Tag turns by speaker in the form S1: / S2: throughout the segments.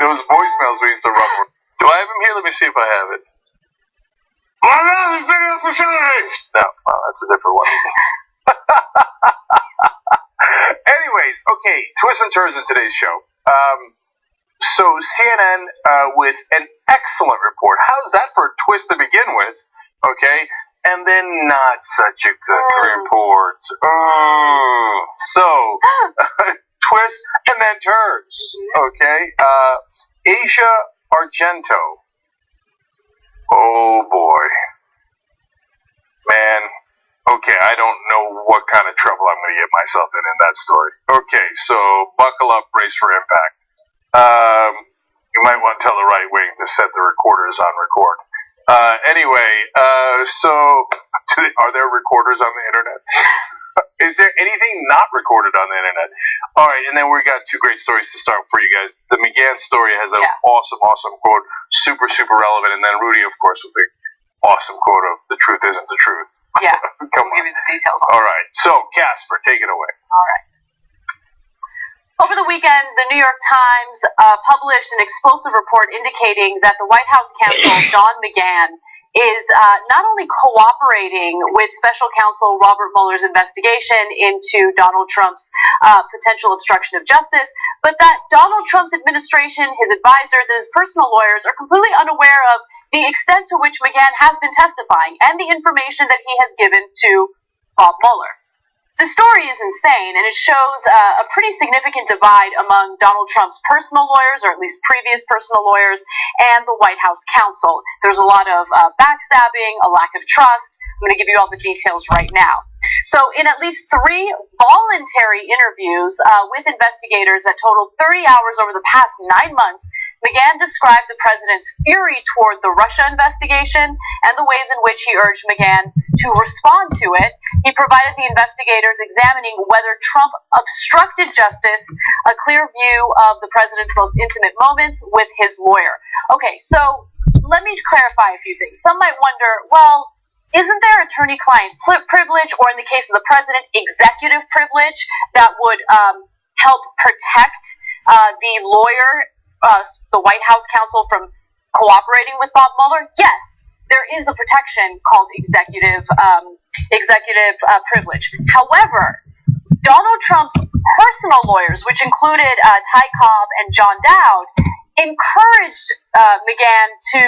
S1: those voicemails we used to run. Do I have him here? Let me see if I have it. No, well, that's a different one. Anyways, okay, twists and turns in today's show. So CNN with an excellent report. How's that for a twist to begin with? Okay, and then not such a good report. So twist and then turns. Okay, Asia Argento. Oh boy, man. Okay, I don't know what kind of trouble I'm going to get myself in that story. Okay, so buckle up, brace for impact. You might want to tell the right wing to set the recorders on record. Anyway, so are there recorders on the internet? Is there anything not recorded on the internet? All right, and then we got two great stories to start for you guys. The McGahn story has an awesome quote, super relevant, and then Rudy, of course, with the awesome quote of "the truth isn't the truth."
S2: Yeah, I'll give you the details on
S1: All right, so Casper, take it away.
S2: All right. Over the weekend, the New York Times published an explosive report indicating that the White House counsel, Don McGahn, is not only cooperating with Special Counsel Robert Mueller's investigation into Donald Trump's potential obstruction of justice, but that Donald Trump's administration, his advisors, and his personal lawyers are completely unaware of the extent to which McGahn has been testifying and the information that he has given to Bob Mueller. The story is insane, and it shows a pretty significant divide among Donald Trump's personal lawyers, or at least previous personal lawyers, and the White House counsel. There's a lot of backstabbing, a lack of trust. I'm going to give you all the details right now. So in at least 3 voluntary interviews with investigators that totaled 30 hours over the past 9 months, McGahn described the president's fury toward the Russia investigation and the ways in which he urged McGahn to respond to it. He provided the investigators examining whether Trump obstructed justice, a clear view of the president's most intimate moments with his lawyer. Okay, so let me clarify a few things. Some might wonder, well, isn't there attorney-client privilege, or in the case of the president, executive privilege that would help protect the lawyer, the White House counsel, from cooperating with Bob Mueller? Yes, there is a protection called executive privilege. However, Donald Trump's personal lawyers, which included Ty Cobb and John Dowd, encouraged McGahn to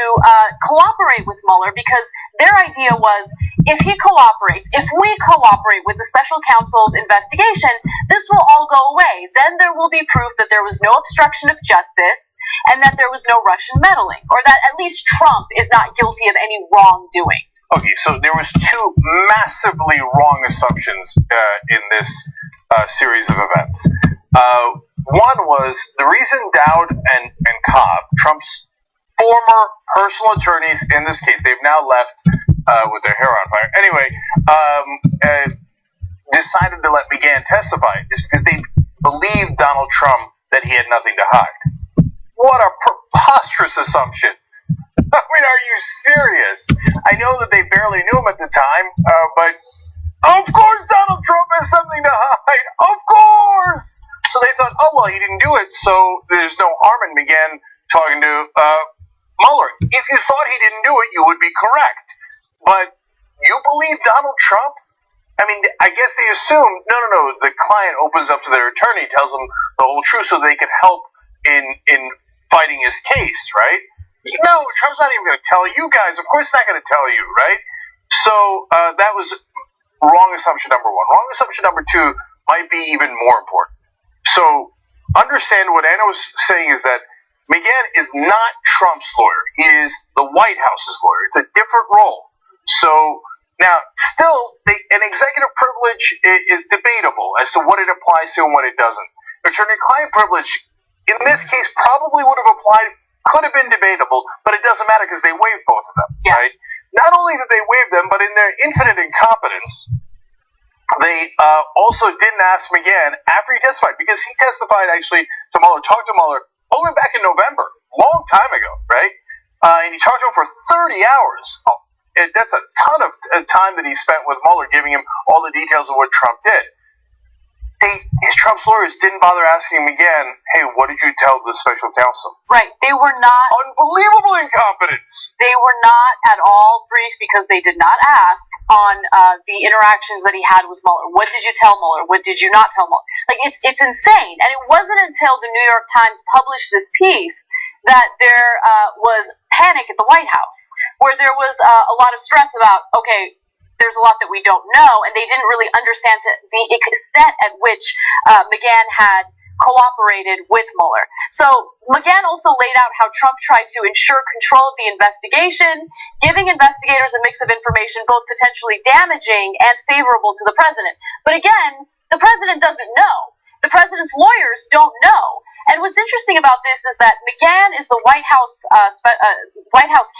S2: cooperate with Mueller because their idea was, if we cooperate with the special counsel's investigation, this will all go away. Then there will be proof that there was no obstruction of justice and that there was no Russian meddling, or that at least Trump is not guilty of any wrongdoing.
S1: Okay, so there was 2 massively wrong assumptions in this series of events. One was the reason Dowd and Cobb, Trump's former personal attorneys in this case, they've now left with their hair on fire. Anyway, decided to let McGahn testify is because they believed Donald Trump that he had nothing to hide. What a preposterous assumption. I mean, are you serious? I know that they barely knew him at the time, but of course Donald Trump has something to hide. Of course! So they thought, oh, well, he didn't do it, so there's no harm in McGahn talking to Mueller. If you thought he didn't do it, you would be correct. But you believe Donald Trump? I mean, I guess they assume, no, the client opens up to their attorney, tells them the whole truth so they can help in fighting his case, right? No, Trump's not even going to tell you guys. Of course he's not going to tell you, right? So that was wrong assumption number 1. Wrong assumption number 2 might be even more important. So understand what Anna was saying is that McGahn is not Trump's lawyer. He is the White House's lawyer. It's a different role. So now, still, an executive privilege is debatable as to what it applies to and what it doesn't. Attorney-client privilege, in this case, probably would have applied, could have been debatable, but it doesn't matter because they waived both of them, right? Not only did they waive them, but in their infinite incompetence, they also didn't ask McGahn after he testified, because he testified actually to Mueller, talked to Mueller, all the way back in November, long time ago, right? And he talked to him for 30 hours. That's a ton of time that he spent with Mueller, giving him all the details of what Trump did. Trump's lawyers didn't bother asking McGahn, hey, what did you tell the special counsel?
S2: Right. They were not...
S1: Unbelievable incompetence!
S2: They were not at all briefed because they did not ask on the interactions that he had with Mueller. What did you tell Mueller? What did you not tell Mueller? Like, it's insane. And it wasn't until the New York Times published this piece that there was panic at the White House, where there was a lot of stress about, okay, there's a lot that we don't know, and they didn't really understand the extent at which McGahn had cooperated with Mueller. So McGahn also laid out how Trump tried to ensure control of the investigation, giving investigators a mix of information both potentially damaging and favorable to the president. But again, the president doesn't know. The president's lawyers don't know. And what's interesting about this is that McGahn is the White House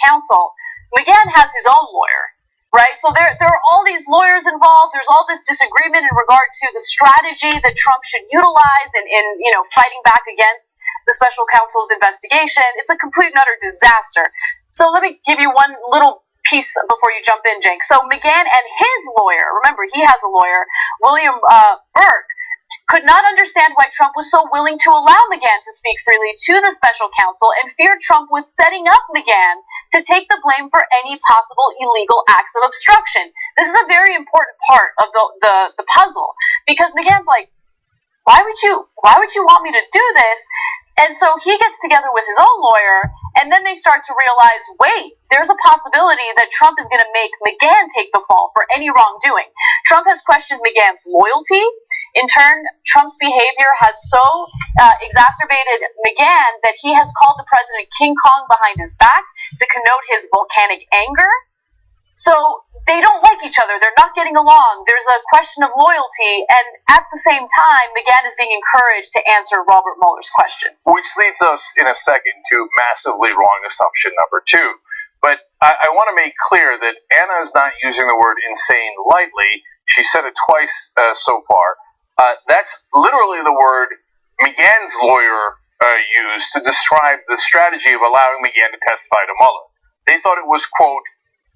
S2: counsel. McGahn has his own lawyer. Right, so there are all these lawyers involved. There's all this disagreement in regard to the strategy that Trump should utilize in fighting back against the special counsel's investigation. It's a complete and utter disaster. So let me give you one little piece before you jump in, Jake. So McGahn and his lawyer, remember he has a lawyer, William Burke, could not understand why Trump was so willing to allow McGahn to speak freely to the special counsel and feared Trump was setting up McGahn to take the blame for any possible illegal acts of obstruction. This is a very important part of the puzzle, because McGahn's like, why would you want me to do this? And so he gets together with his own lawyer, and then they start to realize, wait, there's a possibility that Trump is going to make McGahn take the fall for any wrongdoing. Trump has questioned McGahn's loyalty. In turn, Trump's behavior has so exacerbated McGahn that he has called the president King Kong behind his back to connote his volcanic anger. So they don't like each other. They're not getting along. There's a question of loyalty. And at the same time, McGahn is being encouraged to answer Robert Mueller's questions.
S1: Which leads us in a second to massively wrong assumption number 2. But I want to make clear that Anna is not using the word insane lightly. She said it twice so far. That's literally the word McGahn's lawyer used to describe the strategy of allowing McGahn to testify to Mueller. They thought it was, quote,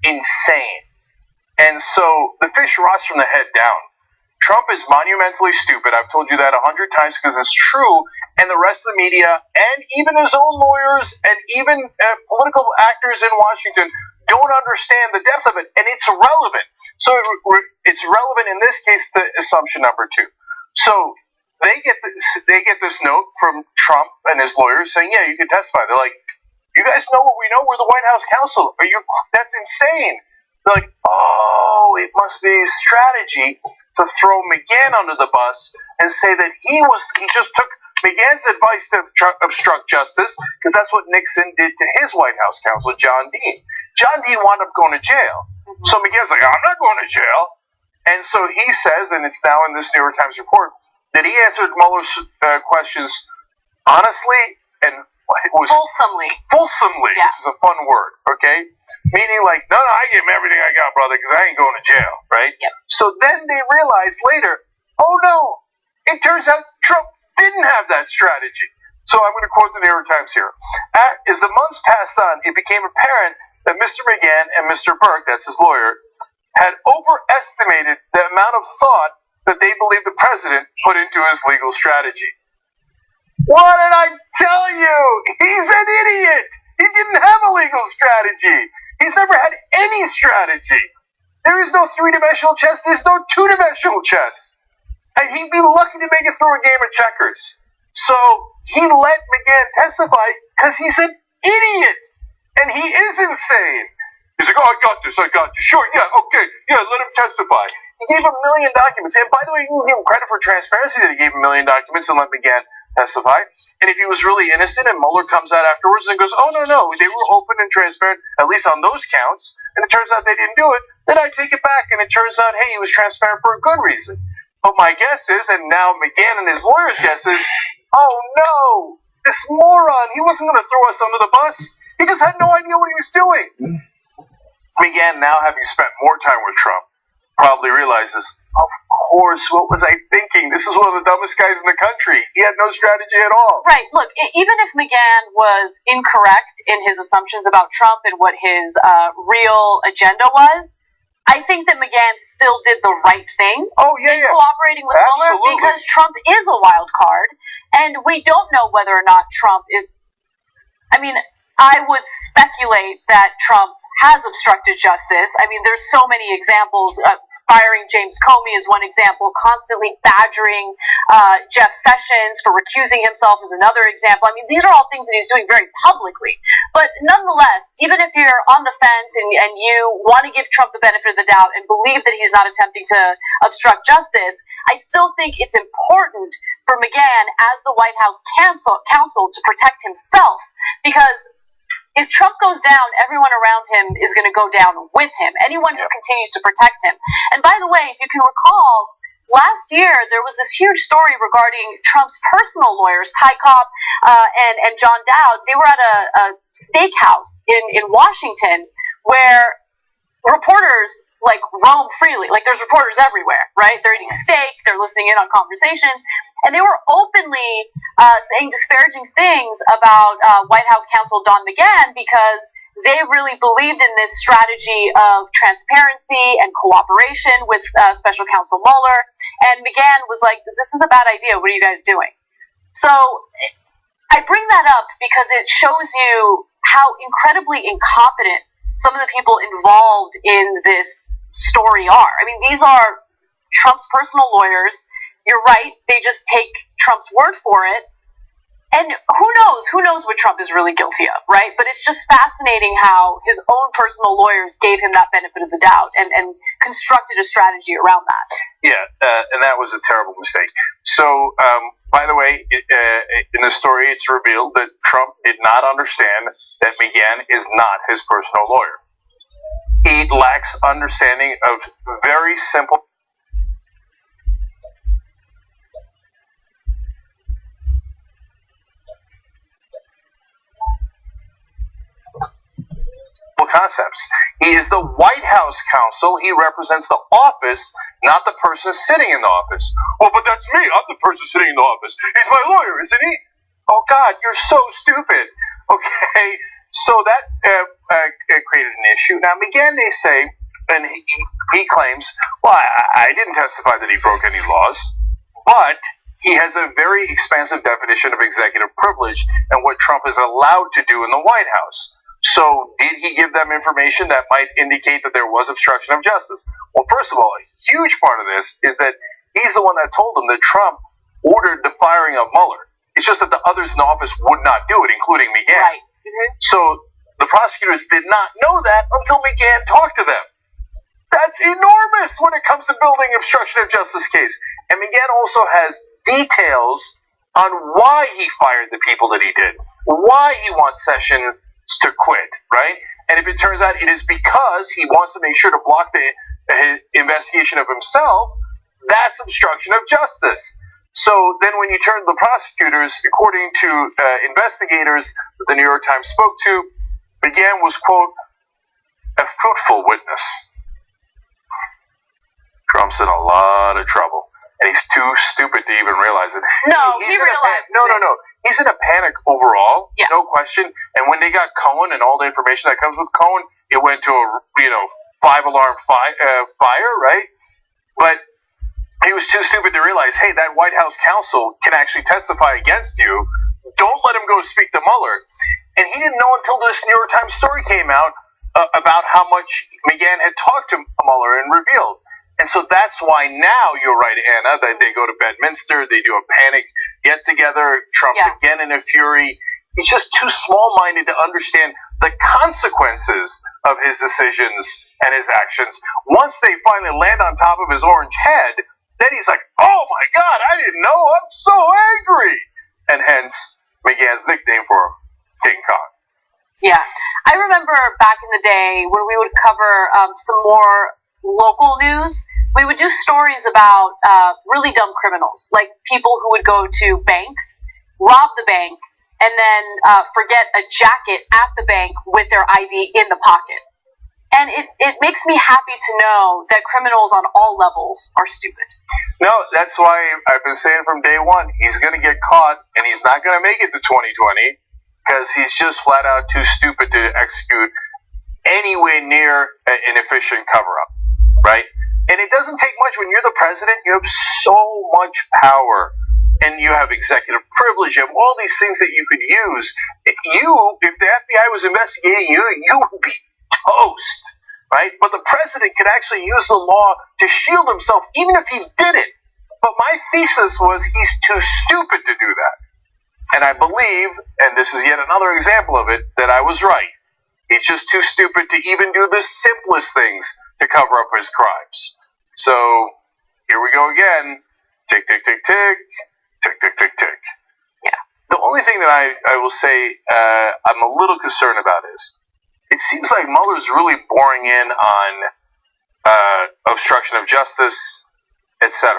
S1: insane. And so the fish rots from the head down. Trump is monumentally stupid. I've told you that 100 times because it's true. And the rest of the media and even his own lawyers and even political actors in Washington don't understand the depth of it. And it's relevant. So it's relevant in this case to assumption number 2. So they get this note from Trump and his lawyers saying, yeah, you can testify. They're like, you guys know what we know? We're the White House counsel. That's insane. They're like, oh, it must be a strategy to throw McGahn under the bus and say that he just took McGahn's advice to obstruct justice, because that's what Nixon did to his White House counsel, John Dean. John Dean wound up going to jail. So McGahn's like, I'm not going to jail. And so he says, and it's now in this New York Times report, that he answered Mueller's questions honestly and it was
S2: fulsomely,
S1: yeah. Which is a fun word, okay? Meaning like, no, I give him everything I got, brother, because I ain't going to jail, right?
S2: Yep.
S1: So then they realized later, oh no, it turns out Trump didn't have that strategy. So I'm going to quote the New York Times here. As the months passed on, it became apparent that Mr. McGahn and Mr. Burke, that's his lawyer, had overestimated the amount of thought that they believed the president put into his legal strategy. What did I tell you? He's an idiot. He didn't have a legal strategy. He's never had any strategy. There is no three-dimensional chess. There's no two-dimensional chess. And he'd be lucky to make it through a game of checkers. So he let McGahn testify because he's an idiot. And he is insane. He's like, oh, I got this. Sure, yeah, okay. Yeah, let him testify. He gave 1 million documents. And by the way, you can give him credit for transparency that he gave 1 million documents and let McGahn testify. And if he was really innocent and Mueller comes out afterwards and goes, oh, no, they were open and transparent, at least on those counts, and it turns out they didn't do it, then I take it back. And it turns out, hey, he was transparent for a good reason. But my guess is, and now McGahn and his lawyer's guess is, oh, no, this moron, he wasn't going to throw us under the bus. He just had no idea what he was doing. McGahn, now having spent more time with Trump, probably realizes, of course, what was I thinking? This is one of the dumbest guys in the country. He had no strategy at all.
S2: Right. Look, even if McGahn was incorrect in his assumptions about Trump and what his real agenda was, I think that McGahn still did the right thing
S1: Oh, yeah, yeah.
S2: cooperating with Mueller
S1: Absolutely.
S2: because Trump is a wild card, and we don't know whether or not Trump is. I mean, I would speculate that Trump has obstructed justice. I mean, there's so many examples. Firing James Comey is one example. Constantly badgering Jeff Sessions for recusing himself is another example. I mean, these are all things that he's doing very publicly. But nonetheless, even if you're on the fence and you want to give Trump the benefit of the doubt and believe that he's not attempting to obstruct justice, I still think it's important for McGahn as the White House counsel to protect himself, because if Trump goes down, everyone around him is going to go down with him. Anyone who continues to protect him. And by the way, if you can recall, last year there was this huge story regarding Trump's personal lawyers, Ty Cobb and John Dowd. They were at a steakhouse in Washington where reporters roam freely. There's reporters everywhere, right? They're eating steak, they're listening in on conversations, and they were openly saying disparaging things about White House counsel Don McGahn because they really believed in this strategy of transparency and cooperation with Special Counsel Mueller. And McGahn was like, "This is a bad idea. What are you guys doing?" So I bring that up because it shows you how incredibly incompetent some of the people involved in this story are. I mean, these are Trump's personal lawyers. You're right, they just take Trump's word for it. And who knows what Trump is really guilty of, right? But it's just fascinating how his own personal lawyers gave him that benefit of the doubt and constructed a strategy around that.
S1: Yeah, and that was a terrible mistake. So, by the way, in the story, it's revealed that Trump did not understand that McGahn is not his personal lawyer. He lacks understanding of very simple concepts. He is the White House counsel. He represents the office, not the person sitting in the office. Oh, but that's me. I'm the person sitting in the office. He's my lawyer, isn't he? Oh, God, you're so stupid. Okay, so that created an issue. Now, again, they say, and he claims, well, I didn't testify that he broke any laws, but he has a very expansive definition of executive privilege and what Trump is allowed to do in the White House. So, did he give them information that might indicate that there was obstruction of justice? Well, first of all, a huge part of this is that he's the one that told them that Trump ordered the firing of Mueller. It's just that the others in the office would not do it, including McGahn.
S2: Right. Mm-hmm.
S1: So, the prosecutors did not know that until McGahn talked to them. That's enormous when it comes to building obstruction of justice case. And McGahn also has details on why he fired the people that he did, why he wants Sessions to quit, right? And if it turns out it is because he wants to make sure to block the investigation of himself, that's obstruction of justice. So then when you turn to the prosecutors, according to investigators that the New York Times spoke to, McGahn was, quote, a fruitful witness. Trump's in a lot of trouble. And he's too stupid to even realize it.
S2: No, he realized it.
S1: No. He's in a panic overall,
S2: yeah.
S1: No question. And when they got Cohen and all the information that comes with Cohen, it went to a 5-alarm fire, right? But he was too stupid to realize, hey, that White House counsel can actually testify against you. Don't let him go speak to Mueller. And he didn't know until this New York Times story came out about how much McGahn had talked to Mueller and revealed. And so that's why now, you're right, Anna, that they go to Bedminster, they do a panic get-together, Trump's again in a fury. He's just too small-minded to understand the consequences of his decisions and his actions. Once they finally land on top of his orange head, then he's like, oh my God, I didn't know, I'm so angry! And hence, McGahn's nickname for him, King Kong.
S2: Yeah. I remember back in the day when we would cover some more local news, we would do stories about really dumb criminals, like people who would go to banks, rob the bank, and then forget a jacket at the bank with their ID in the pocket. And it makes me happy to know that criminals on all levels are stupid.
S1: No, that's why I've been saying from day one, he's going to get caught, and he's not going to make it to 2020, because he's just flat out too stupid to execute anywhere near an efficient cover-up. right? And it doesn't take much. When you're the president, you have so much power. And you have executive privilege. You have all these things that you could use. If the FBI was investigating you, you would be toast, right? But the president could actually use the law to shield himself, even if he did it. But my thesis was he's too stupid to do that. And I believe, and this is yet another example of it, that I was right. He's just too stupid to even do the simplest things to cover up his crimes. So, here we go again. Tick, tick, tick, tick. Tick, tick, tick, tick.
S2: Yeah.
S1: The only thing that I will say I'm a little concerned about is it seems like Mueller's really boring in on obstruction of justice, etc.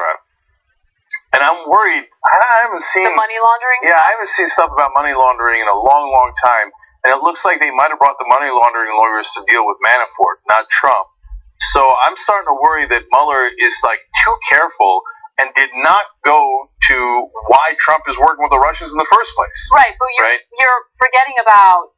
S1: And I'm worried. I haven't seen
S2: the money laundering.
S1: Yeah, I haven't seen stuff about money laundering in a long, long time. And it looks like they might have brought the money laundering lawyers to deal with Manafort, not Trump. So I'm starting to worry that Mueller is like too careful and did not go to why Trump is working with the Russians in the first place.
S2: Right, but you're forgetting about,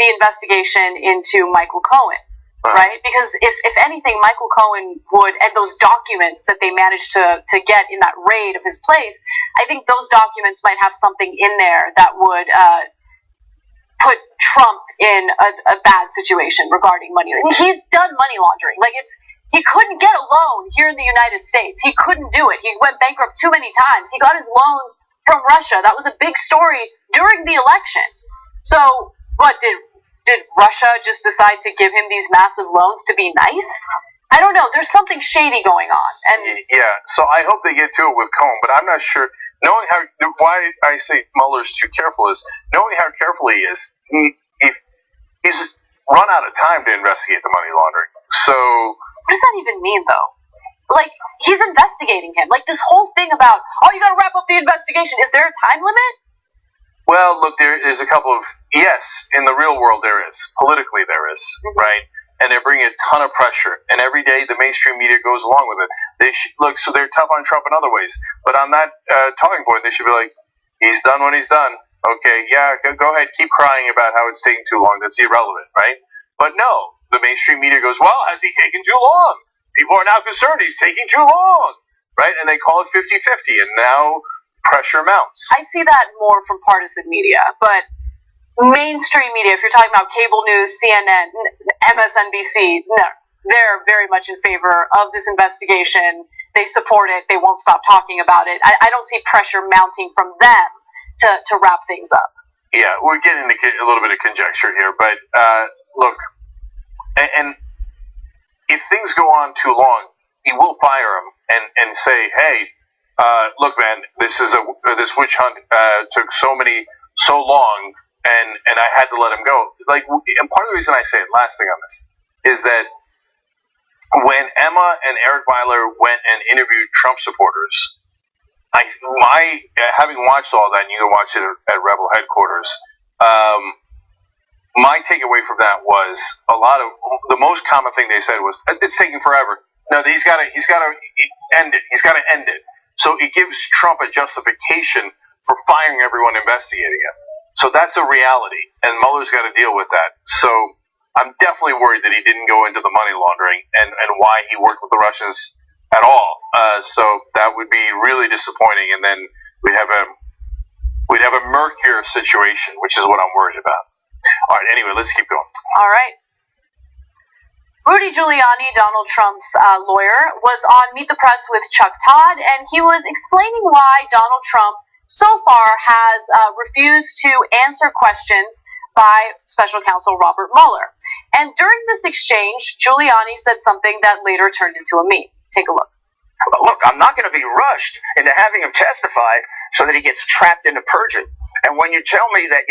S2: the investigation into Michael Cohen, right? Because if anything, Michael Cohen would, and those documents that they managed to get in that raid of his place, I think those documents might have something in there that would put Trump in a bad situation regarding money. He's done money laundering. He couldn't get a loan here in the United States. He couldn't do it. He went bankrupt too many times. He got his loans from Russia. That was a big story during the election. So, what, did Russia just decide to give him these massive loans to be nice? I don't know. There's something shady going on. And
S1: yeah, so I hope they get to it with Cohen, but I'm not sure. Knowing why I say Mueller's too careful is, knowing how careful he is, he's run out of time to investigate the money laundering. So,
S2: what does that even mean, though? He's investigating him. This whole thing about, you gotta wrap up the investigation. Is there a time limit?
S1: Well, look, there is a couple of, yes, in the real world there is. Politically there is, right? And they're bringing a ton of pressure. And every day the mainstream media goes along with it. So they're tough on Trump in other ways. But on that talking point, they should be like, he's done what he's done. Okay, yeah, go ahead, keep crying about how it's taking too long. That's irrelevant, right? But no. The mainstream media goes, well, has he taken too long? People are now concerned he's taking too long, right? And they call it 50-50, and now pressure mounts.
S2: I see that more from partisan media, but mainstream media, if you're talking about cable news, CNN, MSNBC, no, they're very much in favor of this investigation. They support it. They won't stop talking about it. I don't see pressure mounting from them to wrap things up.
S1: Yeah, we're getting into a little bit of conjecture here, but look, and if things go on too long, he will fire him and say, "Hey, look, man, this witch hunt took so long, and I had to let him go." And part of the reason I say it, last thing on this, is that when Emma and Eric Weiler went and interviewed Trump supporters, having watched all that, and you can watch it at Rebel headquarters. My takeaway from that was the most common thing they said was, it's taking forever. No, he's got to end it. He's got to end it. So it gives Trump a justification for firing everyone investigating him. So that's a reality, and Mueller's got to deal with that. So I'm definitely worried that he didn't go into the money laundering and why he worked with the Russians at all. So that would be really disappointing, and then we'd have a murkier situation, which is what I'm worried about. All right, anyway, let's keep going.
S2: All right. Rudy Giuliani, Donald Trump's lawyer, was on Meet the Press with Chuck Todd, and he was explaining why Donald Trump so far has refused to answer questions by Special Counsel Robert Mueller. And during this exchange, Giuliani said something that later turned into a meme. Take a look.
S3: Look, I'm not going to be rushed into having him testify so that he gets trapped into purging. And when you tell me that,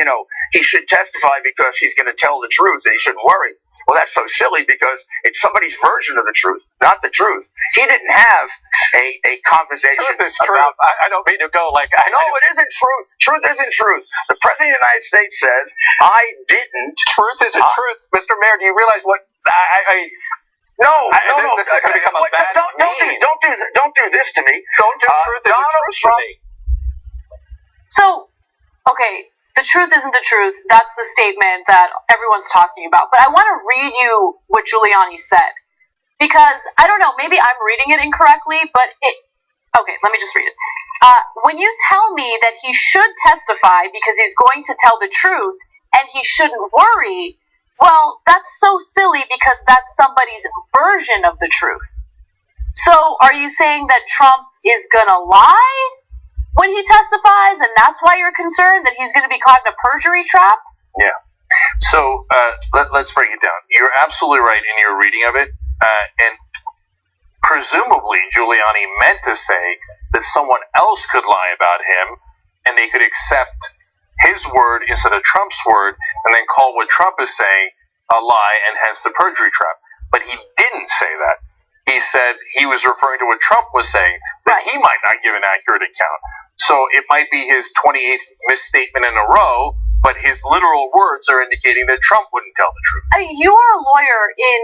S3: he should testify because he's going to tell the truth and he shouldn't worry, well, that's so silly because it's somebody's version of the truth, not the truth. He didn't have a conversation.
S1: Truth is truth. I don't mean to go like...
S3: No, it isn't truth. Truth isn't truth. The President of the United States says, I didn't...
S1: Truth isn't truth. Mr. Mayor, do you realize what...
S3: No.
S1: This is going to become a bad meme.
S3: Don't do this to me.
S1: Don't do truth isn't truth for me.
S2: So... Okay, the truth isn't the truth. That's the statement that everyone's talking about. But I want to read you what Giuliani said. because I don't know, maybe I'm reading it incorrectly, but okay, let me just read it. When you tell me that he should testify because he's going to tell the truth and he shouldn't worry, well, that's so silly because that's somebody's version of the truth. So are you saying that Trump is gonna lie when he testifies, and that's why you're concerned that he's going to be caught in a perjury trap?
S1: Yeah. So let's break it down. You're absolutely right in your reading of it, and presumably Giuliani meant to say that someone else could lie about him, and they could accept his word instead of Trump's word, and then call what Trump is saying a lie, and hence the perjury trap. But he didn't say that. He said he was referring to what Trump was saying, that he might not give an accurate account. So it might be his 28th misstatement in a row, but his literal words are indicating that Trump wouldn't tell the truth.
S2: I mean, you are a lawyer in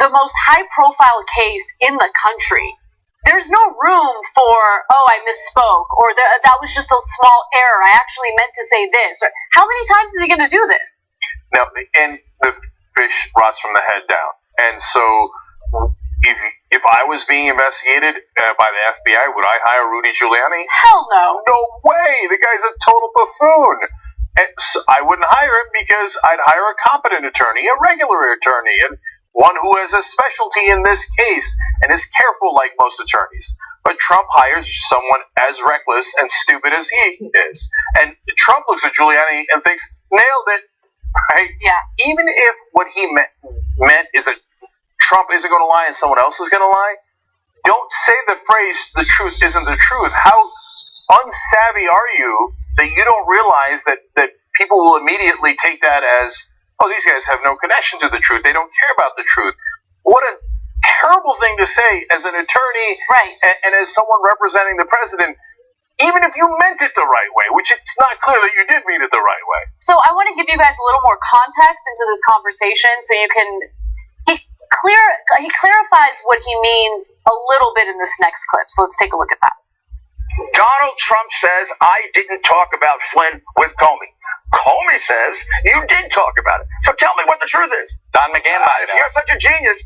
S2: the most high-profile case in the country. There's no room for, oh, I misspoke, or that was just a small error. I actually meant to say this. Or, how many times is he going to do this?
S1: Now, and the fish rots from the head down. And so if I was being investigated by the FBI, would I hire Rudy Giuliani?
S2: Hell no.
S1: No way. The guy's a total buffoon. And so I wouldn't hire him because I'd hire a competent attorney, a regular attorney, and one who has a specialty in this case and is careful like most attorneys. But Trump hires someone as reckless and stupid as he is. And Trump looks at Giuliani and thinks, nailed it. Right?
S2: Yeah.
S1: Even if what he meant is that Trump isn't going to lie and someone else is going to lie, don't say the phrase, the truth isn't the truth. How unsavvy are you that you don't realize that people will immediately take that as, oh, these guys have no connection to the truth. They don't care about the truth. What a terrible thing to say as an attorney,
S2: right,
S1: and as someone representing the president, even if you meant it the right way, which it's not clear that you did mean it the right way.
S2: So I want to give you guys a little more context into this conversation so you can... He clarifies what he means a little bit in this next clip. So let's take a look at that.
S3: Donald Trump says, I didn't talk about Flynn with Comey. Comey says, you did talk about it. So tell me what the truth is.
S1: Don McGahn
S3: If you're such a genius,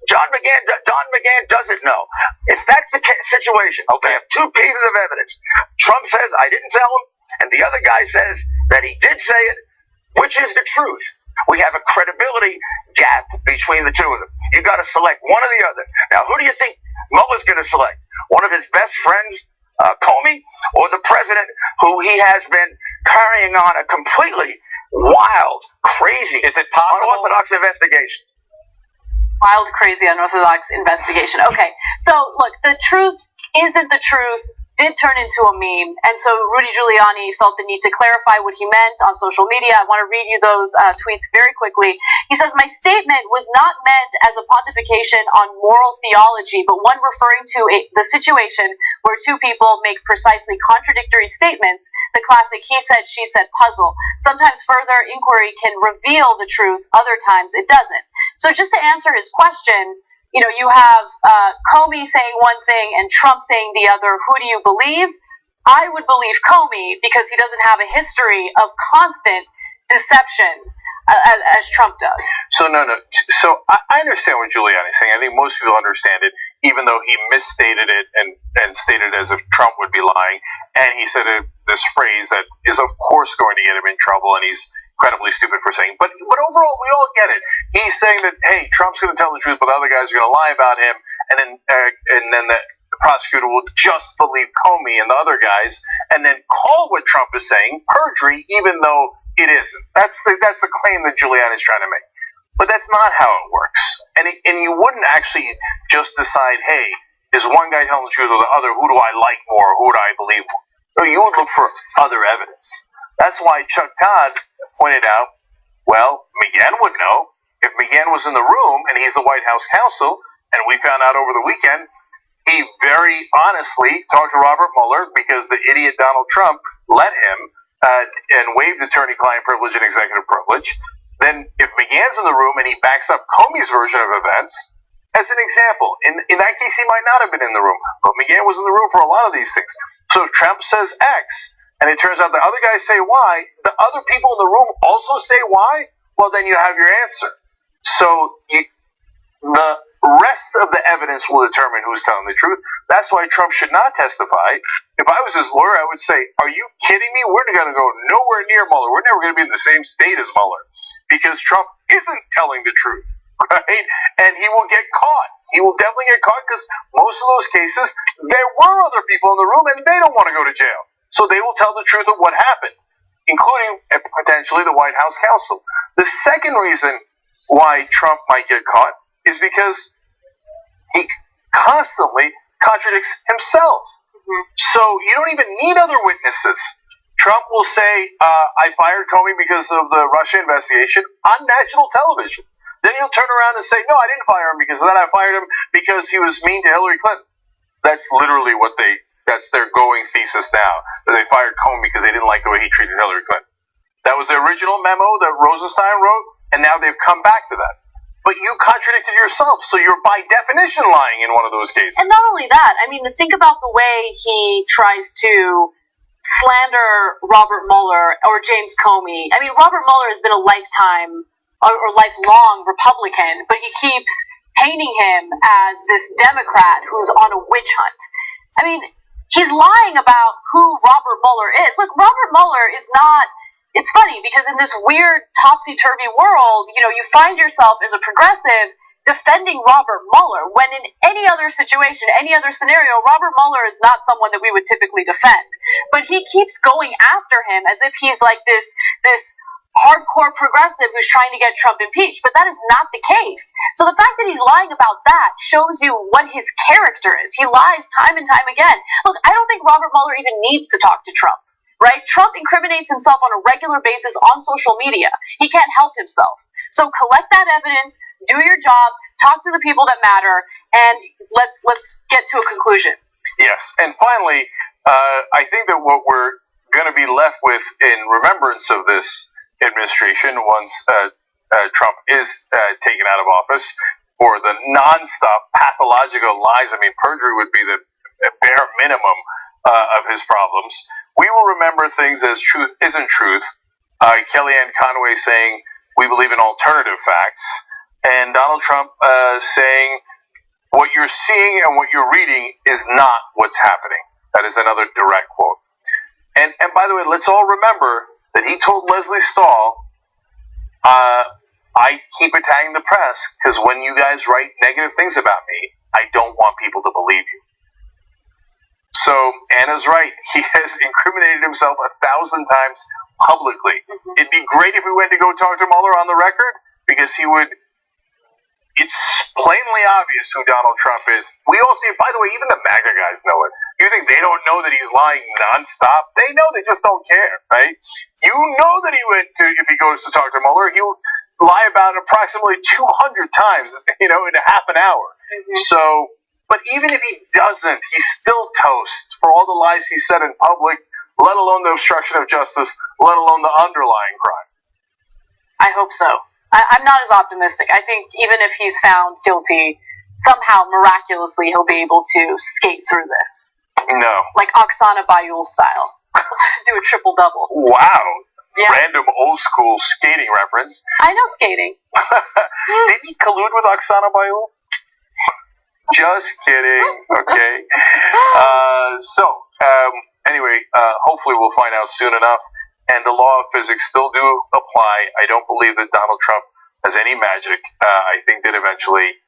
S3: Don McGahn doesn't know. If that's the situation, okay, have two pieces of evidence. Trump says, I didn't tell him, and the other guy says that he did say it. Which is the truth? We have a credibility gap between the two of them. You got to select one or the other. Now, who do you think Mueller's going to select? One of his best friends, Comey, or the president, who he has been carrying on a completely wild, crazy, unorthodox investigation?
S2: Wild, crazy, unorthodox investigation. Okay, so look, the truth isn't the truth did turn into a meme, and so Rudy Giuliani felt the need to clarify what he meant on social media. I want to read you those tweets very quickly. He says, my statement was not meant as a pontification on moral theology, but one referring to the situation where two people make precisely contradictory statements, the classic he said, she said puzzle. Sometimes further inquiry can reveal the truth, other times it doesn't. So just to answer his question, you know, you have Comey saying one thing and Trump saying the other. Who do you believe? I would believe Comey because he doesn't have a history of constant deception as Trump does.
S1: So So I understand what Giuliani's saying. I think most people understand it, even though he misstated it and stated as if Trump would be lying. And he said this phrase that is, of course, going to get him in trouble, and he's incredibly stupid for saying. But overall, we all get it. He's saying that, hey, Trump's going to tell the truth, but the other guys are going to lie about him, and then the prosecutor will just believe Comey and the other guys, and then call what Trump is saying perjury, even though it isn't. That's the claim that Giuliani's trying to make. But that's not how it works. And you wouldn't actually just decide, hey, is one guy telling the truth or the other? Who do I like more? Who do I believe more? No, you would look for other evidence. That's why Chuck Todd pointed out, well, McGahn would know. If McGahn was in the room and he's the White House counsel, and we found out over the weekend, he very honestly talked to Robert Mueller because the idiot Donald Trump let him and waived attorney-client privilege and executive privilege. Then if McGahn's in the room and he backs up Comey's version of events, as an example, in that case he might not have been in the room, but McGahn was in the room for a lot of these things. So if Trump says X, and it turns out the other guys say Y, the other people in the room also say Y, well, then you have your answer. So rest of the evidence will determine who's telling the truth. That's why Trump should not testify. If I was his lawyer, I would say, are you kidding me? We're going to go nowhere near Mueller. We're never going to be in the same state as Mueller because Trump isn't telling the truth, right? And he will get caught. He will definitely get caught because most of those cases, there were other people in the room and they don't want to go to jail. So they will tell the truth of what happened, including potentially the White House counsel. The second reason why Trump might get caught is because he constantly contradicts himself. So you don't even need other witnesses. Trump will say, I fired Comey because of the Russia investigation on national television. Then he'll turn around and say, no, I didn't fire him because of that. I fired him because he was mean to Hillary Clinton. That's literally that's their going thesis now, that they fired Comey because they didn't like the way he treated Hillary Clinton. That was the original memo that Rosenstein wrote, and now they've come back to that. But you contradicted yourself, so you're by definition lying in one of those cases.
S2: And not only that, I mean, think about the way he tries to slander Robert Mueller or James Comey. I mean, Robert Mueller has been a lifetime or lifelong Republican, but he keeps painting him as this Democrat who's on a witch hunt. I mean, he's lying about who Robert Mueller is. Look, Robert Mueller is not... It's funny because in this weird topsy-turvy world, you find yourself as a progressive defending Robert Mueller when in any other situation, any other scenario, Robert Mueller is not someone that we would typically defend. But he keeps going after him as if he's like this hardcore progressive who's trying to get Trump impeached. But that is not the case. So the fact that he's lying about that shows you what his character is. He lies time and time again. Look, I don't think Robert Mueller even needs to talk to Trump. Right? Trump incriminates himself on a regular basis on social media. He can't help himself. So collect that evidence, do your job, talk to the people that matter, and let's get to a conclusion.
S1: Yes, and finally, I think that what we're going to be left with in remembrance of this administration once Trump is taken out of office for the nonstop pathological lies. I mean, perjury would be the bare minimum of his problems. We will remember things as truth isn't truth. Kellyanne Conway saying, we believe in alternative facts. And Donald Trump saying, what you're seeing and what you're reading is not what's happening. That is another direct quote. And by the way, let's all remember that he told Leslie Stahl, I keep attacking the press because when you guys write negative things about me, I don't want people to believe you. So Anna's right. He has incriminated himself 1,000 times publicly. It'd be great if we went to go talk to Mueller on the record because it's plainly obvious who Donald Trump is. We all see it. By the way, even the MAGA guys know it. You think they don't know that he's lying nonstop? They know, they just don't care, right? You know that if he goes to talk to Mueller, he'll lie about it approximately 200 times, in a half an hour. So... But even if he doesn't, he's still toast for all the lies he said in public, let alone the obstruction of justice, let alone the underlying crime.
S2: I hope so. I'm not as optimistic. I think even if he's found guilty, somehow miraculously he'll be able to skate through this.
S1: No.
S2: Like Oksana Bayul style. Do a triple-double.
S1: Wow.
S2: Yeah.
S1: Random old school skating reference.
S2: I know skating.
S1: Didn't he collude with Oksana Bayul? Just kidding. Okay. Anyway, hopefully we'll find out soon enough. And the law of physics still do apply. I don't believe that Donald Trump has any magic. I think that eventually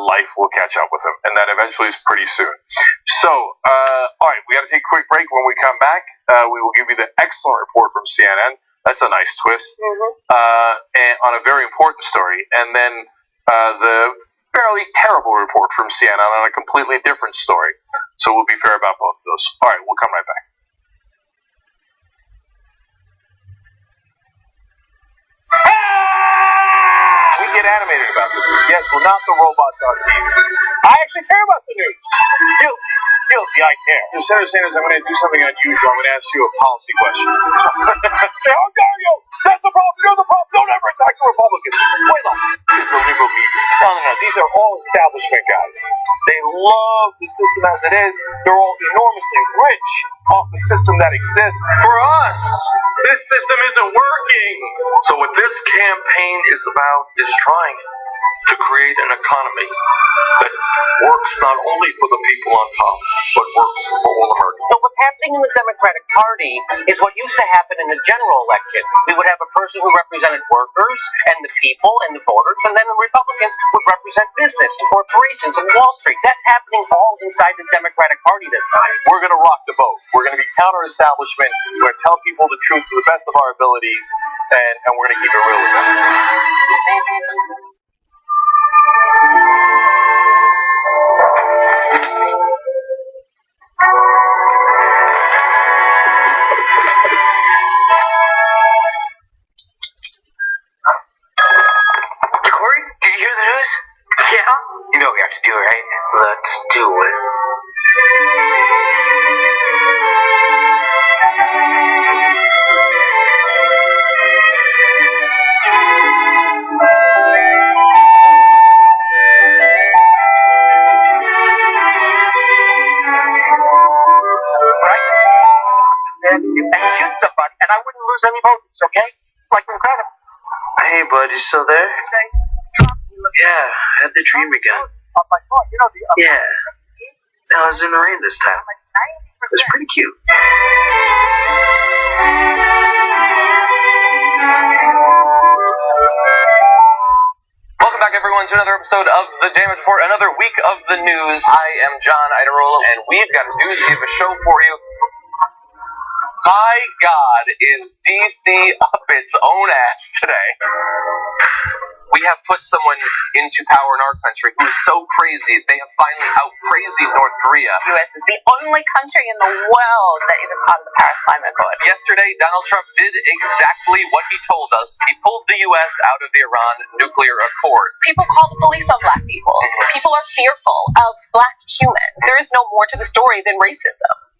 S1: life will catch up with him. And that eventually is pretty soon. So, all right, we got to take a quick break. When we come back, we will give you the excellent report from CNN. That's a nice twist. And on a very important story. And then the fairly terrible report from CNN on a completely different story. So we'll be fair about both of those. All right, we'll come right back. We get animated about this. Yes, we're not the robots on TV. I actually care about the news. Guilty, I care. Senator Sanders, I'm going to do something unusual. I'm going to ask you a policy question. How dare you? That's the problem. You're the problem. Don't ever attack the Republicans. Wait, no. It's the liberal media. No. These are all establishment guys. They love the system as it is. They're all enormously rich off the system that exists. For us, this system isn't working.
S4: So what this campaign is about is trying it. to create an economy that works not only for the people on top, but works for all Americans.
S5: So what's happening in the Democratic Party is what used to happen in the general election. We would have a person who represented workers and the people and the voters, and then the Republicans would represent business and corporations and Wall Street. That's happening all inside the Democratic Party this time.
S1: We're going to rock the boat. We're going to be counter-establishment. We're going to tell people the truth to the best of our abilities, and we're going to keep it real with them.
S3: Corey, did you hear the news? Yeah. You know what we have to do, right? Let's do it. And shoot somebody, and I wouldn't lose any votes, okay? Like incredible.
S6: Hey, bud, you still there? Yeah, I had the dream again. Yeah, I was in the rain this time. It was pretty cute.
S1: Welcome back, everyone, to another episode of The Damage Report, another week of the news. I am John Idarola, and we've got a doozy of a show for you. My God, is DC up its own ass today. We have put someone into power in our country who is so crazy, they have finally out-crazied North Korea.
S7: The U.S. is the only country in the world that isn't part of the Paris Climate Accord.
S1: Yesterday, Donald Trump did exactly what he told us. He pulled the U.S. out of the Iran nuclear accords.
S7: People call the police on black people. People are fearful of black humans. There is no more to the story than racism.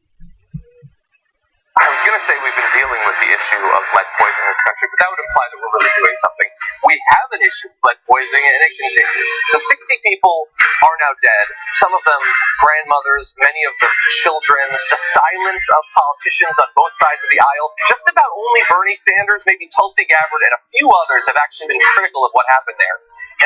S1: I was going to say we've been dealing with the issue of lead poisoning in this country, but that would imply that we're really doing something. We have an issue with lead poisoning, and it continues. So 60 people are now dead, some of them grandmothers, many of them children. The silence of politicians on both sides of the aisle. Just about only Bernie Sanders, maybe Tulsi Gabbard, and a few others have actually been critical of what happened there.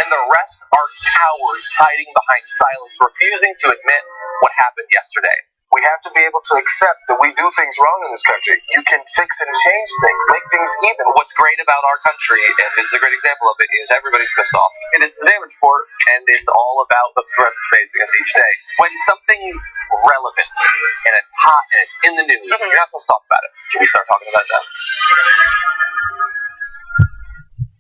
S1: And the rest are cowards hiding behind silence, refusing to admit what happened yesterday.
S6: We have to be able to accept that we do things wrong in this country. You can fix and change things, make things even.
S1: What's great about our country, and this is a great example of it, is everybody's pissed off. It is the Damage Report, and it's all about the threats facing us each day. When something's relevant, and it's hot, and it's in the news, you're not supposed to talk about it. Should we start talking about it now?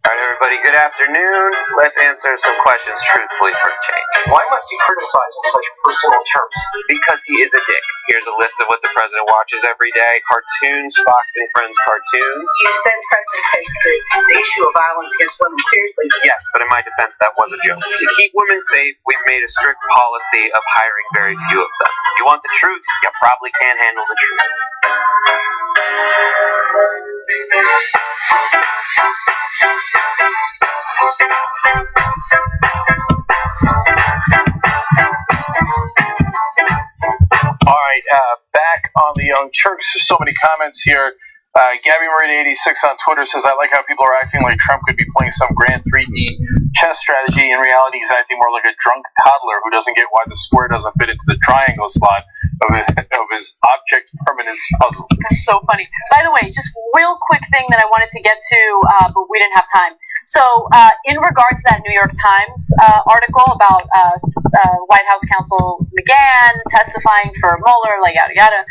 S1: All right, everybody, good afternoon. Let's answer some questions truthfully for a change.
S5: Why must you criticize in such personal terms?
S1: Because he is a dick. Here's a list of what the president watches every day. Cartoons, Fox and Friends cartoons.
S8: You said the president takes the issue of violence against women seriously.
S1: Yes, but in my defense, that was a joke. To keep women safe, we've made a strict policy of hiring very few of them. You want the truth? You probably can't handle the truth. All right, back on the Young Turks. There's so many comments here. Gabby Marie 86 on Twitter says, I like how people are acting like Trump could be playing some grand 3D chess strategy. In reality, he's acting more like a drunk toddler who doesn't get why the square doesn't fit into the triangle slot of his object permanence puzzle.
S2: That's so funny. By the way, just real quick thing that I wanted to get to, but we didn't have time. So, in regard to that New York Times article about White House counsel McGahn testifying for Mueller, like yada yada,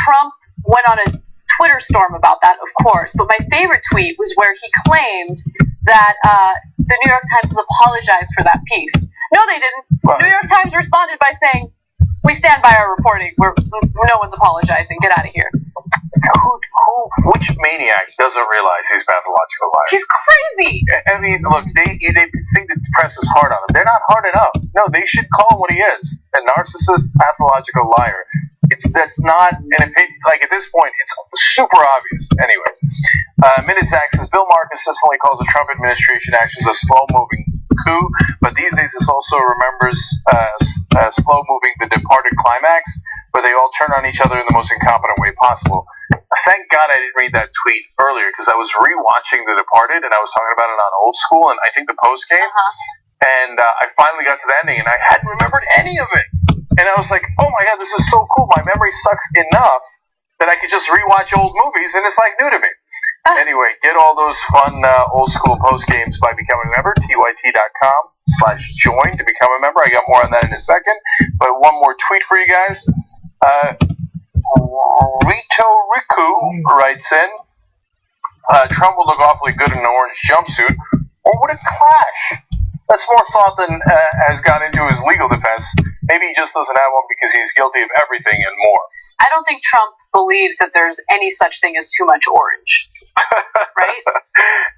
S2: Trump went on a Twitter storm about that, of course. But my favorite tweet was where he claimed that the New York Times has apologized for that piece. No, they didn't.
S1: Well,
S2: New York Times responded by saying, "We stand by our reporting. No one's apologizing. Get out of here."
S1: Which maniac doesn't realize he's pathological liar?
S2: He's crazy.
S1: I mean, look, they think that the press is hard on him. They're not hard enough. No, they should call him what he is: a narcissist, pathological liar. That's not an opinion. Like, at this point, it's super obvious. Anyway, Minute Zach says Bill Maher consistently calls the Trump administration actions a slow-moving coup, but these days this also remembers slow-moving The Departed climax, where they all turn on each other in the most incompetent way possible. Thank God I didn't read that tweet earlier, because I was rewatching The Departed, and I was talking about it on Old School, and I think the post game. And I finally got to the ending, and I hadn't remembered any of it. And I was like, oh my god, this is so cool. My memory sucks enough that I could just rewatch old movies, and it's like new to me. Anyway, get all those fun old school post games by becoming a member. tyt.com/join to become a member. I got more on that in a second. But one more tweet for you guys. Rito Riku writes in, Trump would look awfully good in an orange jumpsuit, or would it clash? That's more thought than has gone into his legal defense. Maybe he just doesn't have one because he's guilty of everything and more.
S2: I don't think Trump believes that there's any such thing as too much orange. Right?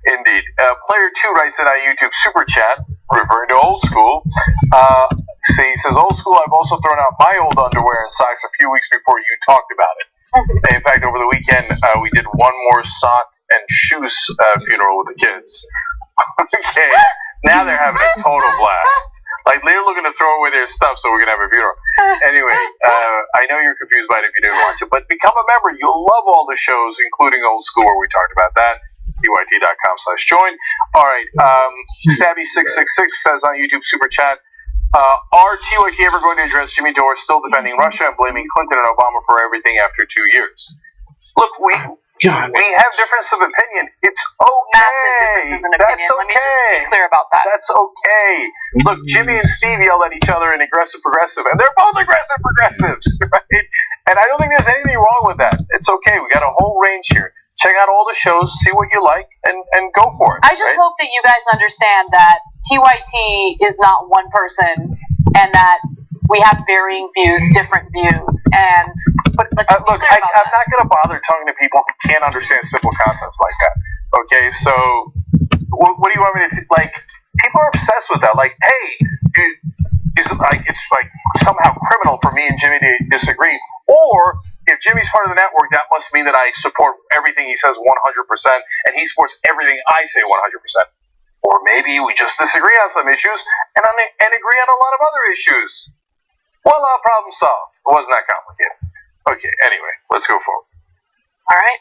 S1: Indeed. Player 2 writes in on YouTube Super Chat, referring to old school. He says, old school, I've also thrown out my old underwear and socks a few weeks before you talked about it. In fact, over the weekend, we did one more sock and shoes funeral with the kids. Okay, now they're having a total blast. Like, they're looking to throw away their stuff so we're going to have a funeral. Anyway, I know you're confused by it if you didn't watch it, but become a member. You'll love all the shows, including Old School, where we talked about that. tyt.com/join. All right, Stabby666 says on YouTube Super Chat, are TYT ever going to address Jimmy Dore still defending Russia and blaming Clinton and Obama for everything after 2 years? Look, we have difference of opinion. It's okay.
S2: Massive differences in opinion.
S1: That's okay.
S2: Let me just be clear about that.
S1: That's okay. Look, Jimmy and Steve yelled at each other in aggressive progressive, and they're both aggressive progressives, right? And I don't think there's anything wrong with that. It's okay. We got a whole range here. Check out all the shows, see what you like, and go for it.
S2: I just hope that you guys understand that TYT is not one person, and that we have varying views, different views, and
S1: look, I'm not going to bother talking to people who can't understand simple concepts like that. Okay, so what do you want me to like? People are obsessed with that. Like, hey, it's like somehow criminal for me and Jimmy to disagree. Or if Jimmy's part of the network, that must mean that I support everything he says 100%, and he supports everything I say 100%. Or maybe we just disagree on some issues and agree on a lot of other issues. Voila, problem solved. It wasn't that complicated. Okay, anyway, let's go forward.
S2: All right.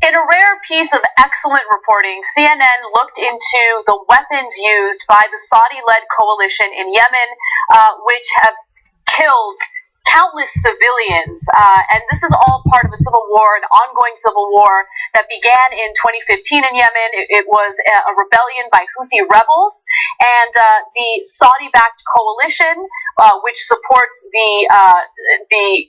S2: In a rare piece of excellent reporting, CNN looked into the weapons used by the Saudi-led coalition in Yemen, which have killed countless civilians, and this is all part of a civil war, an ongoing civil war that began in 2015 in Yemen. It was a rebellion by Houthi rebels, and the Saudi-backed coalition, which supports the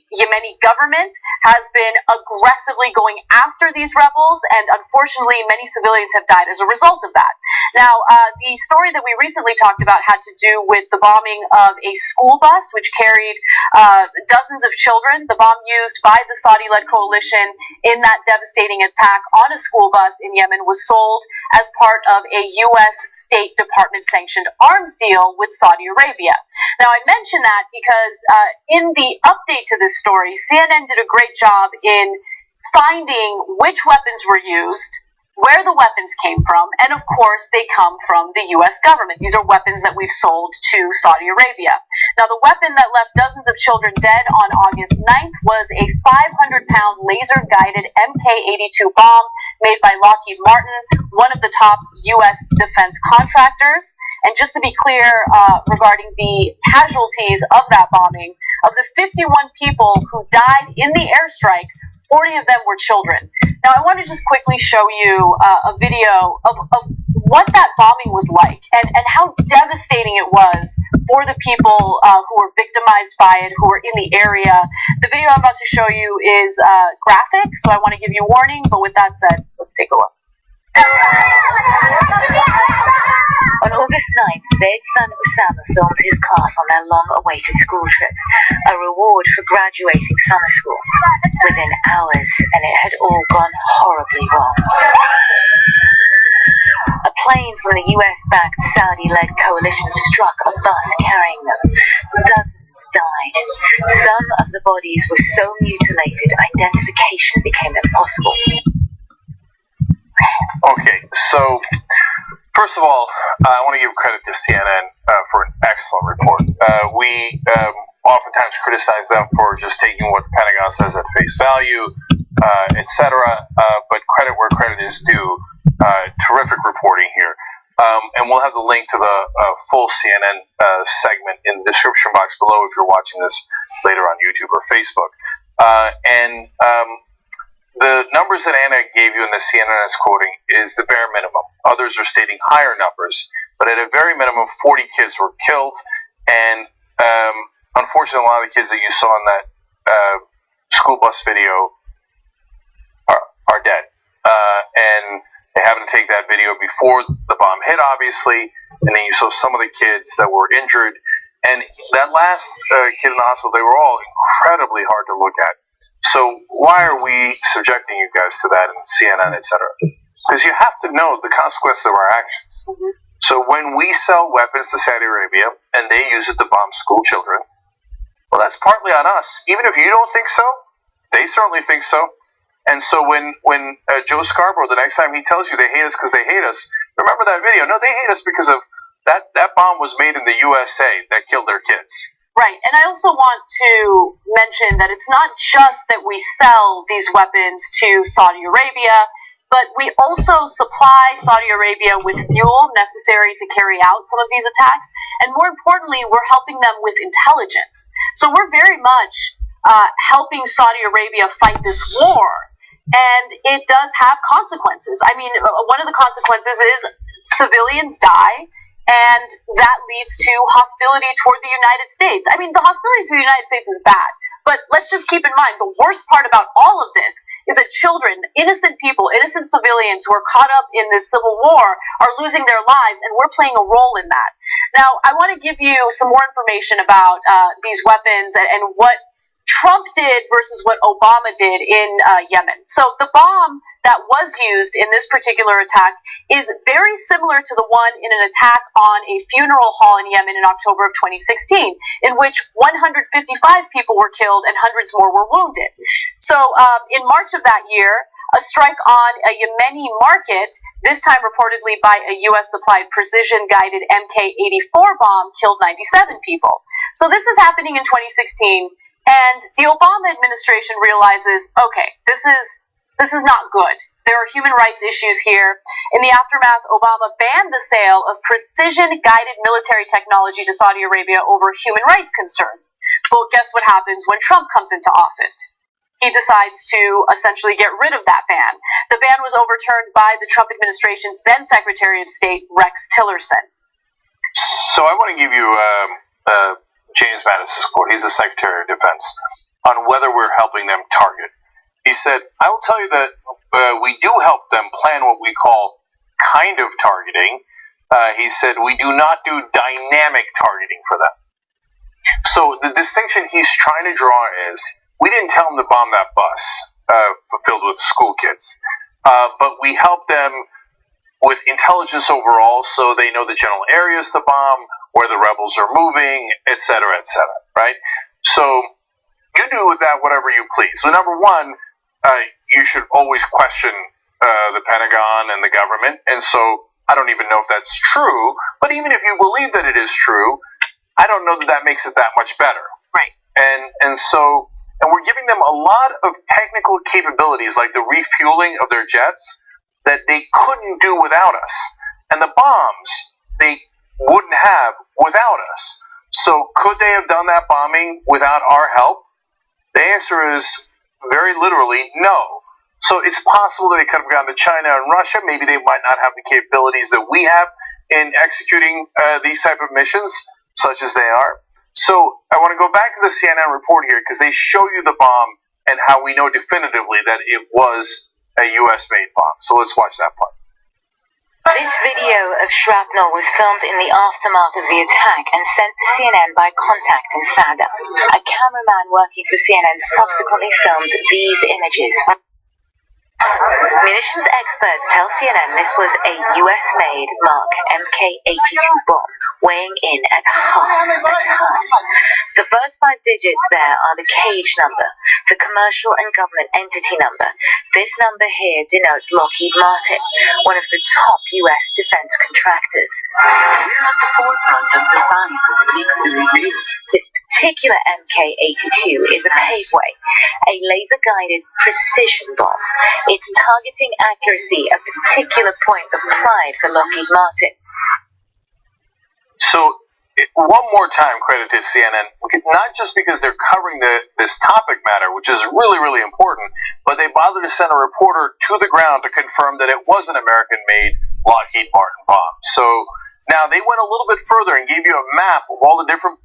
S2: Yemeni government, has been aggressively going after these rebels, and unfortunately, many civilians have died as a result of that. Now, the story that we recently talked about had to do with the bombing of a school bus, which carried dozens of children. The bomb used by the Saudi-led coalition in that devastating attack on a school bus in Yemen was sold as part of a U.S. State Department-sanctioned arms deal with Saudi Arabia. Now, I mention that because in the update to this story, CNN did a great job in finding which weapons were used, where the weapons came from, and of course they come from the U.S. government. These are weapons that we've sold to Saudi Arabia. Now, the weapon that left dozens of children dead on August 9th was a 500-pound laser-guided Mk-82 bomb made by Lockheed Martin, one of the top U.S. defense contractors. And just to be clear regarding the casualties of that bombing, of the 51 people who died in the airstrike, 40 of them were children. Now, I want to just quickly show you a video of what that bombing was like and how devastating it was for the people who were victimized by it, who were in the area. The video I'm about to show you is graphic, so I want to give you a warning, but with that said, let's take a look.
S9: On August 9th, Zaid's son Osama filmed his class on their long-awaited school trip, a reward for graduating summer school. Within hours, and it had all gone horribly wrong. A plane from the US-backed Saudi-led coalition struck a bus carrying them. Dozens died. Some of the bodies were so mutilated, identification became impossible.
S1: Okay, so first of all, I want to give credit to CNN for an excellent report. We oftentimes criticize them for just taking what the Pentagon says at face value, etc. But credit where credit is due. Terrific reporting here. And we'll have the link to the full CNN segment in the description box below if you're watching this later on YouTube or Facebook. The numbers that Anna gave you in the CNN is quoting is the bare minimum. Others are stating higher numbers, but at a very minimum, 40 kids were killed, and unfortunately, a lot of the kids that you saw in that school bus video are dead. And they happened to take that video before the bomb hit, obviously, and then you saw some of the kids that were injured. And that last kid in the hospital, they were all incredibly hard to look at. So why are we subjecting you guys to that in CNN, etc.? Because you have to know the consequences of our actions. Mm-hmm. So when we sell weapons to Saudi Arabia and they use it to bomb school children, well, that's partly on us. Even if you don't think so, they certainly think so. And so when Joe Scarborough, the next time he tells you they hate us because they hate us, remember that video. No, they hate us because of that bomb was made in the USA that killed their kids.
S2: Right, and I also want to mention that it's not just that we sell these weapons to Saudi Arabia, but we also supply Saudi Arabia with fuel necessary to carry out some of these attacks, and more importantly, we're helping them with intelligence. So we're very much helping Saudi Arabia fight this war, and it does have consequences. I mean, one of the consequences is civilians die, and that leads to hostility toward the United States. I mean, the hostility to the United States is bad, but let's just keep in mind, the worst part about all of this is that children, innocent people, innocent civilians who are caught up in this civil war are losing their lives, and we're playing a role in that. Now, I want to give you some more information about these weapons and what Trump did versus what Obama did in Yemen. So the bomb that was used in this particular attack is very similar to the one in an attack on a funeral hall in Yemen in October of 2016, in which 155 people were killed and hundreds more were wounded. So in March of that year, a strike on a Yemeni market, this time reportedly by a U.S.-supplied precision-guided Mk-84 bomb, killed 97 people. So this is happening in 2016, and the Obama administration realizes, okay, this is not good. There are human rights issues here. In the aftermath, Obama banned the sale of precision-guided military technology to Saudi Arabia over human rights concerns. Well, guess what happens when Trump comes into office? He decides to essentially get rid of that ban. The ban was overturned by the Trump administration's then Secretary of State, Rex Tillerson.
S1: So I want to give you James Mattis's quote. He's the Secretary of Defense, on whether we're helping them target. He said, I will tell you that we do help them plan what we call kind of targeting. He said, we do not do dynamic targeting for them. So the distinction he's trying to draw is, we didn't tell them to bomb that bus filled with school kids, but we help them with intelligence overall, so they know the general areas to bomb, where the rebels are moving, etc., right? So you do with that whatever you please. So number one, you should always question the Pentagon and the government, and so I don't even know if that's true, but even if you believe that it is true, I don't know that that makes it that much better.
S2: Right.
S1: And we're giving them a lot of technical capabilities, like the refueling of their jets, that they couldn't do without us. And the bombs, they wouldn't have without us. So could they have done that bombing without our help? The answer is very literally no. So it's possible that they could have gone to China and Russia. Maybe they might not have the capabilities that we have in executing these type of missions, such as they are. So I want to go back to the CNN report here, because they show you the bomb and how we know definitively that it was a U.S.-made bomb. So let's watch that part.
S9: This video of shrapnel was filmed in the aftermath of the attack and sent to CNN by contact in Sada. A cameraman working for CNN subsequently filmed these images. Munitions experts tell CNN this was a US-made Mark Mk-82 bomb, weighing in at half a ton. The first 5 digits there are the cage number, the commercial and government entity number. This number here denotes Lockheed Martin, one of the top US defense contractors. We're at the forefront of the science that makes them real. This particular Mk-82 is a paveway, a laser-guided precision bomb. Its targeting accuracy a particular point of pride for Lockheed Martin.
S1: So, one more time, credit to CNN, not just because they're covering this topic matter, which is really, really important, but they bothered to send a reporter to the ground to confirm that it was an American-made Lockheed Martin bomb. So now they went a little bit further and gave you a map of all the different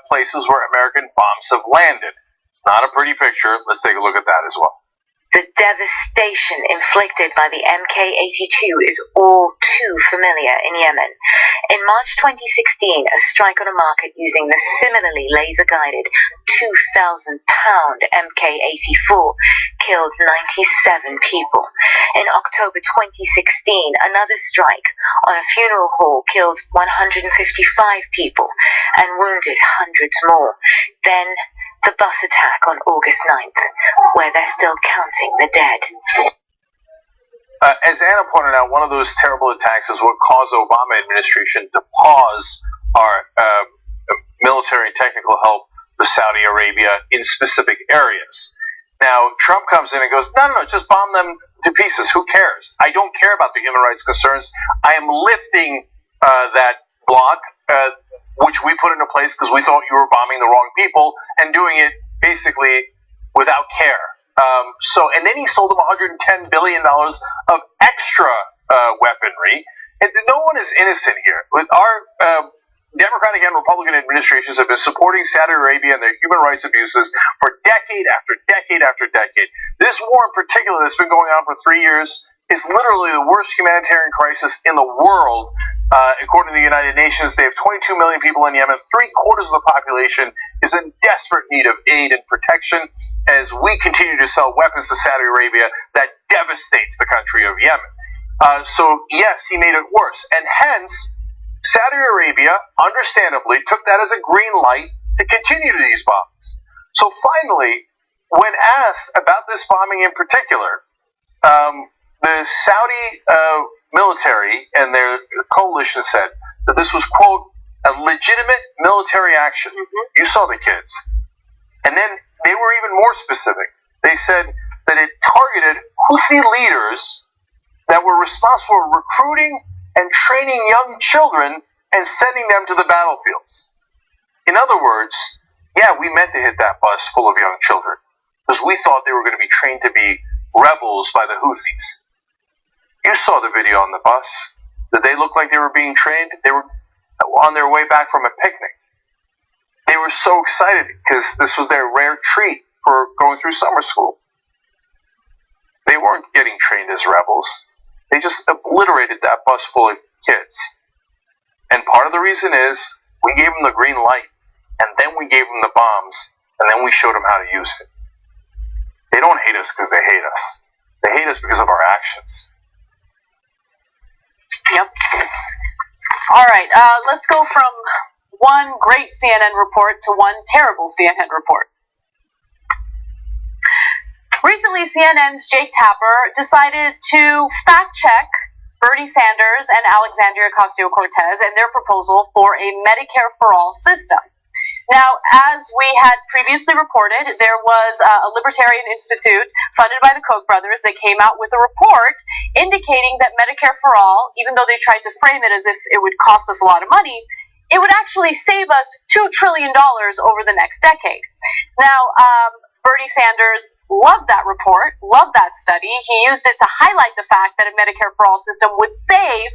S1: places where American bombs have landed. It's not a pretty picture. Let's take a look at that as well.
S9: The devastation inflicted by the Mk-82 is all too familiar in Yemen. In March 2016, a strike on a market using the similarly laser-guided 2,000-pound Mk-84 killed 97 people. In October 2016, another strike on a funeral hall killed 155 people and wounded hundreds more. Then the bus attack on August 9th, where they're still counting the dead.
S1: As Anna pointed out, one of those terrible attacks is what caused the Obama administration to pause our military and technical help to Saudi Arabia in specific areas. Now, Trump comes in and goes, no, just bomb them to pieces. Who cares? I don't care about the human rights concerns. I am lifting that block, which we put into place because we thought you were bombing the wrong people and doing it basically without care. And then he sold them $110 billion of extra weaponry. And no one is innocent here. With our Democratic and Republican administrations have been supporting Saudi Arabia and their human rights abuses for decade after decade after decade. This war in particular that's been going on for 3 years is literally the worst humanitarian crisis in the world. According to the United Nations, they have 22 million people in Yemen. 3/4 of the population is in desperate need of aid and protection as we continue to sell weapons to Saudi Arabia that devastates the country of Yemen. So, yes, he made it worse. And hence, Saudi Arabia, understandably, took that as a green light to continue these bombings. So finally, when asked about this bombing in particular, the Saudi military and their coalition said that this was, quote, a legitimate military action. You saw the kids. And then they were even more specific. They said that it targeted Houthi leaders that were responsible for recruiting and training young children and sending them to the battlefields. In other words, yeah, we meant to hit that bus full of young children because we thought they were going to be trained to be rebels by the Houthis. You saw the video on the bus. Did they look like they were being trained? They were on their way back from a picnic. They were so excited because this was their rare treat for going through summer school. They weren't getting trained as rebels. They just obliterated that bus full of kids. And part of the reason is we gave them the green light, and then we gave them the bombs, and then we showed them how to use it. They don't hate us because they hate us. They hate us because of our actions.
S2: Yep. All right, let's go from one great CNN report to one terrible CNN report. Recently, CNN's Jake Tapper decided to fact-check Bernie Sanders and Alexandria Ocasio-Cortez and their proposal for a Medicare for All system. Now, as we had previously reported, there was a Libertarian Institute funded by the Koch brothers that came out with a report indicating that Medicare for All, even though they tried to frame it as if it would cost us a lot of money, it would actually save us $2 trillion over the next decade. Now, Bernie Sanders loved that report, loved that study. He used it to highlight the fact that a Medicare for All system would save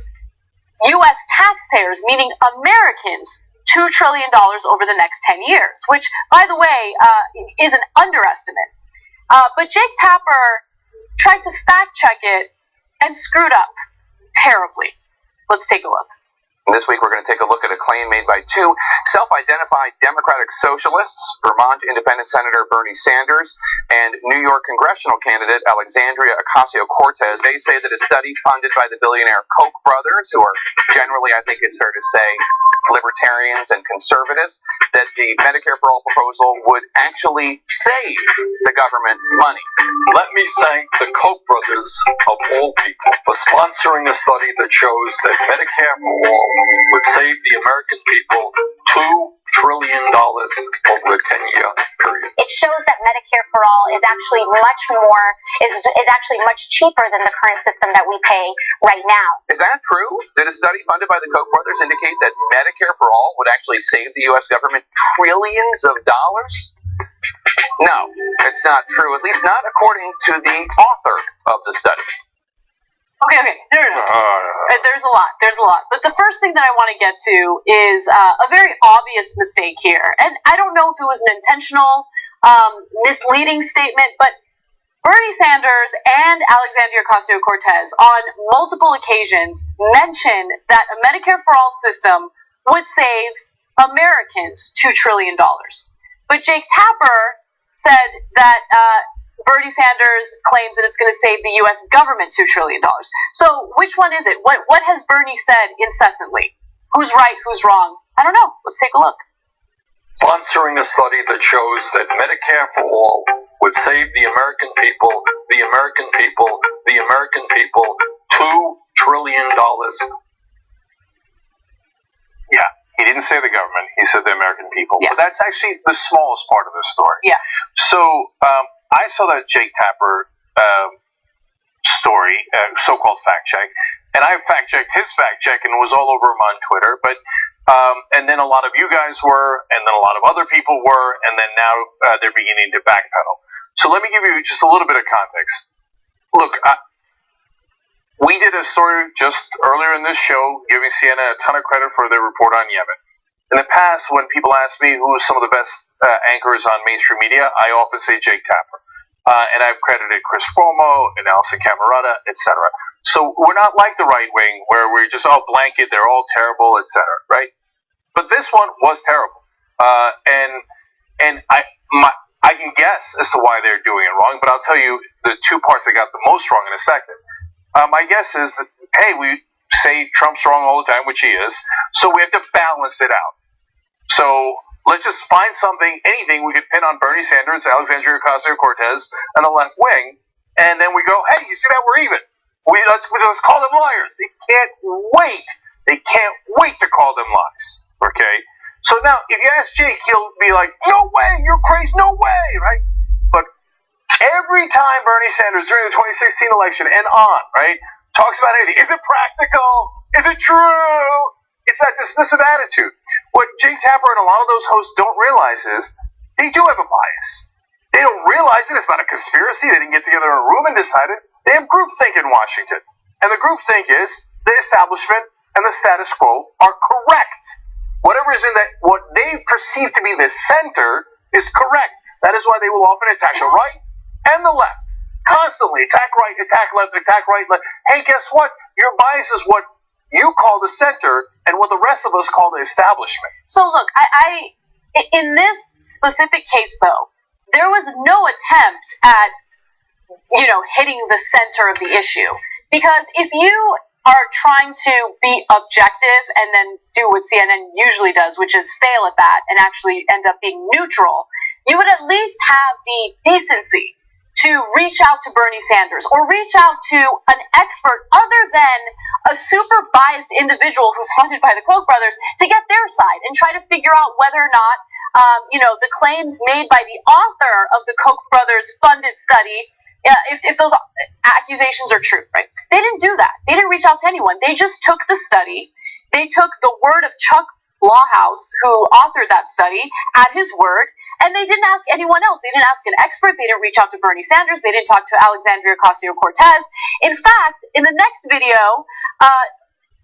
S2: U.S. taxpayers, meaning Americans, $2 trillion over the next 10 years, which, by the way, is an underestimate. But Jake Tapper tried to fact-check it and screwed up terribly. Let's take a look.
S3: This week, we're going to take a look at a claim made by two self-identified Democratic socialists, Vermont Independent Senator Bernie Sanders and New York congressional candidate Alexandria Ocasio-Cortez. They say that a study funded by the billionaire Koch brothers, who are generally, I think it's fair to say, libertarians and conservatives, that the Medicare for All proposal would actually save the government money.
S4: Let me thank the Koch brothers, of all people, for sponsoring a study that shows that Medicare for All would save the American people $2 trillion over a 10-year period.
S10: It shows that Medicare for all is actually much cheaper than the current system that we pay right now.
S3: Is that true? Did a study funded by the Koch brothers indicate that Medicare for all would actually save the U.S. government trillions of dollars? No, it's not true, at least not according to the author of the study.
S2: Okay. No. There's a lot. But the first thing that I want to get to is a very obvious mistake here. And I don't know if it was an intentional, misleading statement, but Bernie Sanders and Alexandria Ocasio-Cortez on multiple occasions mentioned that a Medicare for all system would save Americans $2 trillion. But Jake Tapper said that Bernie Sanders claims that it's going to save the U.S. government $2 trillion. So which one is it? What has Bernie said incessantly? Who's right? Who's wrong? I don't know. Let's take a look.
S4: Sponsoring a study that shows that Medicare for all would save the American people $2 trillion.
S1: Yeah, he didn't say the government. He said the American people.
S2: Yeah.
S1: But that's actually the smallest part of the story.
S2: Yeah.
S1: So I saw that Jake Tapper story, so-called fact check, and I fact-checked his fact-check and was all over him on Twitter. But and then a lot of you guys were, and then a lot of other people were, and then now they're beginning to backpedal. So let me give you just a little bit of context. Look, we did a story just earlier in this show giving CNN a ton of credit for their report on Yemen. In the past, when people ask me who is some of the best anchors on mainstream media, I often say Jake Tapper. And I've credited Chris Cuomo and Alison Camerota, etc. So we're not like the right wing where we're just all blanket, they're all terrible, etc. Right? But this one was terrible. And I can guess as to why they're doing it wrong, but I'll tell you the two parts that got the most wrong in a second. My guess is that, hey, we say Trump's wrong all the time, which he is, so we have to balance it out. So let's just find something, anything we could pin on Bernie Sanders, Alexandria Ocasio-Cortez, and the left wing, and then we go, hey, you see that? We're even. Let's call them liars. They can't wait to call them lies. Okay? So now, if you ask Jake, he'll be like, no way, you're crazy, no way, right? But every time Bernie Sanders, during the 2016 election and on, right, talks about anything, is it practical? Is it true? It's that dismissive attitude. What Jake Tapper and a lot of those hosts don't realize is they do have a bias. They don't realize it. It's not a conspiracy. They didn't get together in a room and decide it. They have groupthink in Washington. And the groupthink is the establishment and the status quo are correct. Whatever is in what they perceive to be the center is correct. That is why they will often attack the right and the left. Constantly attack right, attack left, attack right, left. Hey, guess what? Your bias is what you call the center and what the rest of us call the establishment.
S2: So look, I in this specific case, though, there was no attempt at, hitting the center of the issue. Because if you are trying to be objective and then do what CNN usually does, which is fail at that and actually end up being neutral, you would at least have the decency to reach out to Bernie Sanders or reach out to an expert other than a super biased individual who's funded by the Koch brothers to get their side and try to figure out whether or not, the claims made by the author of the Koch brothers funded study, if those accusations are true, right? They didn't do that. They didn't reach out to anyone. They just took the study. They took the word of Chuck Lawhouse, who authored that study, at his word, and they didn't ask anyone else. They didn't ask an expert. They didn't reach out to Bernie Sanders. They didn't talk to Alexandria Ocasio-Cortez. In fact, in the next video,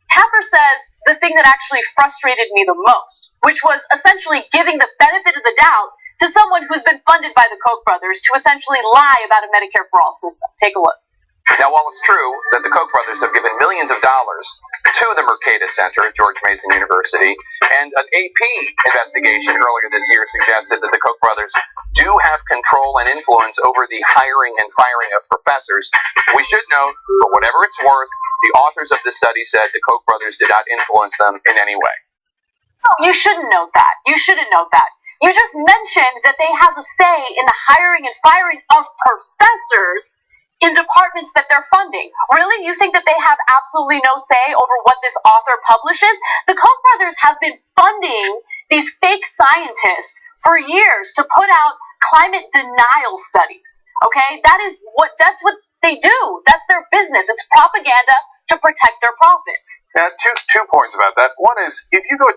S2: Tapper says the thing that actually frustrated me the most, which was essentially giving the benefit of the doubt to someone who's been funded by the Koch brothers to essentially lie about a Medicare for all system. Take a look.
S3: Now, while it's true that the Koch brothers have given millions of dollars to the Mercatus Center at George Mason University, and an AP investigation earlier this year suggested that the Koch brothers do have control and influence over the hiring and firing of professors, we should note, for whatever it's worth, the authors of the study said the Koch brothers did not influence them in any way.
S2: No, you shouldn't note that. You shouldn't note that. You just mentioned that they have a say in the hiring and firing of professors in departments that they're funding. Really? You think that they have absolutely no say over what this author publishes? The Koch brothers have been funding these fake scientists for years to put out climate denial studies. Okay, that's what they do. That's their business. It's propaganda to protect their profits.
S1: Now, two points about that. One is, if you go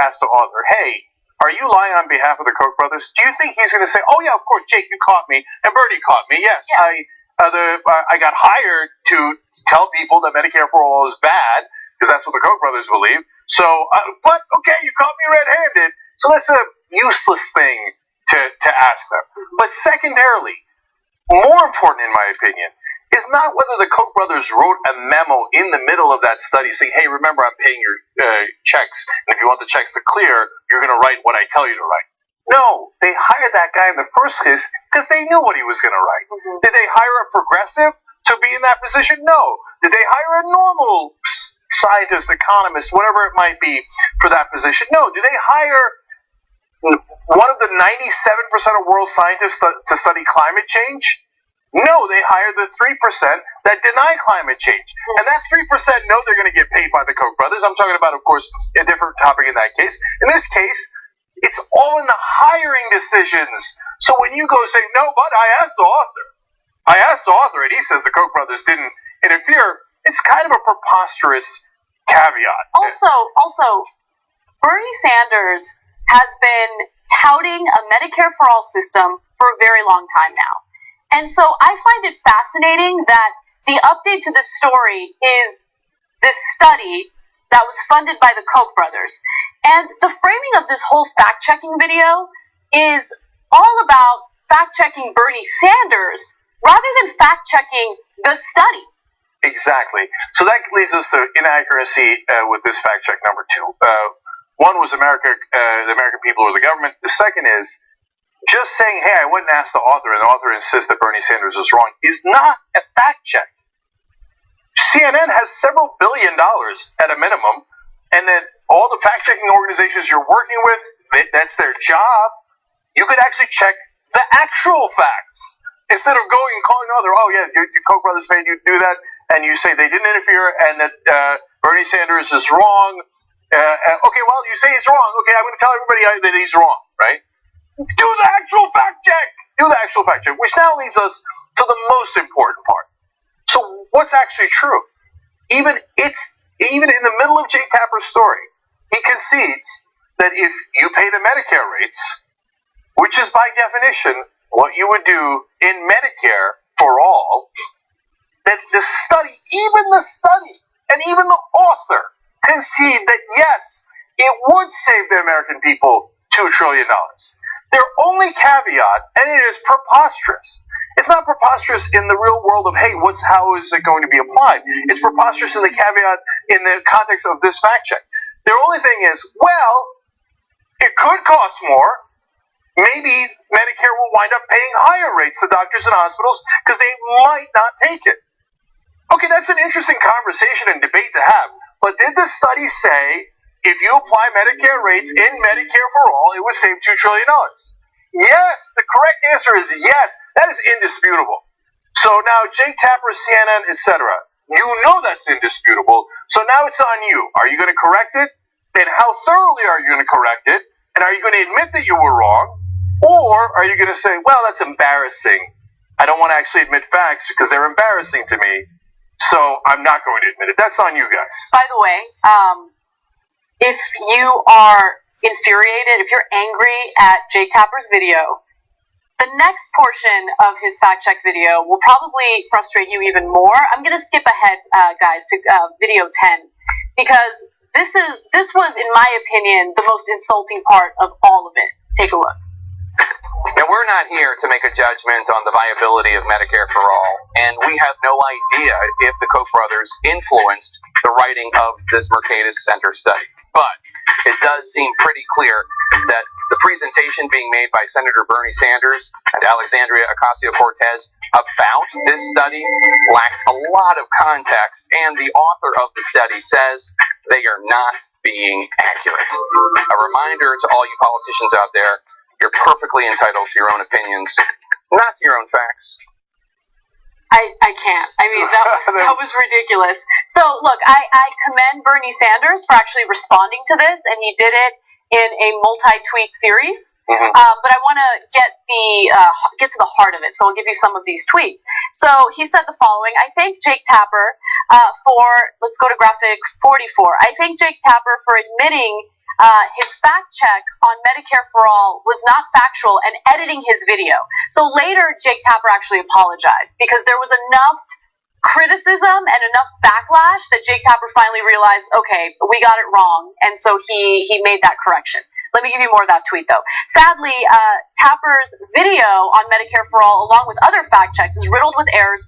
S1: ask the author, hey, are you lying on behalf of the Koch brothers? Do you think he's going to say, oh yeah, of course, Jake, you caught me, and Bernie caught me. Yes, yeah. I got hired to tell people that Medicare for All is bad, because that's what the Koch brothers believe. So, but okay, you caught me red-handed. So that's a useless thing to ask them. But secondarily, more important in my opinion, is not whether the Koch brothers wrote a memo in the middle of that study saying, hey, remember, I'm paying your checks, and if you want the checks to clear, you're going to write what I tell you to write. No, they hired that guy in the first place because they knew what he was going to write. Mm-hmm. Did they hire a progressive to be in that position? No. Did they hire a normal scientist, economist, whatever it might be for that position? No. Did they hire one of the 97% of world scientists to study climate change? No, they hired the 3% that deny climate change. And that 3% know they're going to get paid by the Koch brothers. I'm talking about, of course, a different topic in that case. In this case, it's all in the hiring decisions. So when you go say, no, but I asked the author, and he says the Koch brothers didn't interfere, it's kind of a preposterous caveat.
S2: Also, Bernie Sanders has been touting a Medicare for All system for a very long time now. And so I find it fascinating that the update to this story is this study that was funded by the Koch brothers. And the framing of this whole fact-checking video is all about fact-checking Bernie Sanders rather than fact-checking the study.
S1: Exactly. So that leads us to inaccuracy with this fact-check number 2. One was the American people or the government. The second is, just saying, hey, I went and asked the author, and the author insists that Bernie Sanders is wrong, is not a fact check. CNN has several $1 billion at a minimum, and then all the fact-checking organizations you're working with, that's their job. You could actually check the actual facts instead of going and calling the author, oh yeah, your Koch brothers made you do that, and you say they didn't interfere, and that Bernie Sanders is wrong. Okay, well, you say he's wrong. Okay, I'm going to tell everybody that he's wrong, right? Do the actual fact check, which now leads us to the most important part. So what's actually true? Even in the middle of Jake Tapper's story, he concedes that if you pay the Medicare rates, which is by definition what you would do in Medicare for all, that even the study, and even the author concede that yes, it would save the American people $2 trillion. Their only caveat, and it is preposterous. It's not preposterous in the real world of, hey, how is it going to be applied? It's preposterous in the caveat in the context of this fact check. Their only thing is, well, it could cost more. Maybe Medicare will wind up paying higher rates to doctors and hospitals because they might not take it. Okay, that's an interesting conversation and debate to have. But did the study say, if you apply Medicare rates in Medicare for All, it would save $2 trillion? Yes, the correct answer is yes. That is indisputable. So now Jake Tapper, CNN, etc., you know that's indisputable. So now it's on you. Are you going to correct it? And how thoroughly are you going to correct it? And are you going to admit that you were wrong? Or are you going to say, well, that's embarrassing. I don't want to actually admit facts because they're embarrassing to me. So I'm not going to admit it. That's on you guys.
S2: By the way, if you are infuriated, if you're angry at Jake Tapper's video, the next portion of his fact check video will probably frustrate you even more. I'm going to skip ahead, guys, to video 10 because this was, in my opinion, the most insulting part of all of it. Take a look.
S11: Now, we're not here to make a judgment on the viability of Medicare for All, and we have no idea if the Koch brothers influenced the writing of this Mercatus Center study. But it does seem pretty clear that the presentation being made by Senator Bernie Sanders and Alexandria Ocasio-Cortez about this study lacks a lot of context, and the author of the study says they are not being accurate. A reminder to all you politicians out there, you're perfectly entitled to your own opinions, not to your own facts.
S2: I can't. I mean, that was ridiculous. So, look, I commend Bernie Sanders for actually responding to this, and he did it in a multi-tweet series. But I want to get to the heart of it, so I'll give you some of these tweets. So he said the following: I thank Jake Tapper for, let's go to graphic 44. I thank Jake Tapper for admitting his fact check on Medicare for All was not factual and editing his video. So later, Jake Tapper actually apologized because there was enough criticism and enough backlash that Jake Tapper finally realized, okay, we got it wrong, and so he made that correction. Let me give you more of that tweet, though. Sadly, Tapper's video on Medicare for All, along with other fact checks, is riddled with errors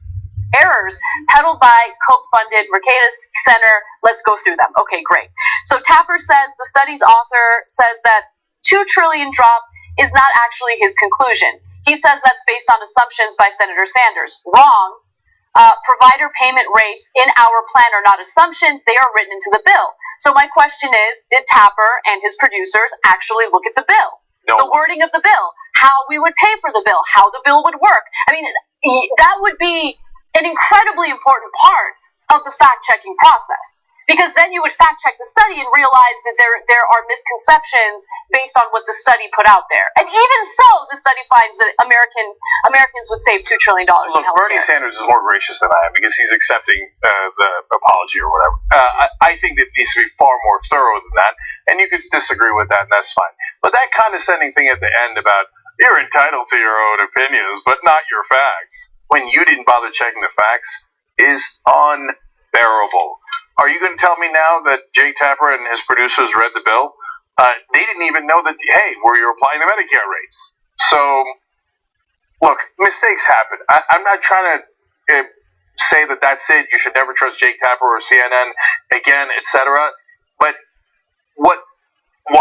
S2: peddled by Koch-funded Mercatus Center. Let's go through them. Okay, great. So Tapper says the study's author says that $2 trillion drop is not actually his conclusion. He says that's based on assumptions by Senator Sanders. Wrong. Provider payment rates in our plan are not assumptions. They are written into the bill. So my question is, did Tapper and his producers actually look at the bill? No. The wording of the bill, how we would pay for the bill, how the bill would work. I mean, that would be an incredibly important part of the fact-checking process. Because then you would fact-check the study and realize that there are misconceptions based on what the study put out there. And even so, the study finds that Americans would save $2 trillion in health care.
S1: Bernie Sanders is more gracious than I am because he's accepting the apology or whatever. I think it needs to be far more thorough than that, and you could disagree with that, and that's fine. But that condescending thing at the end about, you're entitled to your own opinions, but not your facts, when you didn't bother checking the facts, is unbearable. Are you going to tell me now that Jake Tapper and his producers read the bill? They didn't even know that, hey, we're applying the Medicare rates. So, look, mistakes happen. I'm not trying to say that that's it. You should never trust Jake Tapper or CNN again, etc. But what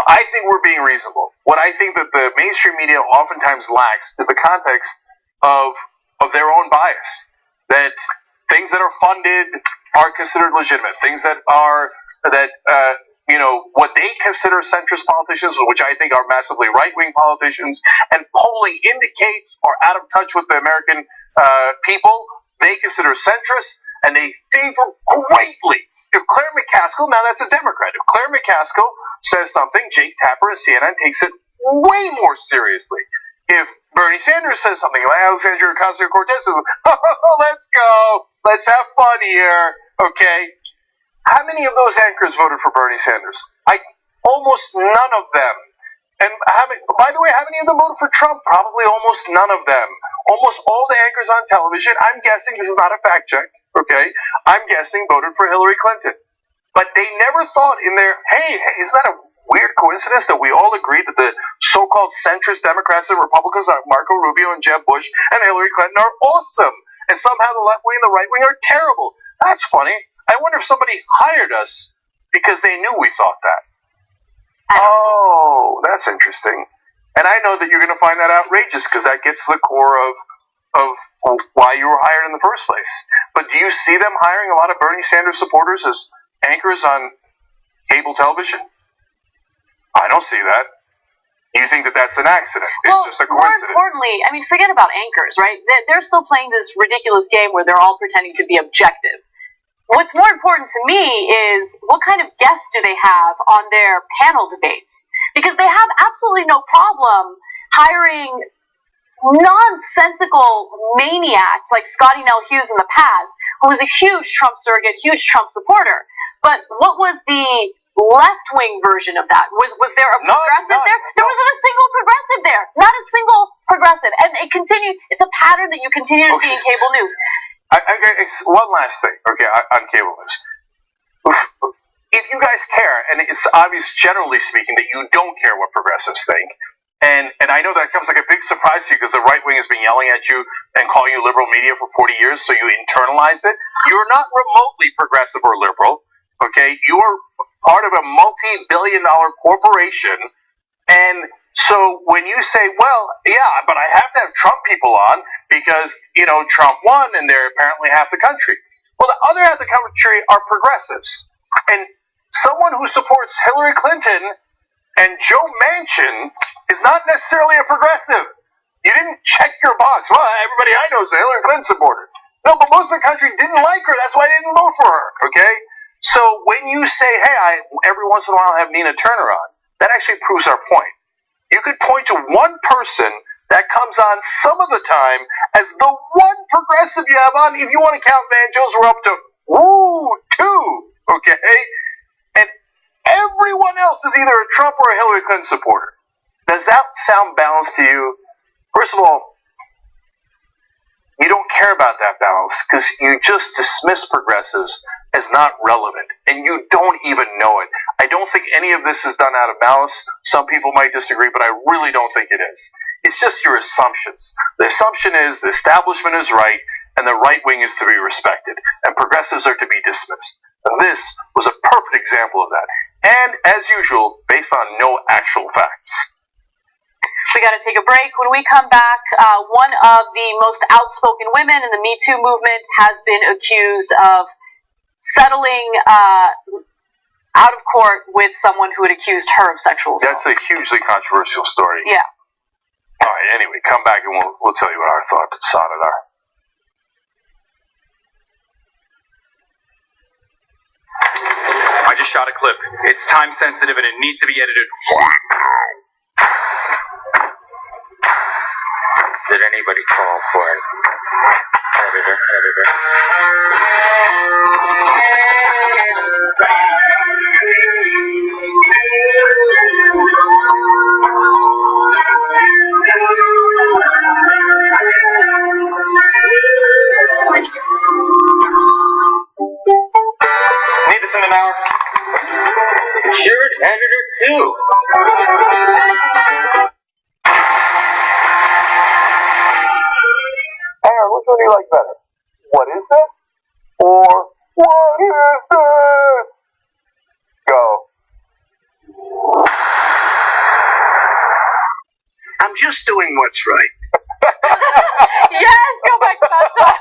S1: I think we're being reasonable. What I think that the mainstream media oftentimes lacks is the context of their own bias. That things that are funded are considered legitimate. Things that are what they consider centrist politicians, which I think are massively right-wing politicians, and polling indicates are out of touch with the American people. They consider centrist, and they favor greatly. If Claire McCaskill, now that's a Democrat, if Claire McCaskill says something, Jake Tapper and CNN takes it way more seriously. If Bernie Sanders says something, like Alexandria Ocasio-Cortez says, oh, let's go, let's have fun here, okay? How many of those anchors voted for Bernie Sanders? Almost none of them. And by the way, how many of them voted for Trump? Probably almost none of them. Almost all the anchors on television, I'm guessing, this is not a fact check, okay? I'm guessing voted for Hillary Clinton. But they never thought in their, hey, isn't that a weird coincidence that we all agreed that the so-called centrist Democrats and Republicans like Marco Rubio and Jeb Bush and Hillary Clinton are awesome, and somehow the left wing and the right wing are terrible? That's funny. I wonder if somebody hired us because they knew we thought that. Oh, that's interesting. And I know that you're going to find that outrageous because that gets to the core of why you were hired in the first place. But do you see them hiring a lot of Bernie Sanders supporters as anchors on cable television? I don't see that. You think that that's an accident? It's just a coincidence.
S2: More importantly, I mean, forget about anchors, right? They're still playing this ridiculous game where they're all pretending to be objective. What's more important to me is what kind of guests do they have on their panel debates? Because they have absolutely no problem hiring nonsensical maniacs like Scotty Nell Hughes in the past, who was a huge Trump surrogate, huge Trump supporter. But what was the left-wing version of that? Was there a progressive there? There wasn't a single progressive there. Not a single progressive. And it's a pattern that you continue to see in cable news.
S1: One last thing, okay, on cable news. If you guys care, and it's obvious, generally speaking, that you don't care what progressives think, and I know that comes like a big surprise to you because the right wing has been yelling at you and calling you liberal media for 40 years, so you internalized it. You're not remotely progressive or liberal, okay? You are part of a multi-billion-dollar corporation, and so when you say, well, yeah, but I have to have Trump people on because, Trump won and they're apparently half the country. Well, the other half of the country are progressives. And someone who supports Hillary Clinton and Joe Manchin is not necessarily a progressive. You didn't check your box. Well, everybody I know is a Hillary Clinton supporter. No, but most of the country didn't like her. That's why they didn't vote for her, okay? So when you say, hey, every once in a while I have Nina Turner on, that actually proves our point. You could point to one person that comes on some of the time as the one progressive you have on. If you want to count Van we're up to 2, okay? And everyone else is either a Trump or a Hillary Clinton supporter. Does that sound balanced to you? First of all, you don't care about that balance because you just dismiss progressives as not relevant, and you don't even know it. I don't think any of this is done out of malice. Some people might disagree, but I really don't think it is. It's just your assumptions. The assumption is the establishment is right, and the right wing is to be respected, and progressives are to be dismissed. And this was a perfect example of that. And, as usual, based on no actual facts.
S2: We got to take a break. When we come back, one of the most outspoken women in the Me Too movement has been accused of settling out of court with someone who had accused her of sexual assault.
S1: That's a hugely controversial story.
S2: Yeah.
S1: All right, anyway, come back and we'll tell you what our thoughts on it are.
S12: I just shot a clip. It's time sensitive and it needs to be edited. Did anybody call for it? Editor. Need this in an hour? You're an editor too.
S1: Aaron, which one do you like better? What is this? Or what is this? Go.
S6: I'm just doing what's right.
S2: Yes, go back to that shot.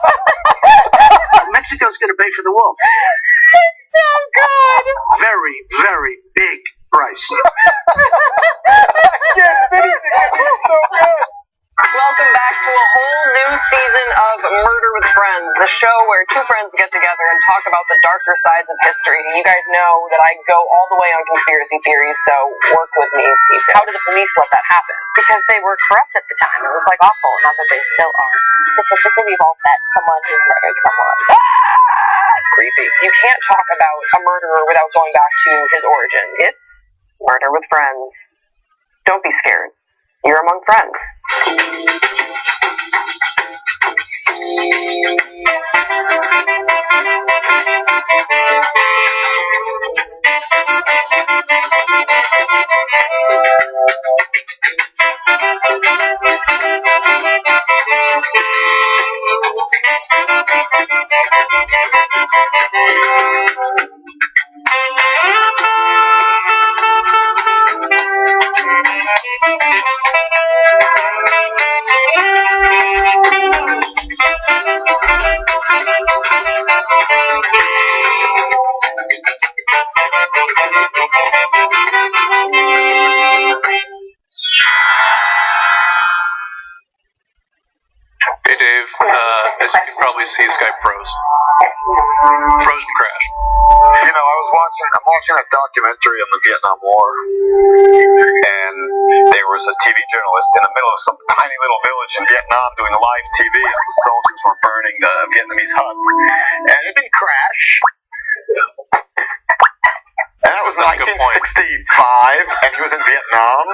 S6: Mexico's going to pay for the wall.
S2: It's so good.
S6: Very, very big price.
S1: I can't finish it because it's so good.
S13: Welcome back to a whole new season of Murder with Friends, the show where two friends get together and talk about the darker sides of history. You guys know that I go all the way on conspiracy theories, so work with me. How did the police let that happen?
S7: Because they were corrupt at the time. It was like awful, not that they still are. Statistically, we've all met someone who's murdered someone.
S13: It's creepy. You can't talk about a murderer without going back to his origins. It's Murder with Friends. Don't be scared. You're among friends.
S11: Hey Dave, as you can probably see, Skype froze. Frozen crash.
S14: You know, I'm watching a documentary on the Vietnam War, and there was a TV journalist in the middle of some tiny little village in Vietnam doing live TV as the soldiers were burning the Vietnamese huts, and it didn't crash. And that was 1965, and he was in Vietnam.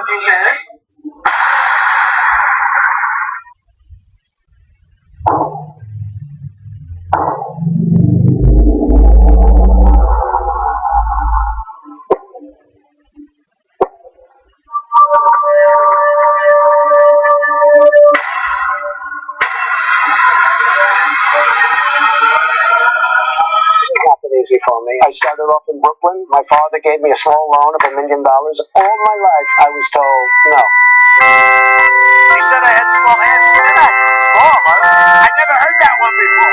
S5: Easy for me. I started off in Brooklyn. My father gave me a small loan of $1 million. All my life, I was told no.
S6: He said I had small hands. They're not small. I never heard that one before.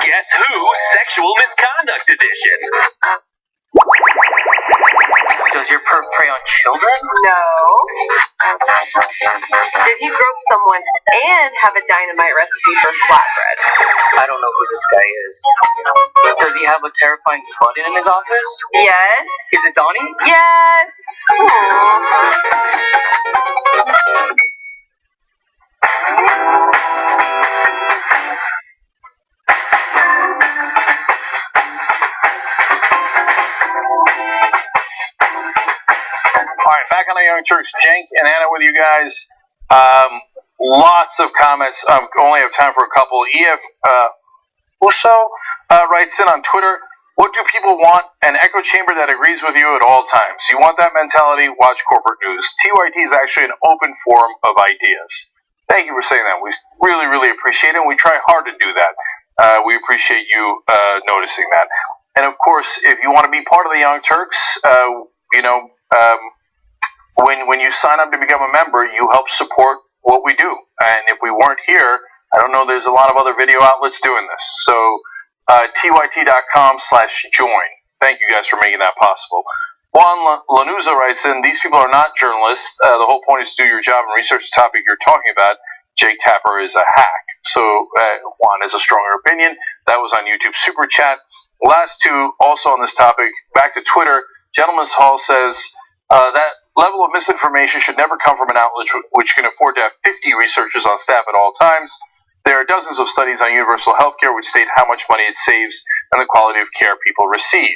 S15: Guess Who? Sexual Misconduct Edition.
S5: Does your perv prey on children?
S13: No. Did he grope someone and have a dynamite recipe for flatbread?
S5: I don't know who this guy is. Does he have a terrifying button in his office?
S13: Yes.
S5: Is it Donnie?
S13: Yes.
S1: All right, back on the Young Turks. Cenk and Anna with you guys. Lots of comments. Only have time for a couple. EF Uso writes in on Twitter, what do people want? An echo chamber that agrees with you at all times. You want that mentality? Watch corporate news. TYT is actually an open forum of ideas. Thank you for saying that. We really, really appreciate it, and we try hard to do that. We appreciate you noticing that. And of course, if you want to be part of the Young Turks, when you sign up to become a member, you help support what we do. And if we weren't here, I don't know, there's a lot of other video outlets doing this. So tyt.com/join. Thank you guys for making that possible. Juan Lanuza writes in, these people are not journalists. The whole point is to do your job and research the topic you're talking about. Jake Tapper is a hack. So Juan has a stronger opinion. That was on YouTube Super Chat. Last two, also on this topic, back to Twitter. Gentleman's Hall says that level of misinformation should never come from an outlet which can afford to have 50 researchers on staff at all times. There are dozens of studies on universal health care which state how much money it saves and the quality of care people receive.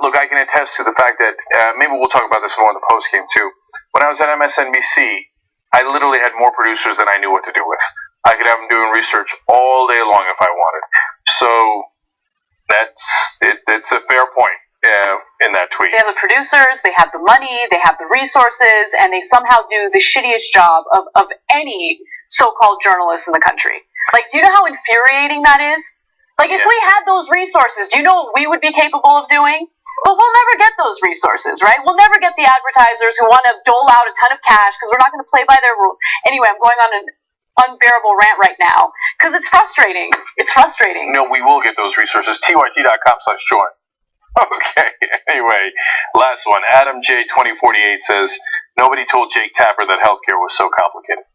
S1: Look, I can attest to the fact that, maybe we'll talk about this more in the postgame too. When I was at MSNBC, I literally had more producers than I knew what to do with. I could have them doing research all day long if I wanted. So that's a fair point in that tweet.
S2: They have the producers, they have the money, they have the resources, and they somehow do the shittiest job of any so-called journalist in the country. Like, do you know how infuriating that is? Like, if we had those resources, do you know what we would be capable of doing? But we'll never get those resources, right? We'll never get the advertisers who want to dole out a ton of cash because we're not going to play by their rules. Anyway, I'm going on an unbearable rant right now because it's frustrating. It's frustrating.
S1: No, we will get those resources. tyt.com/join. Okay, anyway, last one. Adam J2048 says, nobody told Jake Tapper that healthcare was so complicated.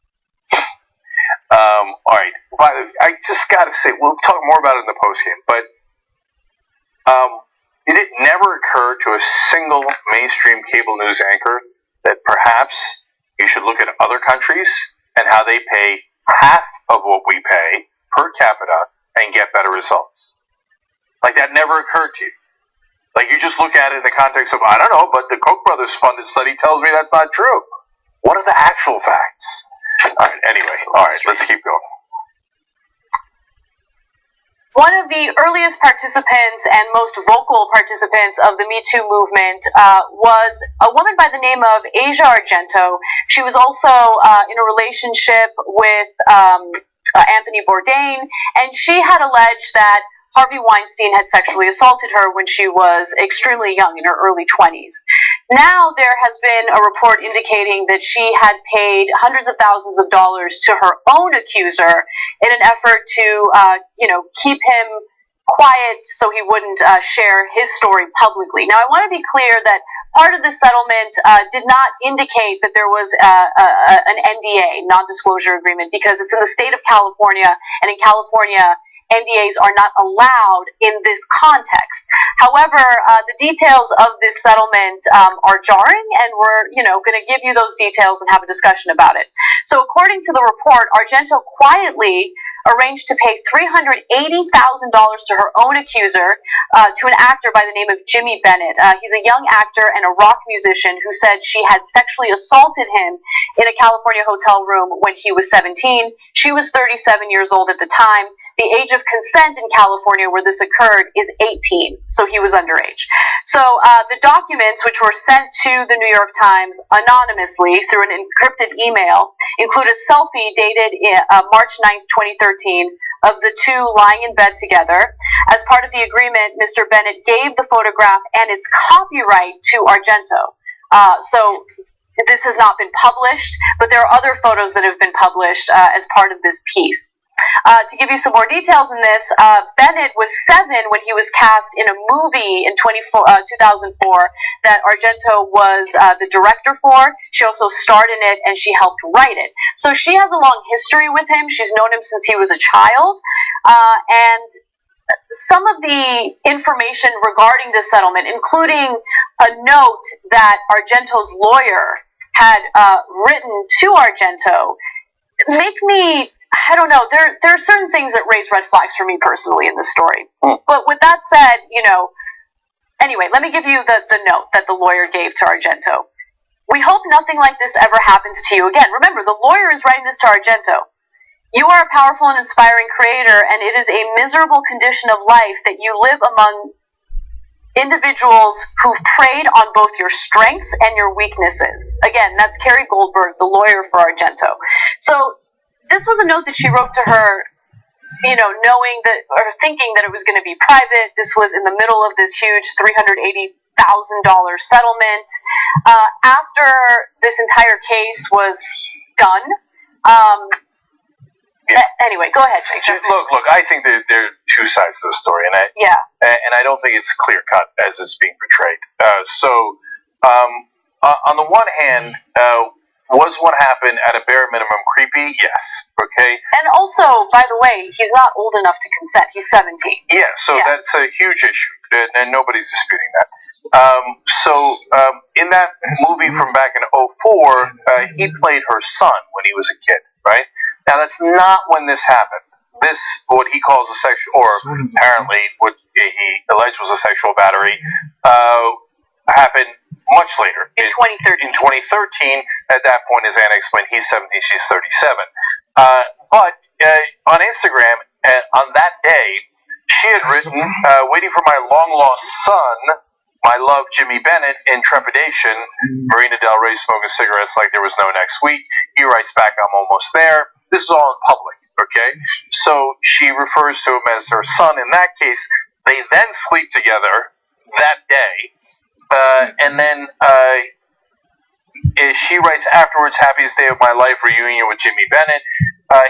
S1: All right, I just got to say, we'll talk more about it in the postgame, but did it never occur to a single mainstream cable news anchor that perhaps you should look at other countries and how they pay half of what we pay per capita and get better results? Like, that never occurred to you. Like, you just look at it in the context of, I don't know, but the Koch brothers funded study tells me that's not true. What are the actual facts? All right, anyway, all right, let's keep going.
S2: One of the earliest participants and most vocal participants of the Me Too movement was a woman by the name of Asia Argento. She was also in a relationship with Anthony Bourdain, and she had alleged that Harvey Weinstein had sexually assaulted her when she was extremely young, in her early 20s. Now there has been a report indicating that she had paid hundreds of thousands of dollars to her own accuser in an effort to, keep him quiet so he wouldn't share his story publicly. Now, I want to be clear that part of the settlement did not indicate that there was an NDA, non-disclosure agreement, because it's in the state of California, and in California, NDAs are not allowed in this context. However, the details of this settlement are jarring, and we're, going to give you those details and have a discussion about it. So, according to the report, Argento quietly arranged to pay $380,000 to her own accuser, to an actor by the name of Jimmy Bennett. He's a young actor and a rock musician who said she had sexually assaulted him in a California hotel room when he was 17. She was 37 years old at the time. The age of consent in California where this occurred is 18, so he was underage. So the documents, which were sent to the New York Times anonymously through an encrypted email, include a selfie dated March 9th, 2013, of the two lying in bed together. As part of the agreement, Mr. Bennett gave the photograph and its copyright to Argento. So this has not been published, but there are other photos that have been published as part of this piece. To give you some more details in this, Bennett was 7 when he was cast in a movie in 2004 that Argento was the director for. She also starred in it, and she helped write it. So she has a long history with him. She's known him since he was a child. And some of the information regarding this settlement, including a note that Argento's lawyer had written to Argento, make me, I don't know, there are certain things that raise red flags for me personally in this story. But with that said, anyway, let me give you the note that the lawyer gave to Argento. We hope nothing like this ever happens to you again. Remember, the lawyer is writing this to Argento. You are a powerful and inspiring creator, and it is a miserable condition of life that you live among individuals who've preyed on both your strengths and your weaknesses. Again, that's Carrie Goldberg, the lawyer for Argento. So this was a note that she wrote to her, knowing that, or thinking that it was going to be private. This was in the middle of this huge $380,000 settlement. After this entire case was done, anyway, go ahead, Jake.
S1: Look, I think there are two sides to the story, and I don't think it's clear cut as it's being portrayed. On the one hand, was what happened at a bare minimum creepy? Yes. Okay.
S2: And also, by the way, he's not old enough to consent. He's 17.
S1: Yeah. So that's a huge issue, and nobody's disputing that. In that movie from back in 2004, he played her son when he was a kid, right? Now, that's not when this happened. This, what he calls a sexual, or apparently what he alleged was a sexual battery, happened much later.
S2: In 2013.
S1: In 2013, at that point, as Anna explained, he's 17, she's 37. But on Instagram, on that day, she had written, waiting for my long-lost son, my love, Jimmy Bennett, in trepidation, Marina Del Rey smoking cigarettes like there was no next week. He writes back, I'm almost there. This is all in public, okay? So she refers to him as her son. In that case, they then sleep together that day. And then she writes afterwards, happiest day of my life, reunion with Jimmy Bennett.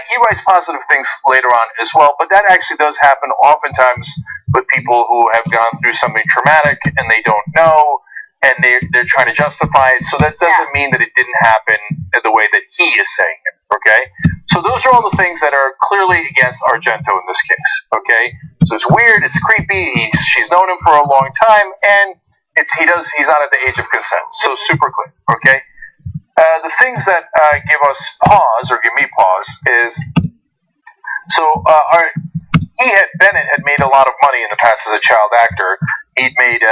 S1: He writes positive things later on as well, but that actually does happen oftentimes with people who have gone through something traumatic and they don't know, and they're trying to justify it. So that doesn't mean that it didn't happen the way that he is saying it, okay? So those are all the things that are clearly against Argento in this case, okay? So it's weird, it's creepy, she's known him for a long time, and he's not at the age of consent. So super clear, okay? The things that give us pause, or give me pause, is Bennett had made a lot of money in the past as a child actor. He'd made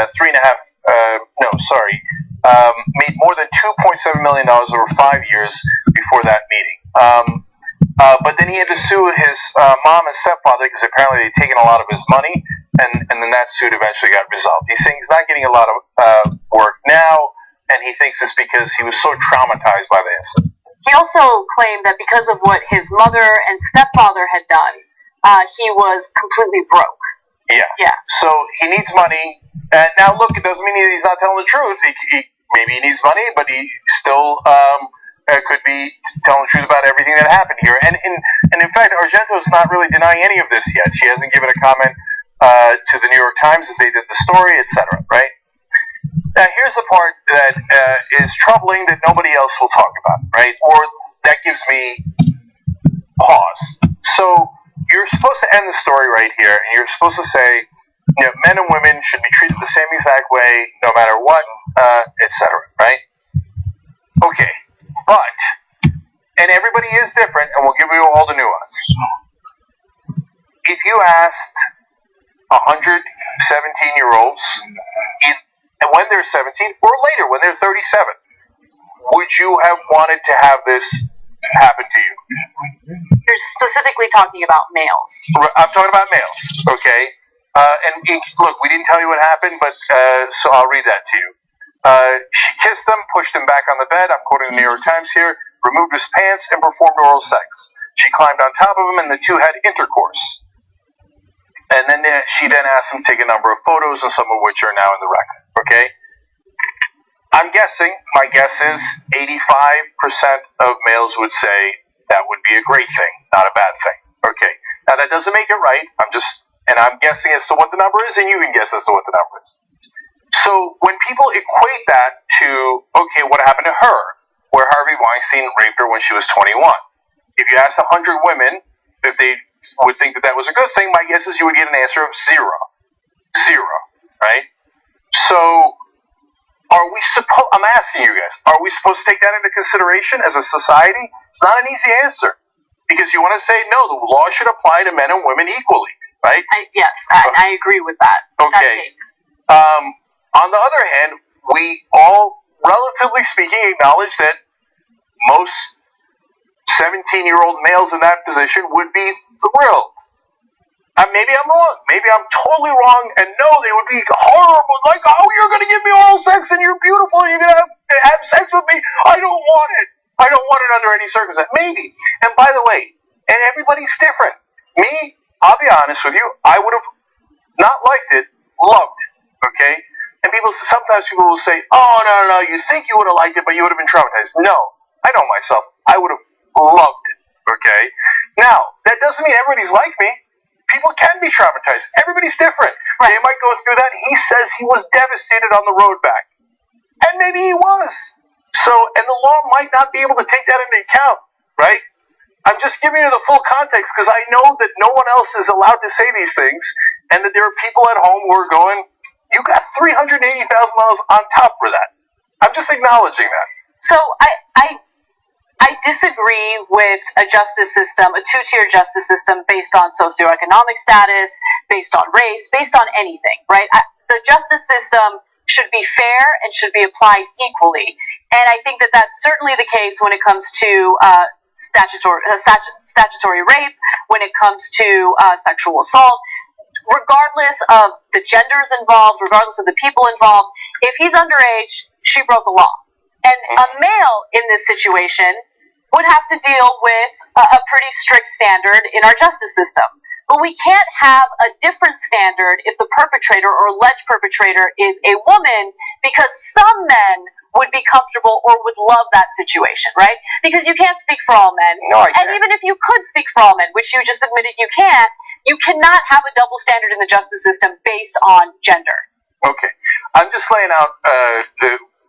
S1: made more than $2.7 million over 5 years before that meeting. But then he had to sue his mom and stepfather because apparently they'd taken a lot of his money, and then that suit eventually got resolved. He's saying he's not getting a lot of work now, and he thinks it's because he was so traumatized by the incident.
S2: He also claimed that because of what his mother and stepfather had done, he was completely broke.
S1: Yeah. So he needs money. And now, look, it doesn't mean he's not telling the truth. Maybe he needs money, but he still could be telling the truth about everything that happened here. And in fact, Argento is not really denying any of this yet. She hasn't given a comment to the New York Times as they did the story, etc., right? Now, here's the part that is troubling that nobody else will talk about, right? Or that gives me pause. So you're supposed to end the story right here, and you're supposed to say, men and women should be treated the same exact way, no matter what, etc., right? Okay, but, and everybody is different, and we'll give you all the nuance. If you asked 100 17-year-olds, when they're 17, or later, when they're 37, would you have wanted to have this happen to you?
S2: You're specifically talking about males.
S1: I'm talking about males, okay? And look, we didn't tell you what happened, but so I'll read that to you. She kissed him, pushed him back on the bed, I'm quoting the New York Times here, removed his pants, and performed oral sex. She climbed on top of him, and the two had intercourse. And then she asked him to take a number of photos, and some of which are now in the record, okay? I'm guessing, my guess is 85% of males would say that would be a great thing, not a bad thing, Okay. Now that doesn't make it right. I'm guessing as to what the number is, and you can guess as to what the number is. So when people equate that to, okay, what happened to her, where Harvey Weinstein raped her when she was 21. If you asked 100 women if they would think that was a good thing, my guess is you would get an answer of 0. 0, right? So I'm asking you guys, are we supposed to take that into consideration as a society? It's not an easy answer. Because you want to say, no, the law should apply to men and women equally, right?
S2: Yes, I agree with that.
S1: Okay. On the other hand, we all, relatively speaking, acknowledge that most 17-year-old males in that position would be thrilled. Maybe I'm wrong. Maybe I'm totally wrong. And no, they would be horrible. Like, oh, you're going to give me oral sex and you're beautiful and you're going to have sex with me. I don't want it. I don't want it under any circumstance. Maybe. And by the way, and everybody's different. Me, I'll be honest with you, I would have not liked it, loved it. Okay? And sometimes people will say, oh, no, you think you would have liked it, but you would have been traumatized. No, I know myself. I would have loved it. Okay? Now, that doesn't mean everybody's like me. People can be traumatized. Everybody's different. Right. They might go through that. He says he was devastated on the road back. And maybe he was. And the law might not be able to take that into account, right? I'm just giving you the full context because I know that no one else is allowed to say these things and that there are people at home who are going, you got $380,000 on top for that. I'm just acknowledging that.
S2: So I disagree with a justice system, a two-tier justice system based on socioeconomic status, based on race, based on anything, right? The justice system should be fair and should be applied equally. And I think that that's certainly the case when it comes to statutory rape, when it comes to sexual assault. Regardless of the genders involved, regardless of the people involved, if he's underage, she broke the law. And a male in this situation would have to deal with a pretty strict standard in our justice system. But we can't have a different standard if the perpetrator or alleged perpetrator is a woman, because some men would be comfortable or would love that situation, right? Because you can't speak for all men.
S1: No, I can't.
S2: And even if you could speak for all men, which you just admitted you can't, you cannot have a double standard in the justice system based on gender.
S1: Okay. I'm just laying out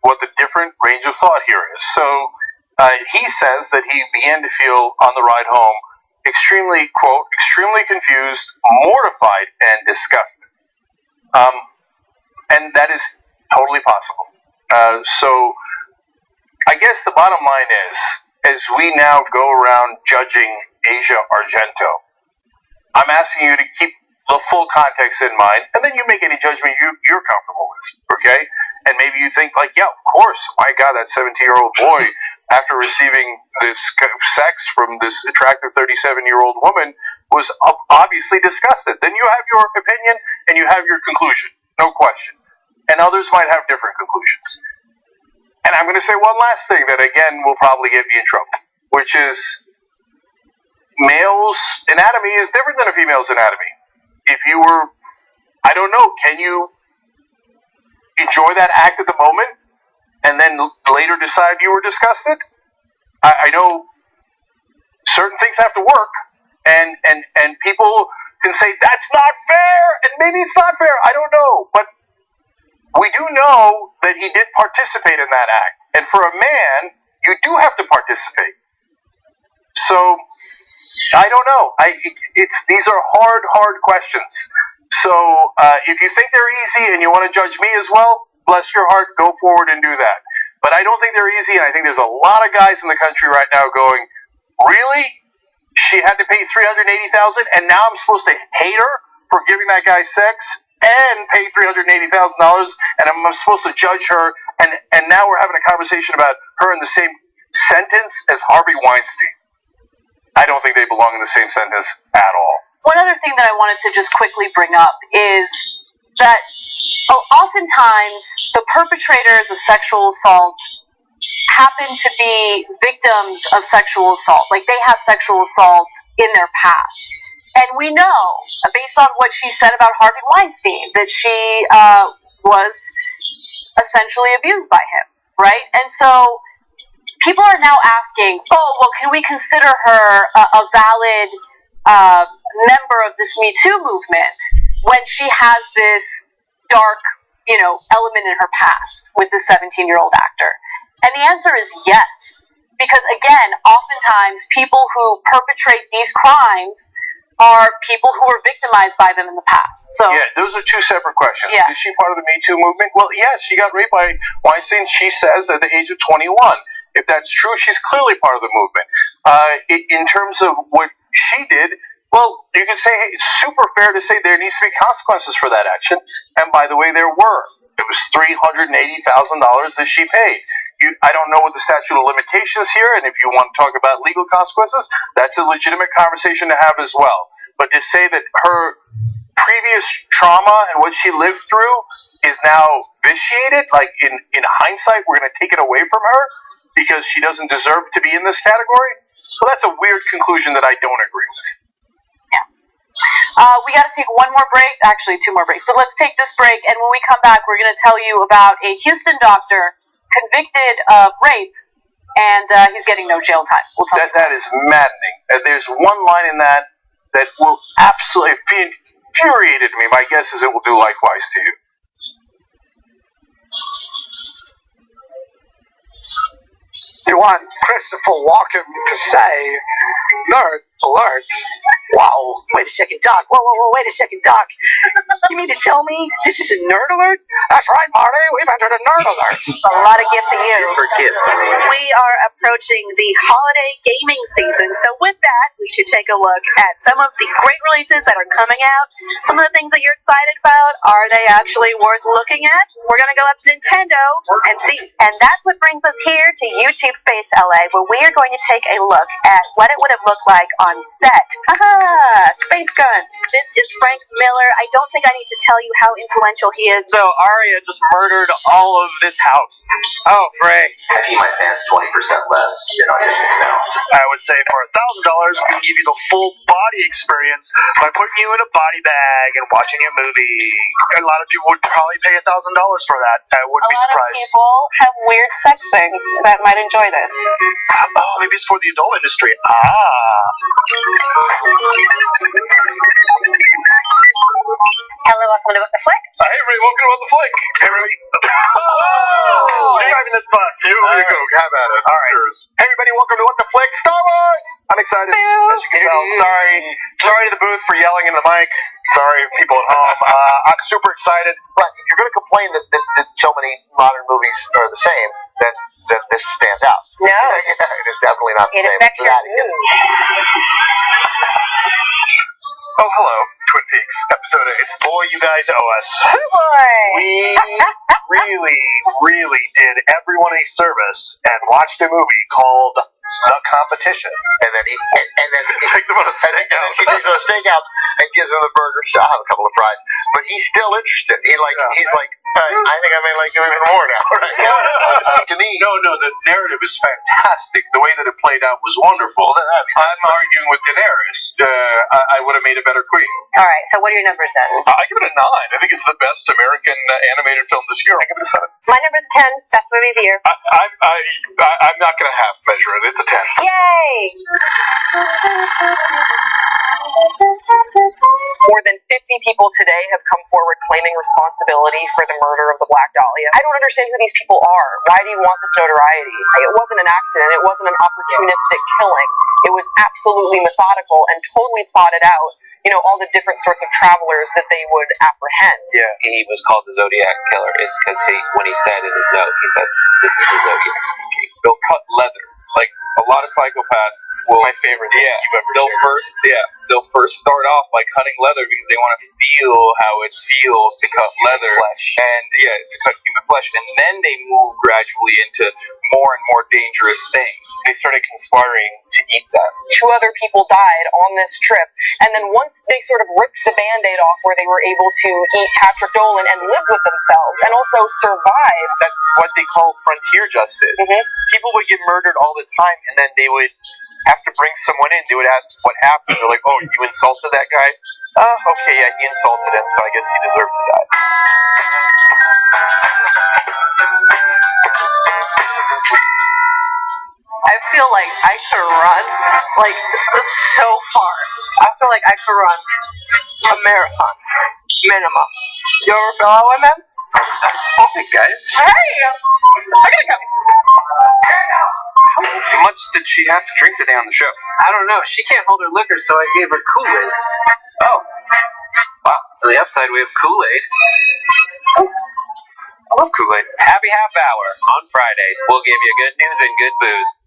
S1: what the different range of thought here is. So he says that he began to feel on the ride home extremely, quote, extremely confused, mortified, and disgusted. And that is totally possible. So I guess the bottom line is, as we now go around judging Asia Argento, I'm asking you to keep the full context in mind, and then you make any judgment you're comfortable with, okay? And maybe you think, like, yeah, of course, my God, that 17-year-old boy, after receiving this sex from this attractive 37-year-old woman, was obviously disgusted. Then you have your opinion, and you have your conclusion, no question. And others might have different conclusions. And I'm going to say one last thing that, again, will probably get me in trouble, which is male's anatomy is different than a female's anatomy. If you were, I don't know, can you enjoy that act at the moment and then later decide you were disgusted? I know certain things have to work, and people can say, that's not fair, and maybe it's not fair, I don't know, but we do know that he did participate in that act, and for a man, you do have to participate. So, I don't know. These are hard questions. So, if you think they're easy and you want to judge me as well, bless your heart, go forward and do that. But I don't think they're easy, and I think there's a lot of guys in the country right now going, really? She had to pay $380,000, and now I'm supposed to hate her for giving that guy sex and pay $380,000, and I'm supposed to judge her, and now we're having a conversation about her in the same sentence as Harvey Weinstein. I don't think they belong in the same sentence at all.
S2: One other thing that I wanted to just quickly bring up is that oftentimes the perpetrators of sexual assault happen to be victims of sexual assault. Like, they have sexual assault in their past. And we know, based on what she said about Harvey Weinstein, that she was essentially abused by him, right? And so people are now asking, oh, well, can we consider her a valid member of this Me Too movement when she has this dark, element in her past with the 17-year-old actor? And the answer is yes. Because again, oftentimes people who perpetrate these crimes are people who were victimized by them in the past. So
S1: yeah, those are two separate questions.
S2: Yeah.
S1: Is she part of the Me Too movement? Well, yes, she got raped by Weinstein, she says, at the age of 21. If that's true, she's clearly part of the movement. In terms of what she did, well, you can say, hey, it's super fair to say there needs to be consequences for that action. And by the way, there were. It was $380,000 that she paid. I don't know what the statute of limitations here, and if you want to talk about legal consequences, that's a legitimate conversation to have as well. But to say that her previous trauma and what she lived through is now vitiated, like in hindsight, we're going to take it away from her because she doesn't deserve to be in this category, well, that's a weird conclusion that I don't agree with.
S2: We got to take one more break, actually 2 more breaks, but let's take this break, and when we come back, we're going to tell you about a Houston doctor convicted of rape, and he's getting no jail time. We'll tell you.
S1: That is maddening. There's one line in that will absolutely infuriated me. My guess is it will do likewise to you.
S14: You want Christopher Walken to say, nerd alert.
S8: Wow. Wait a second, Doc. Whoa, wait a second, Doc. You mean to tell me this is a nerd alert?
S14: That's right, Marty. We've entered a nerd alert.
S8: A lot of gifts to you.
S14: Super gift.
S8: We are approaching the holiday gaming season, so with that, we should take a look at some of the great releases that are coming out. Some of the things that you're excited about, are they actually worth looking at? We're going to go up to Nintendo and see. And that's what brings us here to YouTube Space LA, where we are going to take a look at what it would have looked like on set. Haha! Space Gun. This is Frank Miller. I don't think I need to tell you how influential he is.
S5: So Arya just murdered all of this house. Oh, Frank.
S3: I keep my pants 20% less in auditions now.
S6: I would say for $1,000, we can give you the full body experience by putting you in a body bag and watching a movie. A lot of people would probably pay $1,000 for that. I wouldn't be surprised.
S13: A lot of people have weird sex things that might enjoy this.
S6: Oh, maybe it's for the adult industry.
S8: Hello, welcome to What the Flick.
S1: Hey, everybody, welcome to What the Flick. Hey, everybody.
S6: Who's driving this bus?
S1: You go. Have at it.
S6: All right.
S1: Cheers. Hey, everybody, welcome to What the Flick. Star Wars! I'm excited, as you can tell. Sorry to the booth for yelling in the mic. Sorry, people at home. I'm super excited.
S3: But if you're going to complain that so many modern movies are the same, then this stands out.
S8: No.
S3: It is definitely not the
S8: It
S3: same.
S8: affects your mood.
S1: Oh, hello, Twin Peaks, episode 8.
S6: Boy, you guys owe us.
S8: Boy.
S6: We really did everyone a service and watched a movie called The Competition.
S3: And then he
S1: Takes him on a steak
S3: and then she takes him a steakhout and gives him the burger. I'll have a couple of fries. But he's still interested. He's like, I think I may like you even more now. Right? To me,
S1: No, the narrative is fantastic. The way that it played out was wonderful. I'm arguing with Daenerys. I would have made a better queen.
S8: All right, so what are your numbers then?
S1: I give it a 9. I think it's the best American animated film this year. I give it a 7.
S8: My number's 10. Best movie of the year.
S1: I'm not going to half measure it. It's a 10.
S8: Yay!
S13: More than 50 people today have come forward claiming responsibility for the murder of the Black Dahlia. I don't understand who these people are. Why do you want this notoriety? It wasn't an accident. It wasn't an opportunistic killing. It was absolutely methodical and totally plotted out. All the different sorts of travelers that they would apprehend.
S11: Yeah, he was called the Zodiac Killer. Is because when he said in his note, he said, "This is the Zodiac speaking." They'll cut leather. Like a lot of psychopaths will.
S1: My favorite thing you've ever seen.
S11: They'll first start off by cutting leather because they want to feel how it feels to cut leather, to cut human flesh, and then they move gradually into more and more dangerous things.
S1: They started conspiring to eat them.
S13: 2 other people died on this trip, and then once they sort of ripped the Band-Aid off where they were able to eat Patrick Dolan and live with themselves and also survive.
S1: That's what they call frontier justice. People would get murdered all the time, and then they would have to bring someone in. They would ask what happened. They're like, "Oh, you insulted that guy? Okay, yeah, he insulted him, so I guess he deserved to die."
S2: I feel like I could run so far
S5: I feel like I could run a marathon, minimum. You ever feel that way, man?
S11: Hey, guys.
S5: Hey! I gotta go.
S11: How much did she have to drink today on the show?
S5: I don't know. She can't hold her liquor, so I gave her Kool-Aid.
S11: Oh. Wow. To the upside, we have Kool-Aid. I love Kool-Aid. Happy half hour on Fridays. We'll give you good news and good booze.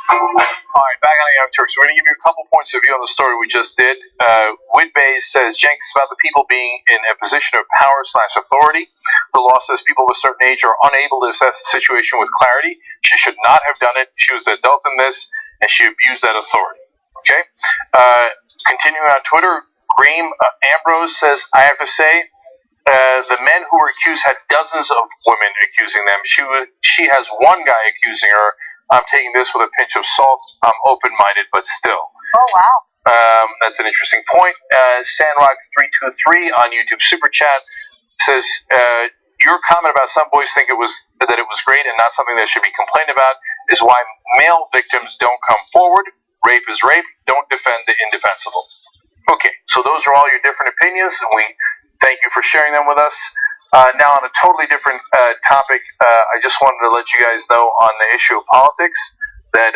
S1: All right, back on the Young Turks. We're going to give you a couple points of view on the story we just did. Whitbay says Jenks is about the people being in a position of power/authority. The law says people of a certain age are unable to assess the situation with clarity. She should not have done it. She was an adult in this, and she abused that authority. Okay? Continuing on Twitter, Graham Ambrose says, I have to say, the men who were accused had dozens of women accusing them. She has one guy accusing her. I'm taking this with a pinch of salt. I'm open-minded, but still.
S2: Oh, wow.
S1: That's an interesting point. Sandrock323 on YouTube Super Chat says, your comment about some boys think that it was great and not something that should be complained about is why male victims don't come forward. Rape is rape. Don't defend the indefensible. Okay, so those are all your different opinions, and we thank you for sharing them with us. Now, on a totally different topic, I just wanted to let you guys know on the issue of politics that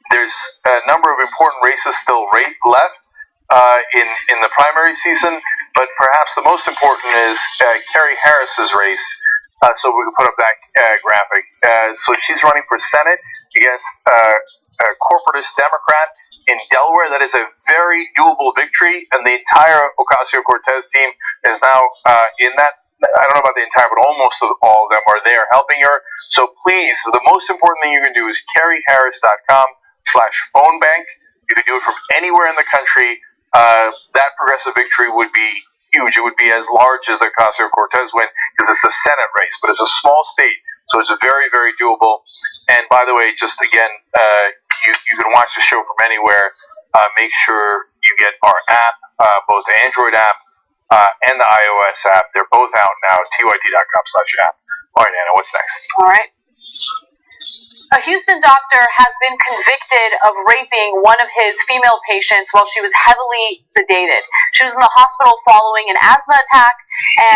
S1: there's a number of important races still left in the primary season, but perhaps the most important is Kerry Harris's race. So we can put up that graphic. So she's running for Senate against a corporatist Democrat in Delaware. That is a very doable victory, and the entire Ocasio-Cortez team is now in that. I don't know about the entire, but almost all of them are there helping her. So please, the most important thing you can do is carryharris.com/phonebank. You can do it from anywhere in the country. That progressive victory would be huge. It would be as large as the Ocasio-Cortez win because it's a Senate race, but it's a small state, so it's very, very doable. And by the way, just again, you can watch the show from anywhere. Make sure you get our app, both the Android app and the iOS app. They're both out now, tyt.com/app. All right, Anna, what's next?
S2: All right. A Houston doctor has been convicted of raping one of his female patients while she was heavily sedated. She was in the hospital following an asthma attack,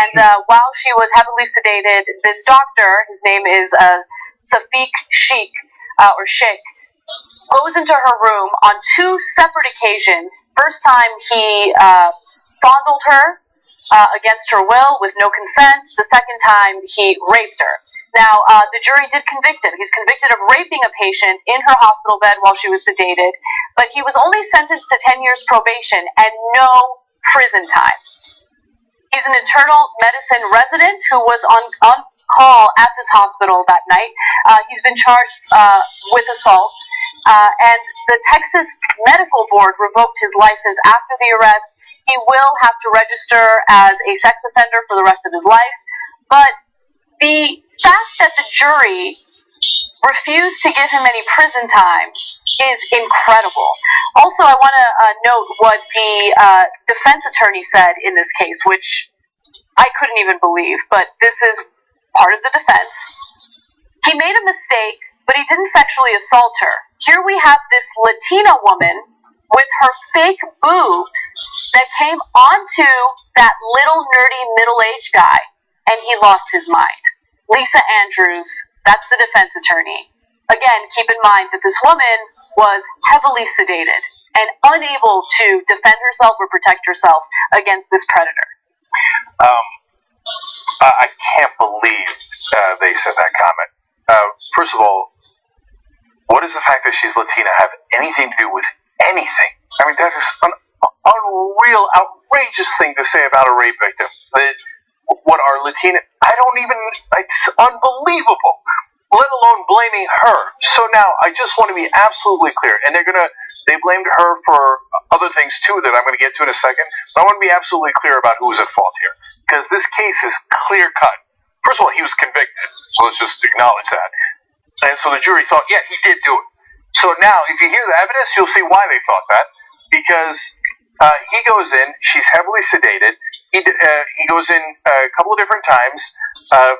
S2: and while she was heavily sedated, this doctor, his name is Safiq Sheikh, goes into her room on two separate occasions. First time he fondled her against her will with no consent. The second time he raped her. Now, the jury did convict him. He's convicted of raping a patient in her hospital bed while she was sedated, but he was only sentenced to 10 years probation and no prison time. He's an internal medicine resident who was on call at this hospital that night. He's been charged with assault, and the Texas Medical Board revoked his license after the arrest. He will have to register as a sex offender for the rest of his life, but the fact that the jury refused to give him any prison time is incredible. Also, I want to note what the defense attorney said in this case, which I couldn't even believe, but this is part of the defense. He made a mistake, but he didn't sexually assault her. Here we have this Latina woman with her fake boobs that came onto that little nerdy middle-aged guy, and he lost his mind. Lisa Andrews, that's the defense attorney. Again, keep in mind that this woman was heavily sedated and unable to defend herself or protect herself against this predator.
S1: I can't believe they said that comment. First of all, what does the fact that she's Latina have anything to do with anything? I mean, that is an unreal, outrageous thing to say about a rape victim. What are Latina? It's unbelievable, let alone blaming her. So now I just want to be absolutely clear, and they blamed her for other things too that I'm going to get to in a second, but I want to be absolutely clear about who was at fault here, because this case is clear cut. First of all, he was convicted, so let's just acknowledge that. And so the jury thought, yeah, he did do it. So now, if you hear the evidence, you'll see why they thought that, because he goes in, she's heavily sedated, he goes in a couple of different times.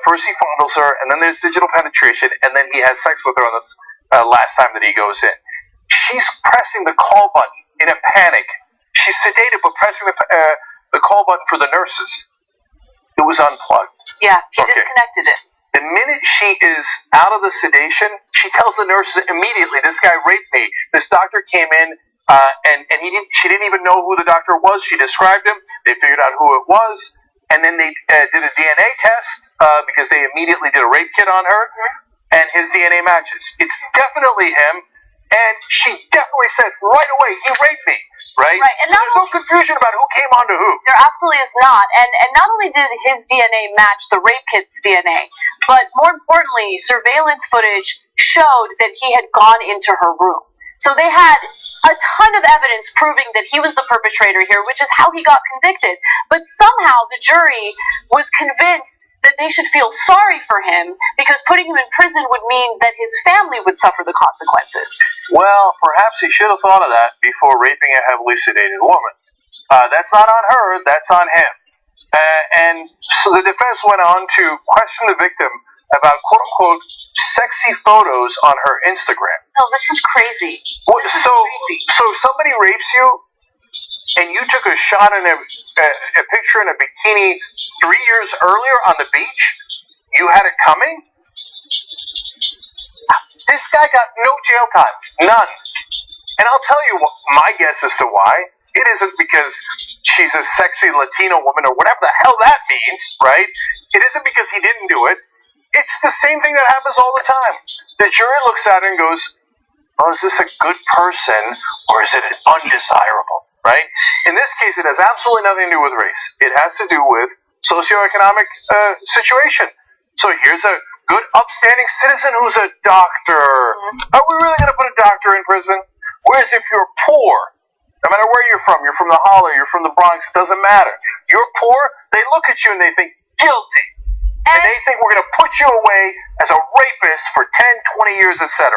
S1: First he fondles her, and then there's digital penetration, and then he has sex with her on this last time that he goes in. She's pressing the call button in a panic. She's sedated, but pressing the call button for the nurses. It was unplugged.
S2: Yeah, he disconnected it.
S1: The minute she is out of the sedation, she tells the nurses immediately, "This guy raped me. This doctor came in, and she didn't even know who the doctor was. She described him. They figured out who it was, and then they did a DNA test because they immediately did a rape kit on her, and his DNA matches. It's definitely him." And she definitely said right away, "He raped me," right?
S2: And
S1: so there's no confusion about who came onto who.
S2: There absolutely is not. And not only did his DNA match the rape kit's DNA, but more importantly, surveillance footage showed that he had gone into her room. So they had a ton of evidence proving that he was the perpetrator here, which is how he got convicted. But somehow the jury was convinced that they should feel sorry for him because putting him in prison would mean that his family would suffer the consequences.
S1: Well, perhaps he should have thought of that before raping a heavily sedated woman. That's not on her, that's on him. And so the defense went on to question the victim about quote-unquote sexy photos on her Instagram.
S2: No, this is crazy.
S1: So if somebody rapes you and you took a shot in a picture in a bikini 3 years earlier on the beach, you had it coming? This guy got no jail time. None. And I'll tell you what my guess as to why. It isn't because she's a sexy Latino woman or whatever the hell that means, right? It isn't because he didn't do it. It's the same thing that happens all the time. The jury looks at it and goes, "Oh, is this a good person or is it undesirable?" Right? In this case, it has absolutely nothing to do with race. It has to do with socioeconomic situation. So here's a good, upstanding citizen who's a doctor. Are we really going to put a doctor in prison? Whereas if you're poor, no matter where you're from the Holler, you're from the Bronx, it doesn't matter. You're poor, they look at you and they think, guilty. And they think we're going to put you away as a rapist for 10, 20 years, etc.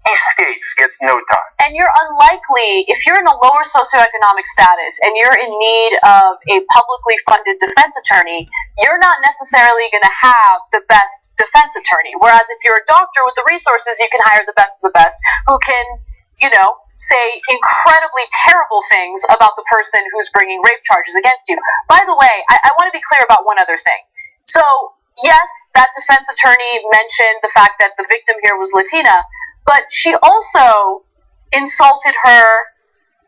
S1: He skates, gets no time.
S2: And you're unlikely, if you're in a lower socioeconomic status and you're in need of a publicly funded defense attorney, you're not necessarily going to have the best defense attorney. Whereas if you're a doctor with the resources, you can hire the best of the best who can, say incredibly terrible things about the person who's bringing rape charges against you. By the way, I want to be clear about one other thing. So, yes, that defense attorney mentioned the fact that the victim here was Latina, but she also insulted her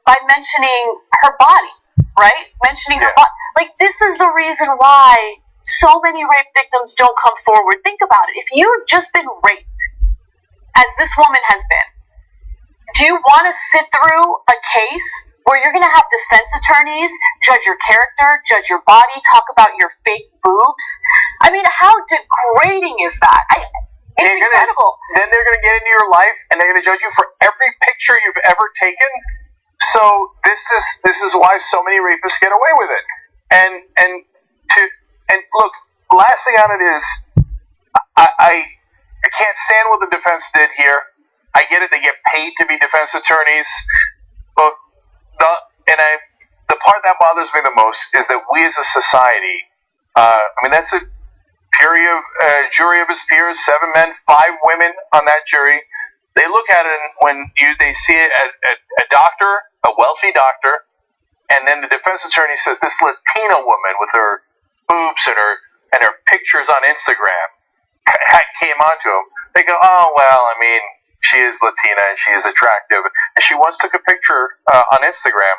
S2: by mentioning her body, right? Mentioning her body. Like, this is the reason why so many rape victims don't come forward. Think about it. If you've just been raped, as this woman has been, do you want to sit through a case where you're going to have defense attorneys judge your character, judge your body, talk about your fake boobs? I mean, how degrading is that? It's incredible.
S1: Then they're going to get into your life and they're going to judge you for every picture you've ever taken. So this is why so many rapists get away with it. And look, last thing on it is, I can't stand what the defense did here. I get it; they get paid to be defense attorneys, but the part that bothers me the most is that we as a society, that's a jury of his peers, 7 men, 5 women on that jury. They look at it and when they see a doctor, a wealthy doctor, and then the defense attorney says this Latina woman with her boobs and her pictures on Instagram came onto him. They go, "Oh well, she is Latina and she is attractive, and she once took a picture on Instagram.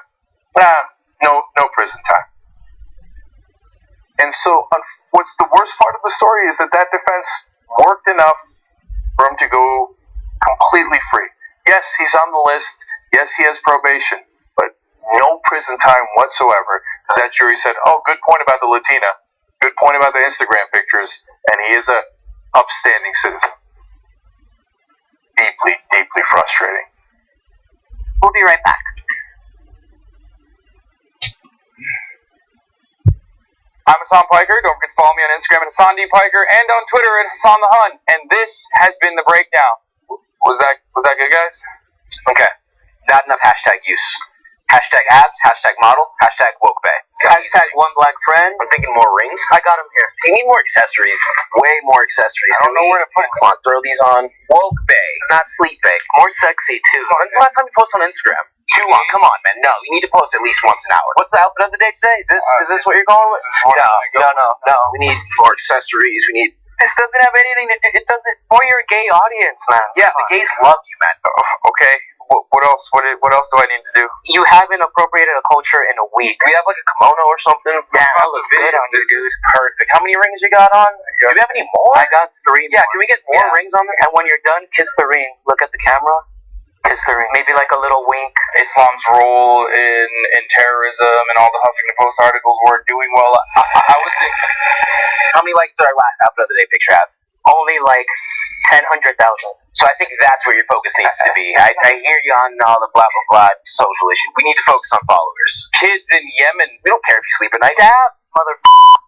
S1: No prison time." And so, what's the worst part of the story is that defense worked enough for him to go completely free. Yes, he's on the list. Yes, he has probation, but no prison time whatsoever. Because that jury said, "Oh, good point about the Latina. Good point about the Instagram pictures, and he is a upstanding citizen." Deeply, deeply frustrating.
S2: We'll be right back.
S12: I'm Hassan Piker. Don't forget to follow me on Instagram at Hassan D. Piker and on Twitter at Hassan the Hun. And this has been The Breakdown. Was that good, guys?
S3: Okay. Not enough hashtag use.
S5: Hashtag abs, hashtag model, hashtag woke bae. Hashtag one black friend. I'm thinking more rings. I got them here. Do you need more accessories? Way more accessories. I don't know where to put it. Come on, throw these on. Woke bae, not sleep bae. More sexy too. When's the last time you posted on Instagram? Too long. Come on, man. No, you need to post at least once an hour. What's the outfit of the day today? Is this what you're going with? No. We need more accessories. We need. This doesn't have anything to do. It doesn't for your gay audience, man. Yeah, the gays love you, man.
S12: Okay. What else? What else do I need to do?
S5: You haven't appropriated a culture in a week. We have like a kimono or something. Yeah, that looks good on you, dude. Perfect. How many rings you got on? Do you have any more? I got 3 more. Yeah, can we get more rings on this? And when you're done, kiss the ring. Look at the camera. Kiss the ring. Maybe like a little wink.
S12: Islam's role in terrorism and all the Huffington Post articles were doing well. I was thinking.
S5: How many likes did our last outfit of the day picture have? Only like 100,000. So I think that's where your focus needs to be. I hear you on all the blah, blah, blah social issues. We need to focus on followers.
S12: Kids in Yemen.
S5: We don't care if you sleep at night. Dab,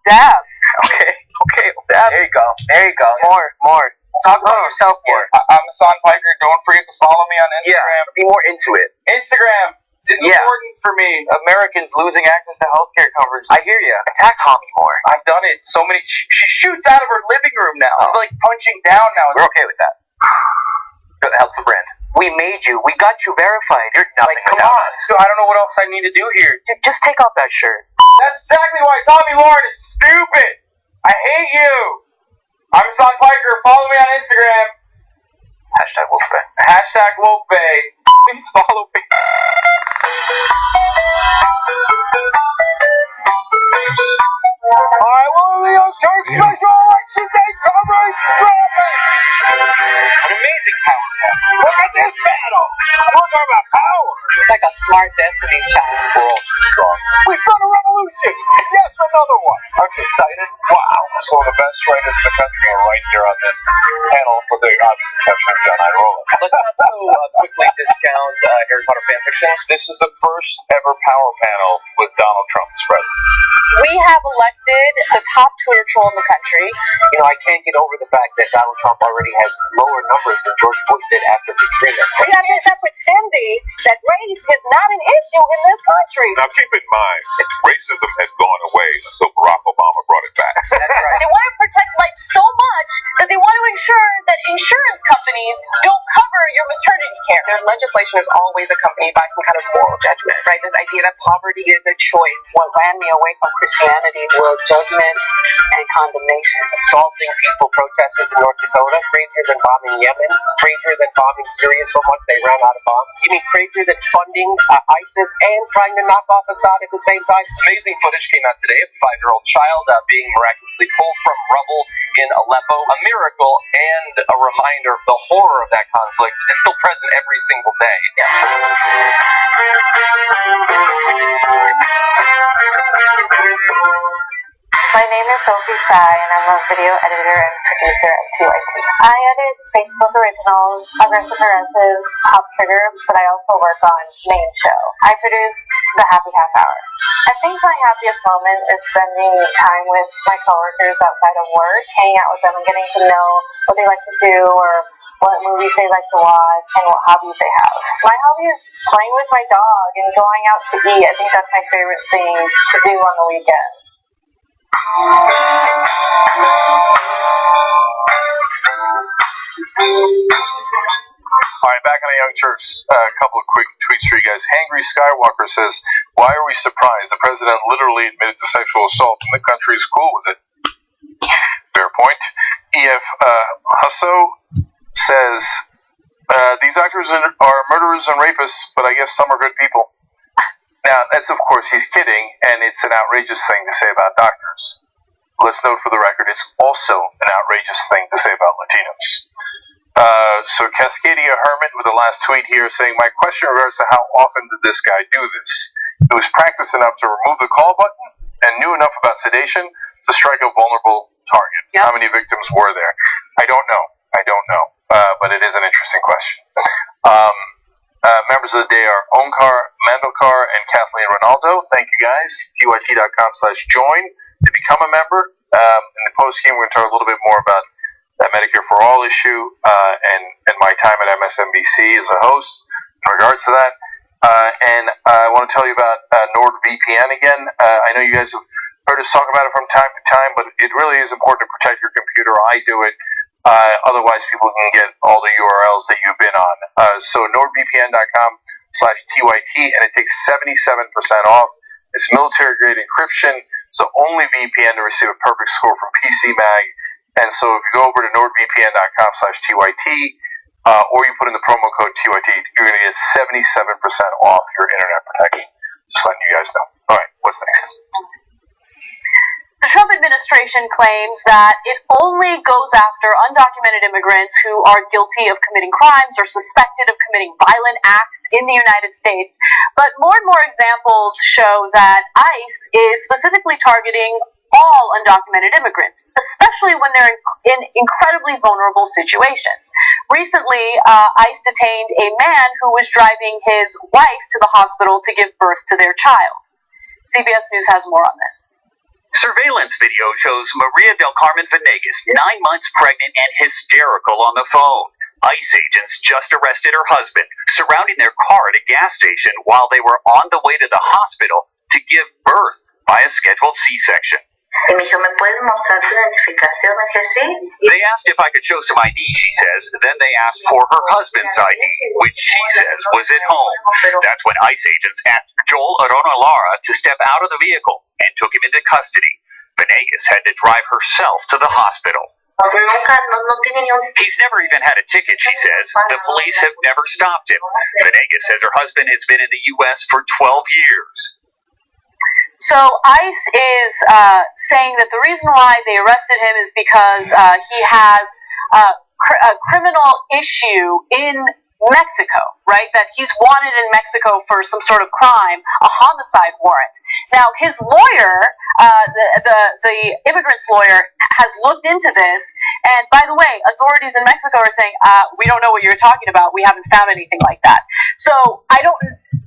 S5: dab. Okay, dab. There you go. More. Talk about yourself more.
S12: I'm Hassan Piker. Don't forget to follow me on Instagram.
S5: Yeah, be more into it.
S12: Instagram. This is important for me. Americans losing access to healthcare coverage.
S5: I hear you. Attack Tommy more.
S12: I've done it. So many. She shoots out of her living room now. She's like punching down now.
S5: We're okay with that. It helps the brand. We made you. We got you verified. You're nothing
S12: without us. So I don't know what else I need to do here.
S5: Just take off that shirt.
S12: That's exactly why Tommy Lauren is stupid. I hate you. I'm Hassan Piker. Follow me on Instagram.
S5: Hashtag woke bae.
S12: Hashtag woke bae. Please follow me.
S14: Alright, well, the Young Turks special election day coverage dropping!
S12: An amazing power couple.
S14: Look at this battle! We're talking about power!
S5: It's like a smart Destiny's Child.
S14: We're all too strong. We start a revolution! Yes, another one! Aren't you excited? Wow! So the best writers in the country are right here on this panel, with the obvious exception of John Irola.
S5: Let's also quickly discount Harry Potter fanfiction.
S14: This is the first ever power panel with Donald Trump as president.
S7: We have elected the top Twitter troll in the country.
S5: You know, I can't get over the fact that Donald Trump already has lower numbers than George Bush did after Katrina.
S7: We have to stop pretending that race is not an issue in this country.
S14: Now keep in mind, racism had gone away until Barack Obama brought it back.
S5: That's right.
S2: They want to protect life so much that they want to ensure that insurance companies don't cover your maternity care.
S13: Their legislation is always accompanied by some kind of moral judgment, right? This idea that poverty is a choice. What ran me away from Christianity was judgment and condemnation.
S5: Assaulting peaceful protesters in North Dakota, crazier than bombing Yemen, crazier than bombing Syria so much they ran out of bombs. You mean crazier than funding ISIS and trying to knock off Assad at the same time?
S11: Amazing footage came out today of a 5-year-old child being miraculously pulled from rubble in Aleppo. A miracle and a reminder of the horror of that conflict is still present every single day.
S9: My name is Sophie Tsai, and I'm a video editor and producer at TYT. I edit Facebook Originals, Aggressive Progressives, Top Trigger, but I also work on Main Show. I produce The Happy Half Hour. I think my happiest moment is spending time with my coworkers outside of work, hanging out with them and getting to know what they like to do or what movies they like to watch and what hobbies they have. My hobby is playing with my dog and going out to eat. I think that's my favorite thing to do on the weekends.
S14: Alright, back on the Young Turks, a couple of quick tweets for you guys. Hangry Skywalker says, why are we surprised? The president literally admitted to sexual assault and the country is cool with it. Fair point. E.F. Husso says, these actors are murderers and rapists, but I guess some are good people. Now, that's of course, he's kidding, and it's an outrageous thing to say about doctors. Let's note for the record, it's also an outrageous thing to say about Latinos. So Cascadia Hermit with the last tweet here saying, my question regards to how often did this guy do this? He was practiced enough to remove the call button and knew enough about sedation to strike a vulnerable target. Yep. How many victims were there? I don't know, but it is an interesting question. Members of the day are Onkar Mandalkar and Kathleen Ronaldo. Thank you guys. tyt.com/join to become a member. In the post game, we're going to talk a little bit more about that Medicare for All issue and my time at MSNBC as a host in regards to that.
S1: And I want to tell you about NordVPN again. I know you guys have heard us talk about it from time to time, but it really is important to protect your computer. I do it. Otherwise, people can get all the URLs that you've been on. So NordVPN.com/TYT, and it takes 77% off. It's military-grade encryption, so only VPN to receive a perfect score from PC Mag. And so if you go over to NordVPN.com/TYT, or you put in the promo code TYT, you're going to get 77% off your internet protection. Just letting you guys know. All right, what's next?
S2: The Trump administration claims that it only goes after undocumented immigrants who are guilty of committing crimes or suspected of committing violent acts in the United States. But more and more examples show that ICE is specifically targeting all undocumented immigrants, especially when they're in incredibly vulnerable situations. Recently, ICE detained a man who was driving his wife to the hospital to give birth to their child. CBS News has more on this.
S15: Surveillance video shows Maria del Carmen Venegas 9 months pregnant and hysterical on the phone. ICE agents just arrested her husband, surrounding their car at a gas station while they were on the way to the hospital to give birth by a scheduled C-section.
S9: Y me dijo, ¿me puedes mostrar tu identificación? I said, sí.
S15: They asked if I could show some ID, she says. Then they asked for her husband's ID, which she says was at home. That's when ICE agents asked Joel Arona Lara to step out of the vehicle and took him into custody. Venegas had to drive herself to the hospital. He's never even had a ticket, she says. The police have never stopped him. Venegas says her husband has been in the U.S. for 12 years.
S2: So ICE is saying that the reason why they arrested him is because he has a criminal issue in Mexico, right? That he's wanted in Mexico for some sort of crime, a homicide warrant. Now, his lawyer, the immigrant's lawyer, has looked into this, and by the way, authorities in Mexico are saying, we don't know what you're talking about. We haven't found anything like that. So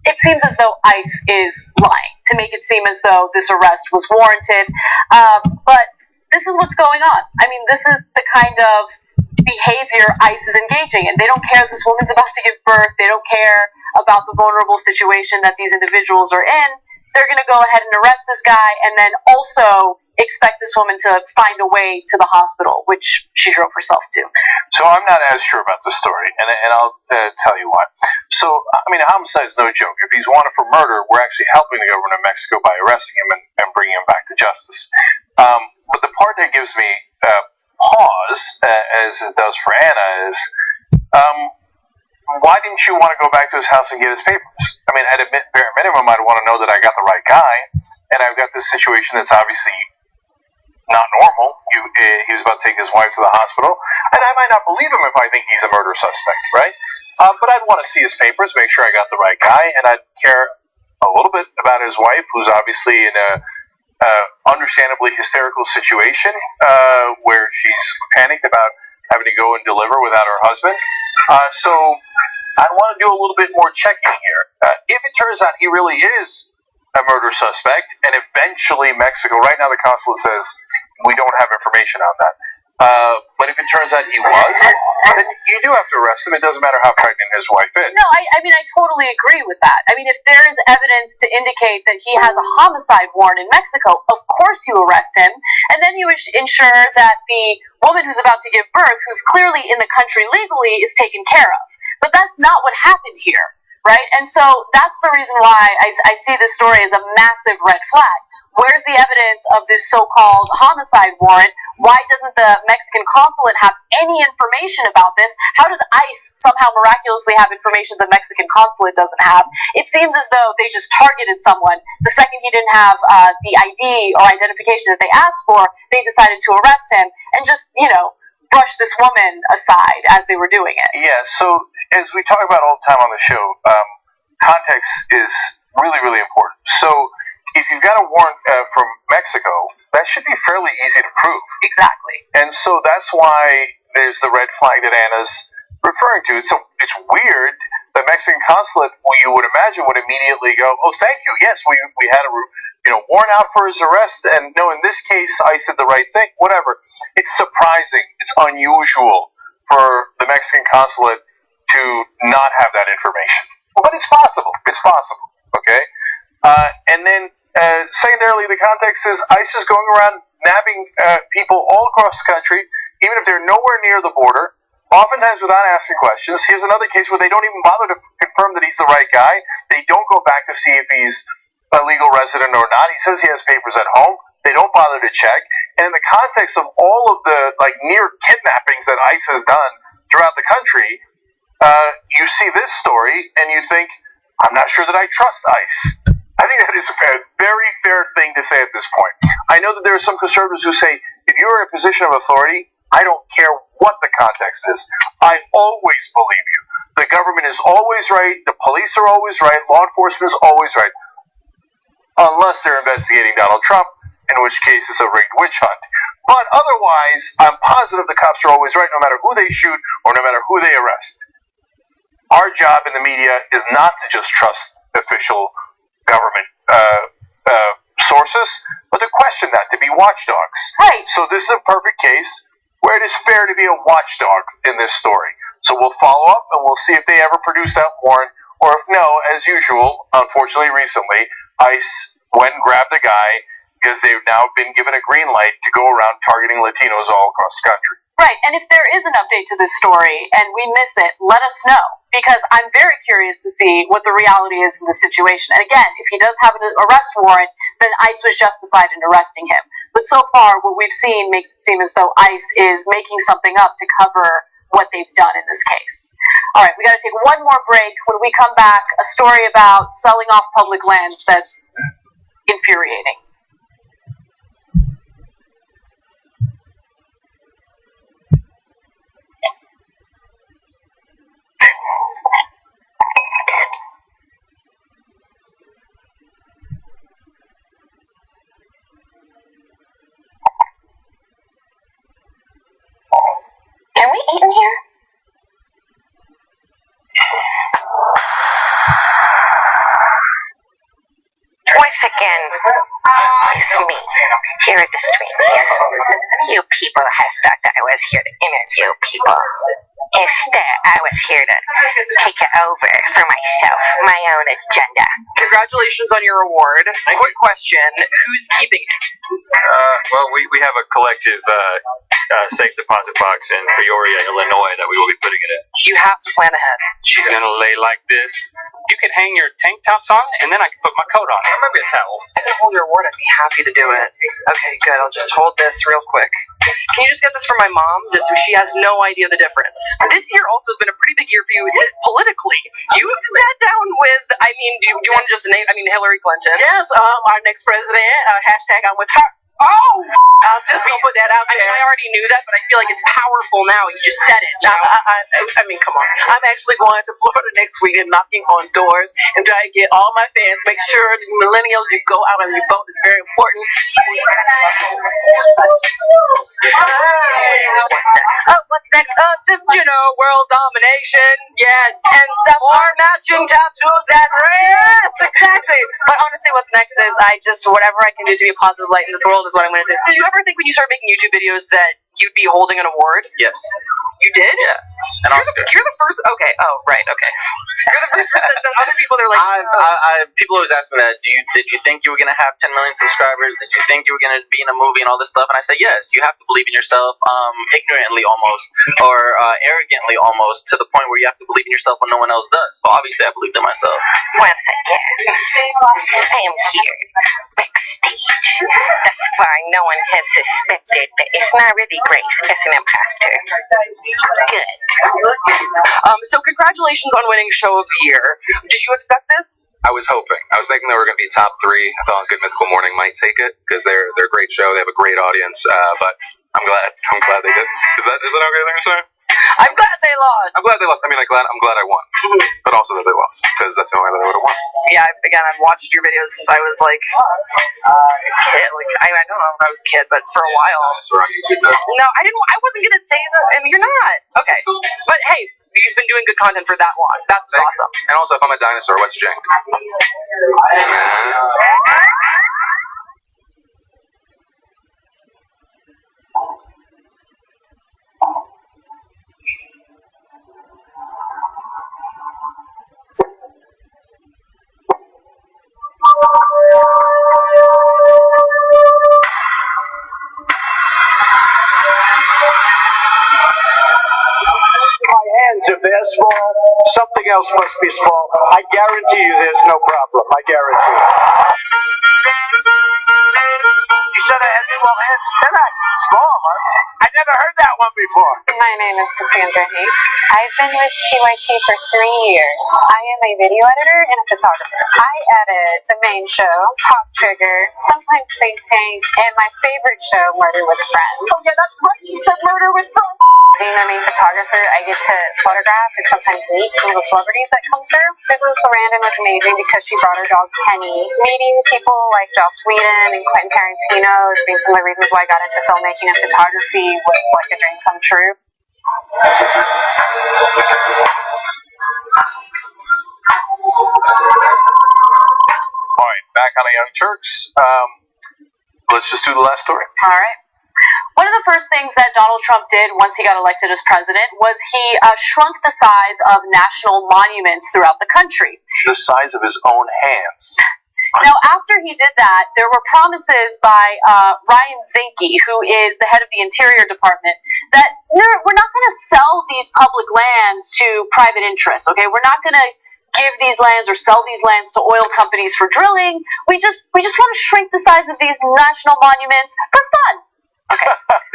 S2: it seems as though ICE is lying to make it seem as though this arrest was warranted. But this is what's going on. I mean, this is the kind of behavior ICE is engaging in. They don't care this woman's about to give birth. They don't care about the vulnerable situation that these individuals are in. They're going to go ahead and arrest this guy and then also expect this woman to find a way to the hospital, which she drove herself to.
S1: So I'm not as sure about the story, and I'll tell you why. So, I mean, a homicide is no joke. If he's wanted for murder, we're actually helping the government of Mexico by arresting him and bringing him back to justice. But the part that gives me pause, as it does for Anna, is why didn't you want to go back to his house and get his papers? I mean, at a bare minimum, I'd want to know that I got the right guy, and I've got this situation that's obviously not normal. He was about to take his wife to the hospital, and I might not believe him if I think he's a murder suspect, right? But I'd want to see his papers, make sure I got the right guy, and I'd care a little bit about his wife, who's obviously in a understandably hysterical situation where she's panicked about having to go and deliver without her husband. So I want to do a little bit more checking here. If it turns out he really is a murder suspect, and eventually Mexico, right now the consulate says we don't have information on that. But if it turns out he was, then you do have to arrest him. It doesn't matter how pregnant his wife is.
S2: No, I mean, I totally agree with that. I mean, if there is evidence to indicate that he has a homicide warrant in Mexico, of course you arrest him, and then you ensure that the woman who's about to give birth, who's clearly in the country legally, is taken care of. But that's not what happened here, right? And so that's the reason why I see this story as a massive red flag. Where's the evidence of this so-called homicide warrant? Why doesn't the Mexican consulate have any information about this? How does ICE somehow miraculously have information the Mexican consulate doesn't have? It seems as though they just targeted someone. The second he didn't have the ID or identification that they asked for, they decided to arrest him and just, brush this woman aside as they were doing it.
S1: Yeah, so as we talk about all the time on the show, context is really, really important. So if you've got a warrant from Mexico, that should be fairly easy to prove.
S2: Exactly.
S1: And so that's why there's the red flag that Anna's referring to. So it's weird. The Mexican consulate, you would imagine, would immediately go, "Oh, thank you. Yes, we had a warrant out for his arrest, and no, in this case, I did the right thing." Whatever. It's surprising. It's unusual for the Mexican consulate to not have that information. But it's possible. It's possible. Okay? And then, secondarily, the context is ICE is going around nabbing people all across the country, even if they're nowhere near the border, oftentimes without asking questions. Here's another case where they don't even bother to confirm that he's the right guy. They don't go back to see if he's a legal resident or not. He says he has papers at home. They don't bother to check. And in the context of all of the near kidnappings that ICE has done throughout the country, you see this story and you think, I'm not sure that I trust ICE. I think that is a very fair thing to say at this point. I know that there are some conservatives who say, if you're in a position of authority, I don't care what the context is. I always believe you. The government is always right. The police are always right. Law enforcement is always right. Unless they're investigating Donald Trump, in which case it's a rigged witch hunt. But otherwise, I'm positive the cops are always right, no matter who they shoot or no matter who they arrest. Our job in the media is not to just trust official government sources, but to question that, to be watchdogs.
S2: Right.
S1: So this is a perfect case where it is fair to be a watchdog in this story. So we'll follow up and we'll see if they ever produce that warrant, or if no, as usual, unfortunately recently, ICE went and grabbed the guy because they've now been given a green light to go around targeting Latinos all across the country.
S2: Right, and if there is an update to this story and we miss it, let us know, because I'm very curious to see what the reality is in the situation. And again, if he does have an arrest warrant, then ICE was justified in arresting him. But so far, what we've seen makes it seem as though ICE is making something up to cover what they've done in this case. All right, we got to take one more break. When we come back, a story about selling off public lands that's infuriating.
S10: Can we eat in here?
S16: Once again, it's me, here at the streets. You people have thought that I was here to interview people. Instead, I was here to take it over for myself, my own agenda.
S13: Congratulations on your award. Quick question, who's keeping it?
S17: Well, we have a collective safe deposit box in Peoria, Illinois that we will be putting it in.
S13: You have to plan ahead.
S17: She's gonna lay like this. You can hang your tank tops on, and then I can put my coat on. Or maybe a towel.
S13: I can hold your award. I'd be happy to do it. Okay, good. I'll just hold this real quick. Can you just get this from my mom, just so she has no idea the difference? This year also has been a pretty big year for you politically. You have sat down with, do you want to just name, Hillary Clinton.
S18: Yes, our next president, hashtag I'm with her.
S13: Oh!
S18: I'm just going to put that out there.
S13: I already knew that, but I feel like it's powerful now. You just said it. You know?
S18: Come on. I'm actually going to Florida next week and knocking on doors and trying to get all my fans. Make sure the millennials, you go out and you vote. It's very important.
S13: What's next? Just, world domination. Yes. And stuff. Our matching tattoos and rings. Exactly. But honestly, what's next is whatever I can do to be a positive light in this world is what I'm going to do. Did you ever think when you started making YouTube videos that you'd be holding an award?
S17: Yes.
S13: You did?
S17: Yeah. An Oscar.
S13: You're the first. Okay. Oh, right. Okay. You're the first person that other people are like.
S6: People always ask me that. Did you think you were gonna have 10 million subscribers? Did you think you were gonna be in a movie and all this stuff? And I say yes. You have to believe in yourself, ignorantly almost, or arrogantly almost, to the point where you have to believe in yourself when no one else does. So obviously, I believed in myself.
S16: Once again, I am here, backstage. Thus far, no one has suspected that it's not really Grace as an imposter. Good.
S13: So congratulations on winning Show of the Year. Did you expect this?
S11: I was hoping. I was thinking they were going to be top 3. I thought Good Mythical Morning might take it because they're a great show. They have a great audience. But I'm glad they did. Is that okay thing to say?
S13: I'm glad they lost.
S11: I'm glad they lost. I'm glad I won. But also that they lost because that's the only way that they would have won.
S13: Yeah, I've watched your videos since I was like a kid. I don't know when I was a kid, but for a while. No, I wasn't gonna say that. You're not. Okay, but hey, you've been doing good content for that long. That's awesome.
S11: And also, if I'm a dinosaur, what's jank?
S19: small, something else must be small. I guarantee you there's no problem. I guarantee you.
S1: You said I had small hands. They're not small, huh? I never heard that one before.
S7: My name is Cassandra Hayes. I've been with TYT for 3 years. I am a video editor and a photographer. I edit the main show, Pop Trigger, sometimes Think Tank, and my favorite show, Murder with Friends.
S8: Oh yeah, that's right. You said Murder with Friends.
S7: Being a main photographer, I get to photograph and sometimes meet some of the celebrities that come through. Susan Sarandon was amazing because she brought her dog Penny. Meeting people like Joss Whedon and Quentin Tarantino has been some of the reasons why I got into filmmaking and photography was like a dream come true.
S1: All right, back on the Young Turks. Let's just do the last story.
S2: All right. One of the first things that Donald Trump did once he got elected as president was he shrunk the size of national monuments throughout the country.
S1: The size of his own hands.
S2: Now, after he did that, there were promises by Ryan Zinke, who is the head of the Interior Department, that we're not going to sell these public lands to private interests, okay? We're not going to give these lands or sell these lands to oil companies for drilling. We just want to shrink the size of these national monuments for fun. Okay,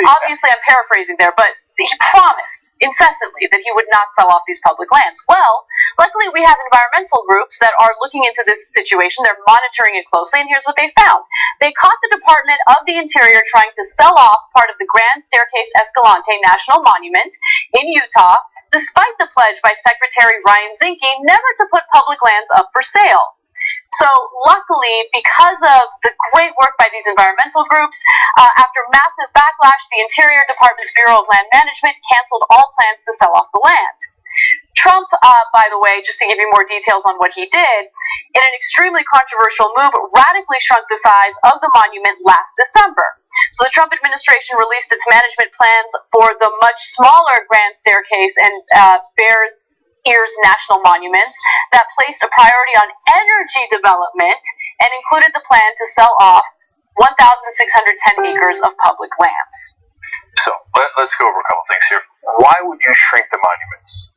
S2: obviously I'm paraphrasing there, but he promised incessantly that he would not sell off these public lands. Well, luckily we have environmental groups that are looking into this situation. They're monitoring it closely, and here's what they found. They caught the Department of the Interior trying to sell off part of the Grand Staircase Escalante National Monument in Utah, despite the pledge by Secretary Ryan Zinke never to put public lands up for sale. So luckily, because of the great work by these environmental groups, after massive backlash, the Interior Department's Bureau of Land Management canceled all plans to sell off the land. Trump, by the way, just to give you more details on what he did, in an extremely controversial move, radically shrunk the size of the monument last December. So the Trump administration released its management plans for the much smaller Grand Staircase and Bears Ears national monuments that placed a priority on energy development and included the plan to sell off 1,610 acres of public lands.
S1: So let's go over a couple things here. Why would you shrink the monuments?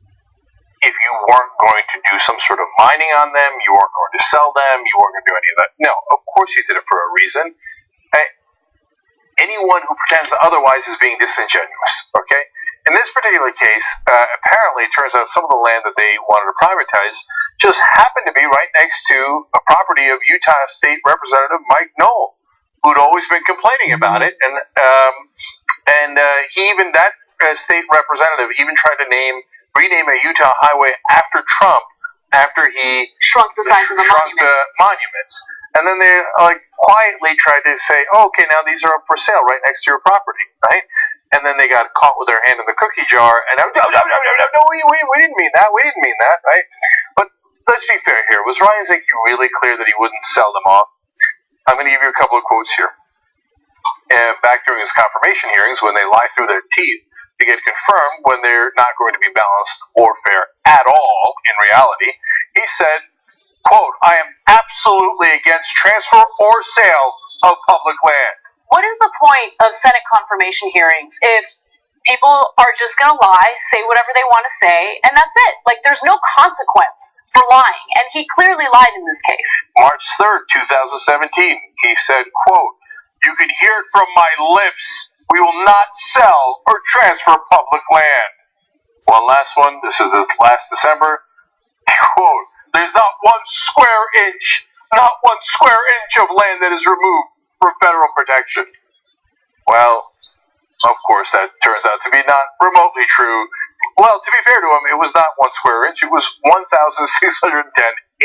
S1: If you weren't going to do some sort of mining on them, you weren't going to sell them, you weren't going to do any of that. No, of course you did it for a reason. Anyone who pretends otherwise is being disingenuous, okay? In this particular case, apparently it turns out some of the land that they wanted to privatize just happened to be right next to a property of Utah State Representative Mike Knoll, who'd always been complaining about it, and he even, that state representative even tried to rename a Utah highway after Trump after he
S2: shrunk the size of the
S1: monuments. And then they quietly tried to say, oh, okay, now these are up for sale right next to your property, right? And then they got caught with their hand in the cookie jar, and no, we didn't mean that, right? But let's be fair here. Was Ryan Zinke really clear that he wouldn't sell them off? I'm going to give you a couple of quotes here. Back during his confirmation hearings, when they lie through their teeth to get confirmed when they're not going to be balanced or fair at all in reality, he said, quote, I am absolutely against transfer or sale of public land.
S2: What is the point of Senate confirmation hearings if people are just going to lie, say whatever they want to say, and that's it? Like, there's no consequence for lying, and he clearly lied in this case.
S1: March 3rd, 2017, he said, quote, you can hear it from my lips. We will not sell or transfer public land. One last one. This is last December. Quote, there's not one square inch of land that is removed for federal protection. Well, of course, that turns out to be not remotely true. Well, to be fair to him, it was not 1 square inch. It was 1,610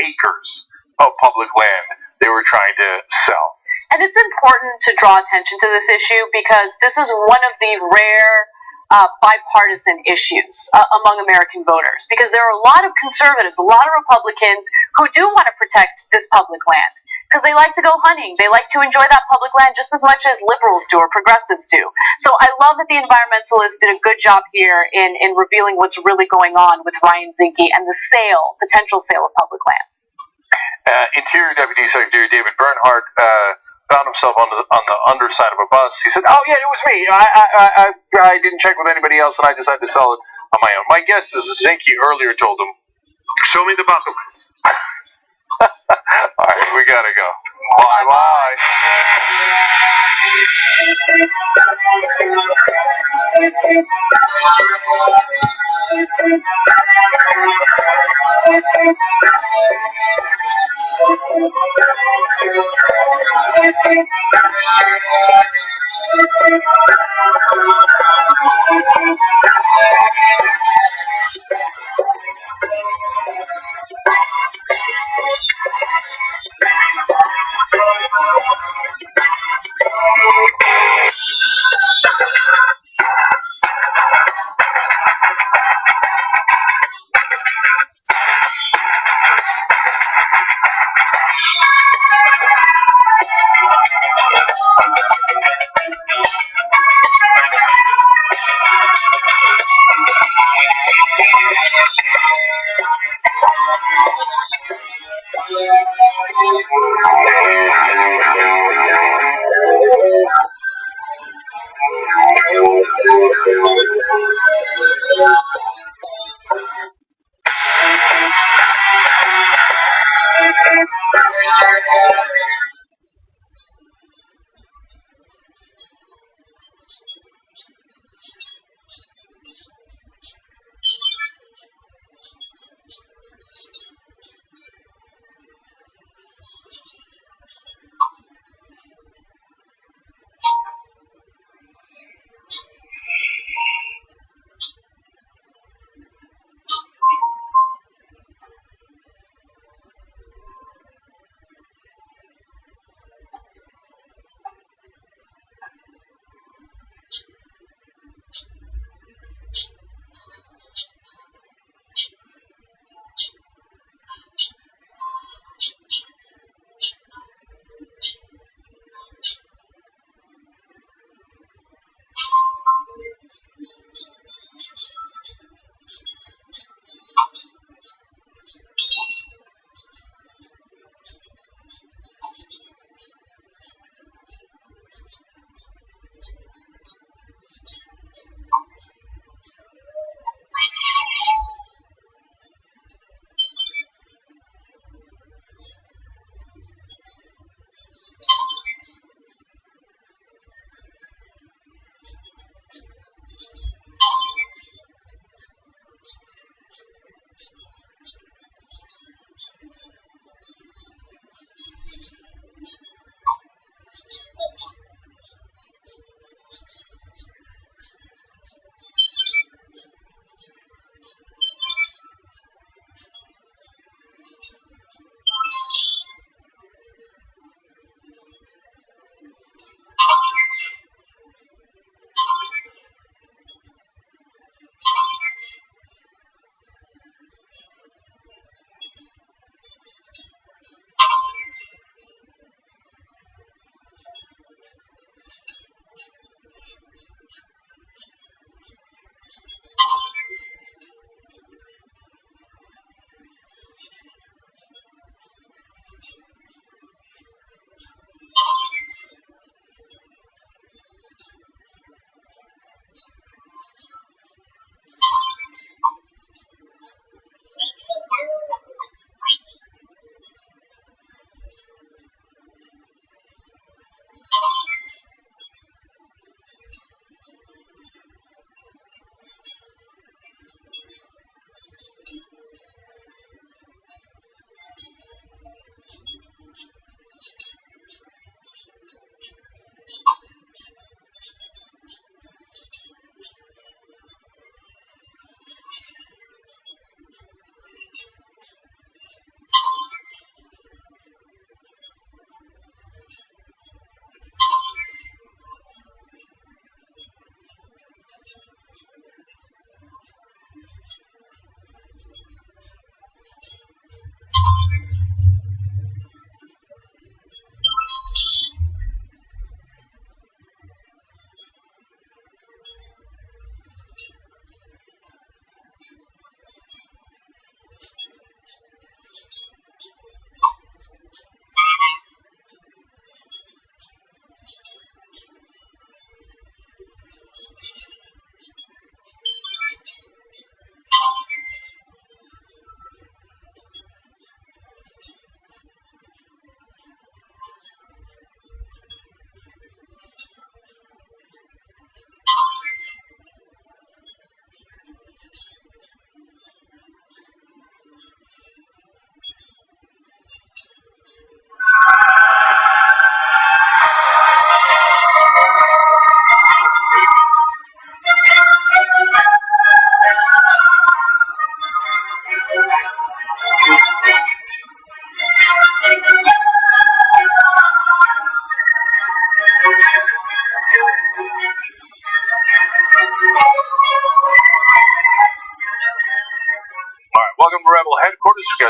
S1: acres of public land they were trying to sell.
S2: And it's important to draw attention to this issue because this is one of the rare bipartisan issues among American voters, because there are a lot of conservatives, a lot of Republicans who do want to protect this public land because they like to go hunting. They like to enjoy that public land just as much as liberals do or progressives do. So I love that the environmentalists did a good job here in revealing what's really going on with Ryan Zinke and the potential sale of public lands.
S1: Interior Deputy Secretary David Bernhardt found himself on the underside of a bus. He said, oh yeah, it was me. I didn't check with anybody else, and I decided to sell it on my own. My guess is Zinke earlier told him, "Show me the bottle." All right, we gotta go. Bye.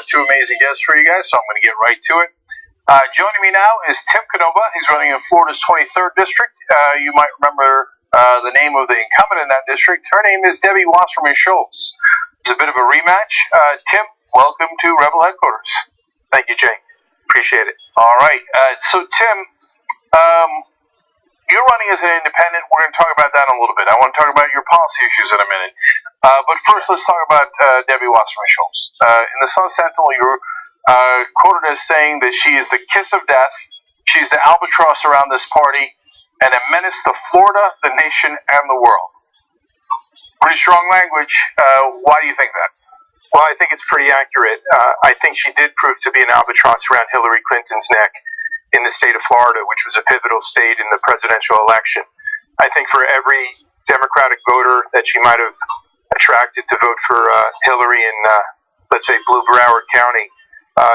S1: two amazing guests for you guys, so I'm going to get right to it. Joining me now is Tim Canova. He's running in Florida's 23rd district. You might remember the name of the incumbent in that district. Her name is Debbie Wasserman Schultz. It's a bit of a rematch. Tim, welcome to Rebel Headquarters.
S20: Thank you, Jay. Appreciate it.
S1: All right. So, Tim, you're running as an independent. We're going to talk about that in a little bit. I want to talk about your policy issues in a minute. But first, let's talk about Debbie Wasserman Schultz. In the Sun Sentinel, you were quoted as saying that she is the kiss of death, she's the albatross around this party, and a menace to Florida, the nation, and the world. Pretty strong language. Why do you think that?
S20: Well, I think it's pretty accurate. I think she did prove to be an albatross around Hillary Clinton's neck in the state of Florida, which was a pivotal state in the presidential election. I think for every Democratic voter that she might have attracted to vote for Hillary in, let's say, Blue Broward County,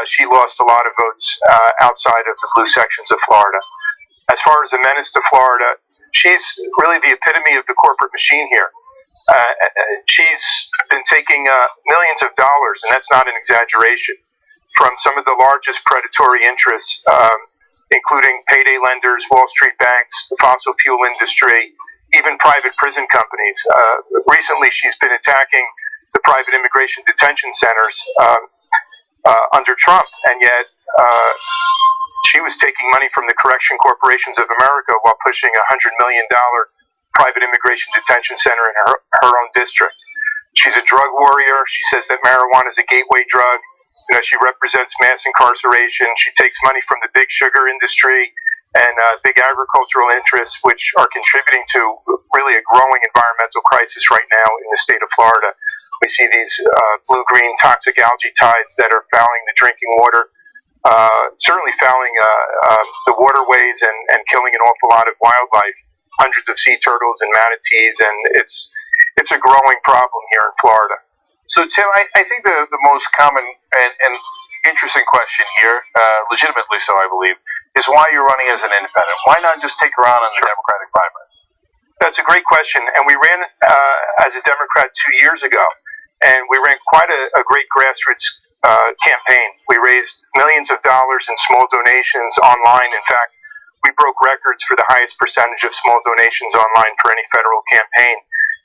S20: she lost a lot of votes outside of the blue sections of Florida. As far as a menace to Florida, she's really the epitome of the corporate machine here. She's been taking millions of dollars, and that's not an exaggeration, from some of the largest predatory interests, including payday lenders, Wall Street banks, the fossil fuel industry, even private prison companies. Recently, she's been attacking the private immigration detention centers under Trump, and yet she was taking money from the Correction Corporations of America while pushing a $100 million private immigration detention center in her own district. She's a drug warrior. She says that marijuana is a gateway drug. You know, she represents mass incarceration. She takes money from the big sugar industry and big agricultural interests, which are contributing to really a growing environmental crisis right now in the state of Florida. We see these blue-green toxic algae tides that are fouling the drinking water, certainly fouling the waterways and killing an awful lot of wildlife, hundreds of sea turtles and manatees, and it's a growing problem here in Florida.
S1: So, Tim, I think the most common and interesting question here, legitimately so, I believe, is why you're running as an independent. Why not just take her on in the Democratic primary?
S20: That's a great question, and we ran as a Democrat 2 years ago, and we ran quite a great grassroots campaign. We raised millions of dollars in small donations online. In fact, we broke records for the highest percentage of small donations online for any federal campaign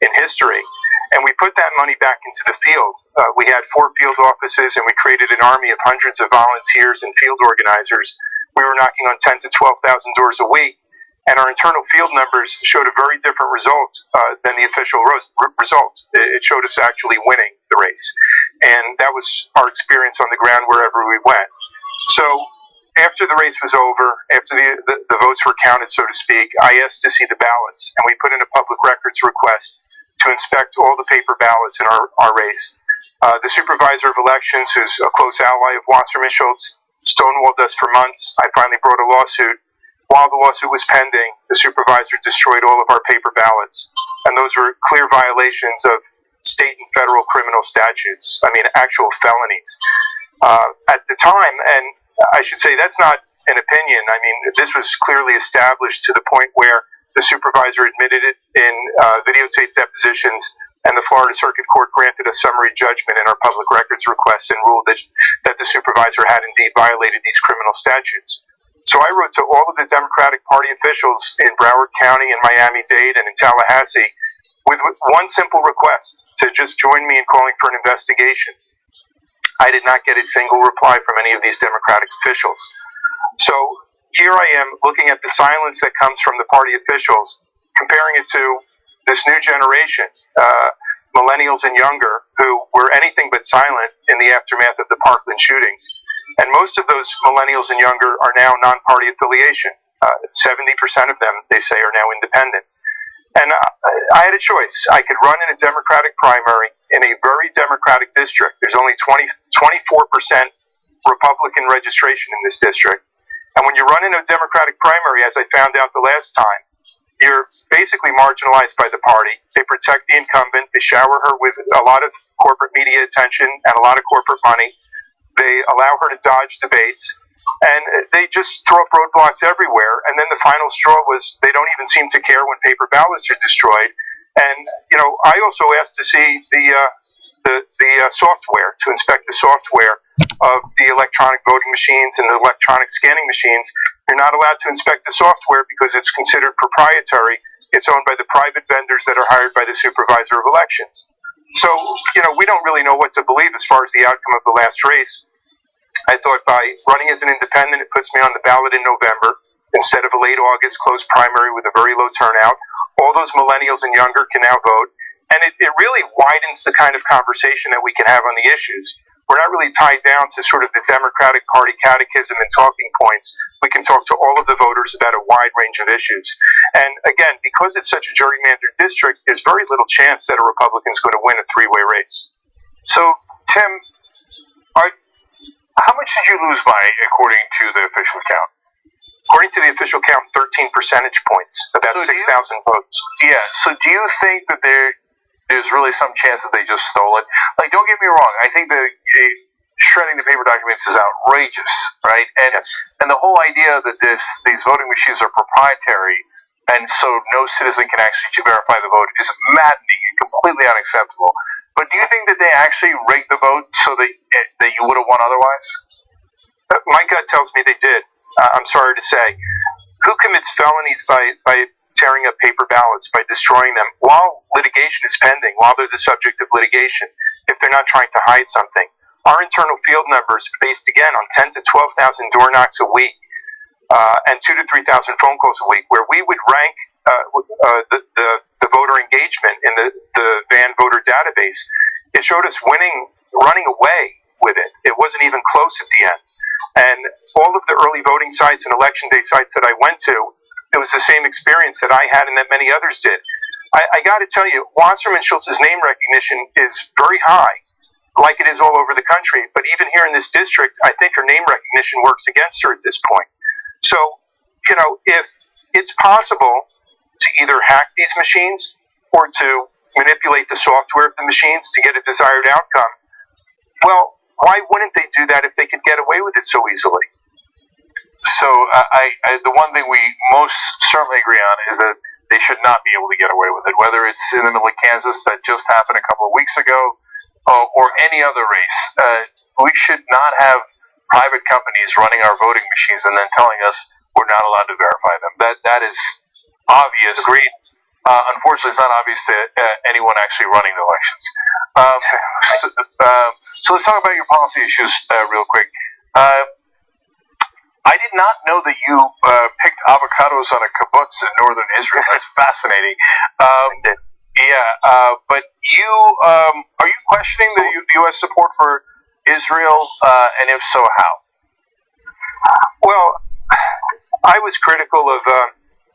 S20: in history. And we put that money back into the field. We had 4 field offices, and we created an army of hundreds of volunteers and field organizers. We were knocking on 10,000 to 12,000 doors a week, and our internal field numbers showed a very different result than the official result. It showed us actually winning the race. And that was our experience on the ground wherever we went. So after the race was over, after the votes were counted, so to speak, I asked to see the ballots, and we put in a public records request to inspect all the paper ballots in our race. The supervisor of elections, who's a close ally of Wasserman Schultz, stonewalled us for months. I finally brought a lawsuit. While the lawsuit was pending, the supervisor destroyed all of our paper ballots, and those were clear violations of state and federal criminal statutes. I mean, actual felonies. At the time, and I should say that's not an opinion. I mean, this was clearly established to the point where the supervisor admitted it in videotape depositions, and the Florida Circuit Court granted a summary judgment in our public records request and ruled that the supervisor had indeed violated these criminal statutes. So I wrote to all of the Democratic Party officials in Broward County and Miami-Dade and in Tallahassee with one simple request: to just join me in calling for an investigation. I did not get a single reply from any of these Democratic officials. So here I am looking at the silence that comes from the party officials, comparing it to this new generation, millennials and younger, who were anything but silent in the aftermath of the Parkland shootings. And most of those millennials and younger are now non-party affiliation. 70% of them, they say, are now independent. And I had a choice. I could run in a Democratic primary in a very Democratic district. There's only 24% Republican registration in this district. And when you run in a Democratic primary, as I found out the last time, you're basically marginalized by the party. They protect the incumbent. They shower her with a lot of corporate media attention and a lot of corporate money. They allow her to dodge debates. And they just throw up roadblocks everywhere. And then the final straw was they don't even seem to care when paper ballots are destroyed. And, you know, I also asked to see the the software, to inspect the software of the electronic voting machines and the electronic scanning machines. You're not allowed to inspect the software because it's considered proprietary. It's owned by the private vendors that are hired by the supervisor of elections. So, we don't really know what to believe as far as the outcome of the last race. I thought by running as an independent, it puts me on the ballot in November instead of a late August closed primary with a very low turnout. All those millennials and younger can now vote. And it really widens the kind of conversation that we can have on the issues. We're not really tied down to sort of the Democratic Party catechism and talking points. We can talk to all of the voters about a wide range of issues. And again, because it's such a gerrymandered district, there's very little chance that a Republican's going to win a three-way race.
S1: So, Tim, how much did you lose by, according to the official count?
S20: According to the official count, 13 percentage points, about 6,000 votes.
S1: Yeah, so do you think that there's really some chance that they just stole it? Like, don't get me wrong, I think that shredding the paper documents is outrageous, right? And the whole idea that these voting machines are proprietary and so no citizen can actually verify the vote is maddening and completely unacceptable. But do you think that they actually rigged the vote so that you would have won otherwise?
S20: My gut tells me they did. I'm sorry to say. Who commits felonies by tearing up paper ballots, by destroying them while litigation is pending, while they're the subject of litigation, if they're not trying to hide something? Our internal field numbers, based again on 10 to 12,000 door knocks a week and 2 to 3,000 phone calls a week, where we would rank the voter engagement in the van voter database, it showed us running away with it. It wasn't even close at the end. And all of the early voting sites and election day sites that I went to, it was the same experience that I had and that many others did. I got to tell you, Wasserman Schultz's name recognition is very high, like it is all over the country. But even here in this district, I think her name recognition works against her at this point. So, if it's possible to either hack these machines or to manipulate the software of the machines to get a desired outcome, well, why wouldn't they do that if they could get away with it so easily?
S1: So the one thing we most certainly agree on is that they should not be able to get away with it, whether it's in the middle of Kansas that just happened a couple of weeks ago or any other race. We should not have private companies running our voting machines and then telling us we're not allowed to verify them. That is obvious.
S20: Agreed.
S1: Unfortunately, it's not obvious to anyone actually running the elections. So let's talk about your policy issues real quick. I did not know that you picked avocados on a kibbutz in northern Israel. That's fascinating. But you are you questioning the U.S. support for Israel, and if so, how?
S20: Well, I was critical of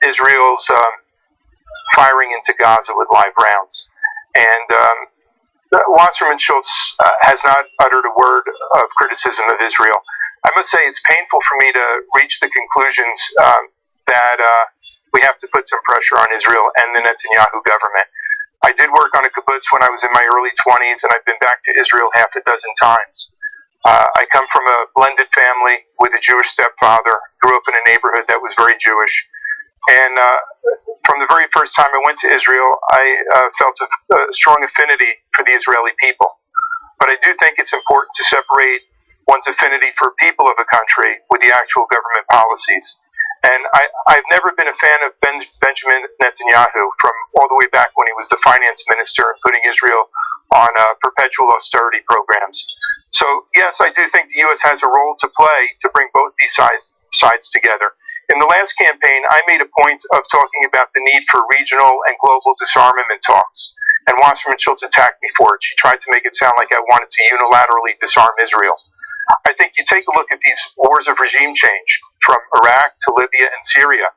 S20: Israel's firing into Gaza with live rounds, and Wasserman Schultz has not uttered a word of criticism of Israel. I must say it's painful for me to reach the conclusions that we have to put some pressure on Israel and the Netanyahu government. I did work on a kibbutz when I was in my early 20s, and I've been back to Israel half a dozen times. I come from a blended family with a Jewish stepfather, grew up in a neighborhood that was very Jewish, and from the very first time I went to Israel, I felt a strong affinity for the Israeli people. But I do think it's important to separate one's affinity for people of a country with the actual government policies. And I've never been a fan of Benjamin Netanyahu from all the way back when he was the finance minister and putting Israel on perpetual austerity programs. So, yes, I do think the U.S. has a role to play to bring both these sides together. In the last campaign, I made a point of talking about the need for regional and global disarmament talks. And Wasserman Schultz attacked me for it. She tried to make it sound like I wanted to unilaterally disarm Israel. I think you take a look at these wars of regime change from Iraq to Libya and Syria,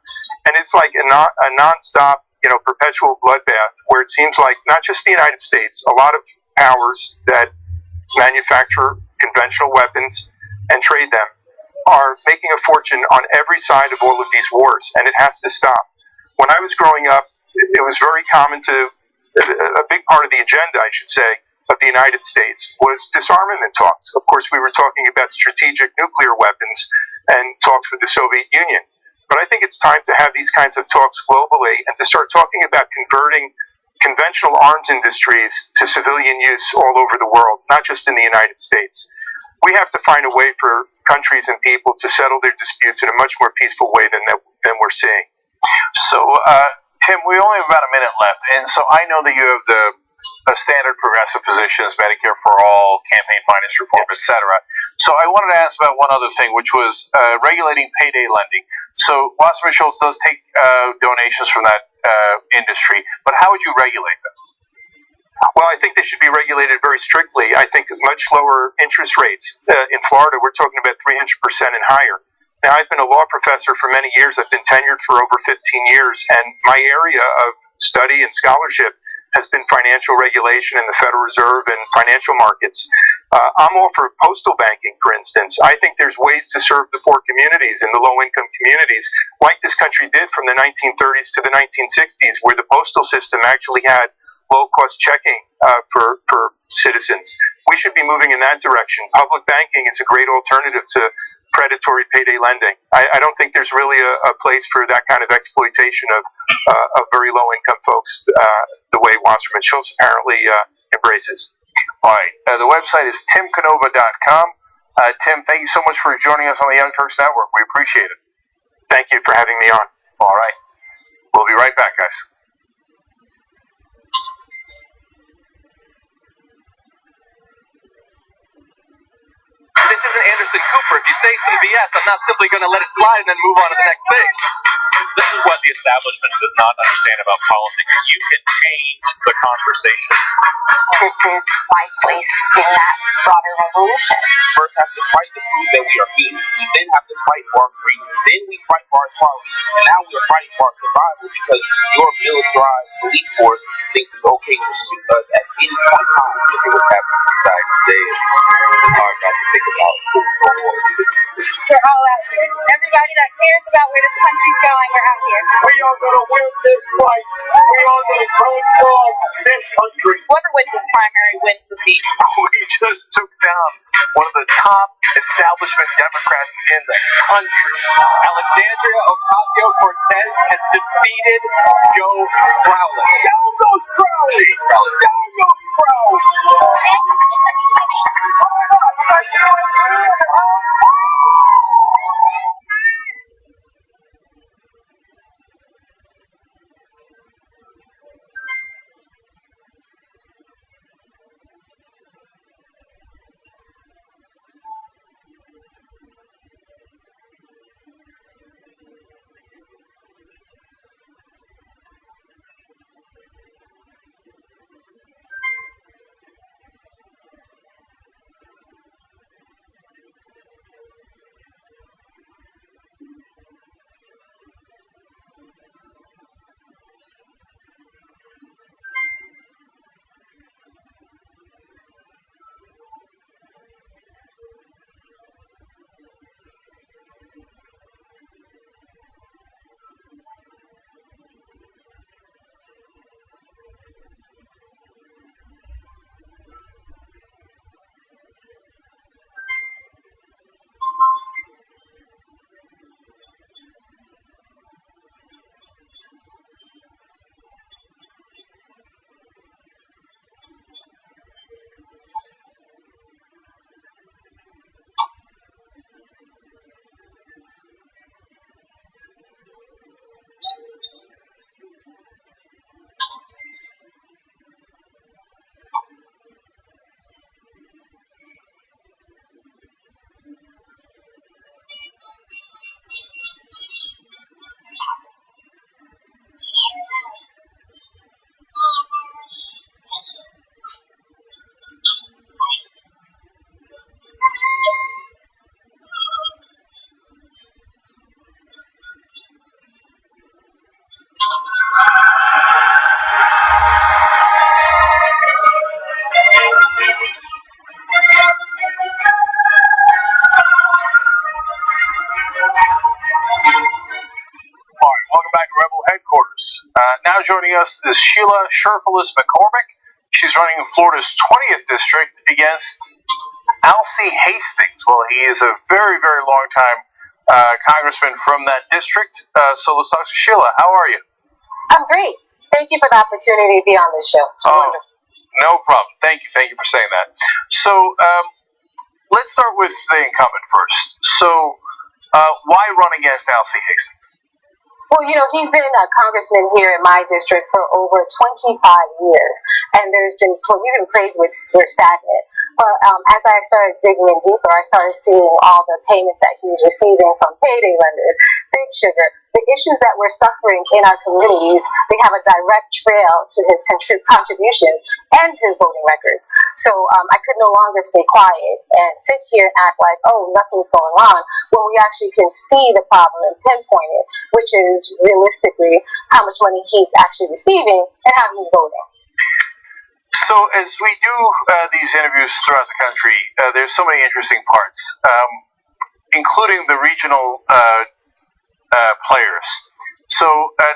S20: and it's like a nonstop, perpetual bloodbath where it seems like not just the United States, a lot of powers that manufacture conventional weapons and trade them are making a fortune on every side of all of these wars, and it has to stop. When I was growing up, it was very common a big part of the agenda, I should say, of the United States was disarmament talks. Of course, we were talking about strategic nuclear weapons and talks with the Soviet Union. But I think it's time to have these kinds of talks globally and to start talking about converting conventional arms industries to civilian use all over the world, not just in the United States. We have to find a way for countries and people to settle their disputes in a much more peaceful way than we're seeing.
S1: So, Tim, we only have about a minute left, and so I know that you have the standard progressive positions, Medicare for all, campaign finance reform, etc. So I wanted to ask about one other thing, which was regulating payday lending. So Wasserman Schultz does take donations from that industry, but how would you regulate them?
S20: Well, I think they should be regulated very strictly. I think much lower interest rates. In Florida, we're talking about 300% and higher. Now, I've been a law professor for many years. I've been tenured for over 15 years, and my area of study and scholarship has been financial regulation in the Federal Reserve and financial markets. I'm all for postal banking, for instance. I think there's ways to serve the poor communities and the low-income communities, like this country did from the 1930s to the 1960s, where the postal system actually had low-cost checking for citizens. We should be moving in that direction. Public banking is a great alternative to predatory payday lending. I don't think there's really a place for that kind of exploitation of very low-income folks the way Wasserman Schultz apparently embraces.
S1: All right. The website is timcanova.com. Tim, thank you so much for joining us on the Young Turks Network. We appreciate it.
S20: Thank you for having me on.
S1: All right. We'll be right back, guys.
S11: This isn't Anderson Cooper. If you say some BS, I'm not simply going to let it slide and then move on to the next thing.
S4: This is what the establishment does not understand about politics. You can change the conversation.
S10: This is my place in that broader revolution.
S4: We first have to fight to prove that we are good. We then have to fight for our freedom. Then we fight for our equality. And now we are fighting for our survival because your militarized police force thinks it's okay to shoot us at any point in time. Look at what's happening in society today. It's hard not to think about what's going on.
S7: We're all out here. Everybody that cares about where this country's going, we're out here.
S19: We are going to win this fight. We are going to transform this country.
S8: Whoever wins this primary wins the seat.
S1: We just took down one of the top establishment Democrats in the country.
S12: Alexandria Ocasio-Cortez has defeated Joe Crowley.
S19: Down goes Crowley! Down goes Crowley!
S1: Now joining us is Sheila Sherfilis McCormick. She's running Florida's 20th district against Alcee Hastings. Well, he is a very, very long time congressman from that district. So let's talk to Sheila. How are you?
S7: I'm great.
S2: Thank you for the opportunity to be on this show. It's wonderful.
S1: No problem. Thank you. Thank you for saying that. So let's start with the incumbent first. So why run against Alcee Hastings?
S2: Well, he's been a congressman here in my district for over 25 years, and we've been plagued with stagnant. But as I started digging in deeper, I started seeing all the payments that he's receiving from payday lenders, Big Sugar. The issues that we're suffering in our communities, they have a direct trail to his contributions and his voting records. So I could no longer stay quiet and sit here and act like, oh, nothing's going on, when we actually can see the problem and pinpoint it, which is realistically how much money he's actually receiving and how he's voting.
S1: So as we do these interviews throughout the country, there's so many interesting parts, including the regional players. So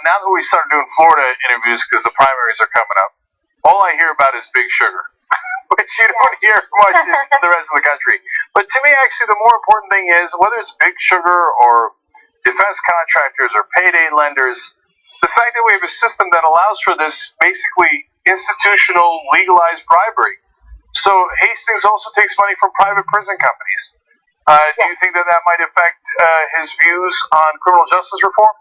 S1: now that we started doing Florida interviews because the primaries are coming up, all I hear about is Big Sugar, which you don't hear much in the rest of the country. But to me, actually, the more important thing is, whether it's Big Sugar or defense contractors or payday lenders, the fact that we have a system that allows for this basically institutional, legalized bribery. So Hastings also takes money from private prison companies. Do you think that might affect his views on criminal justice reform?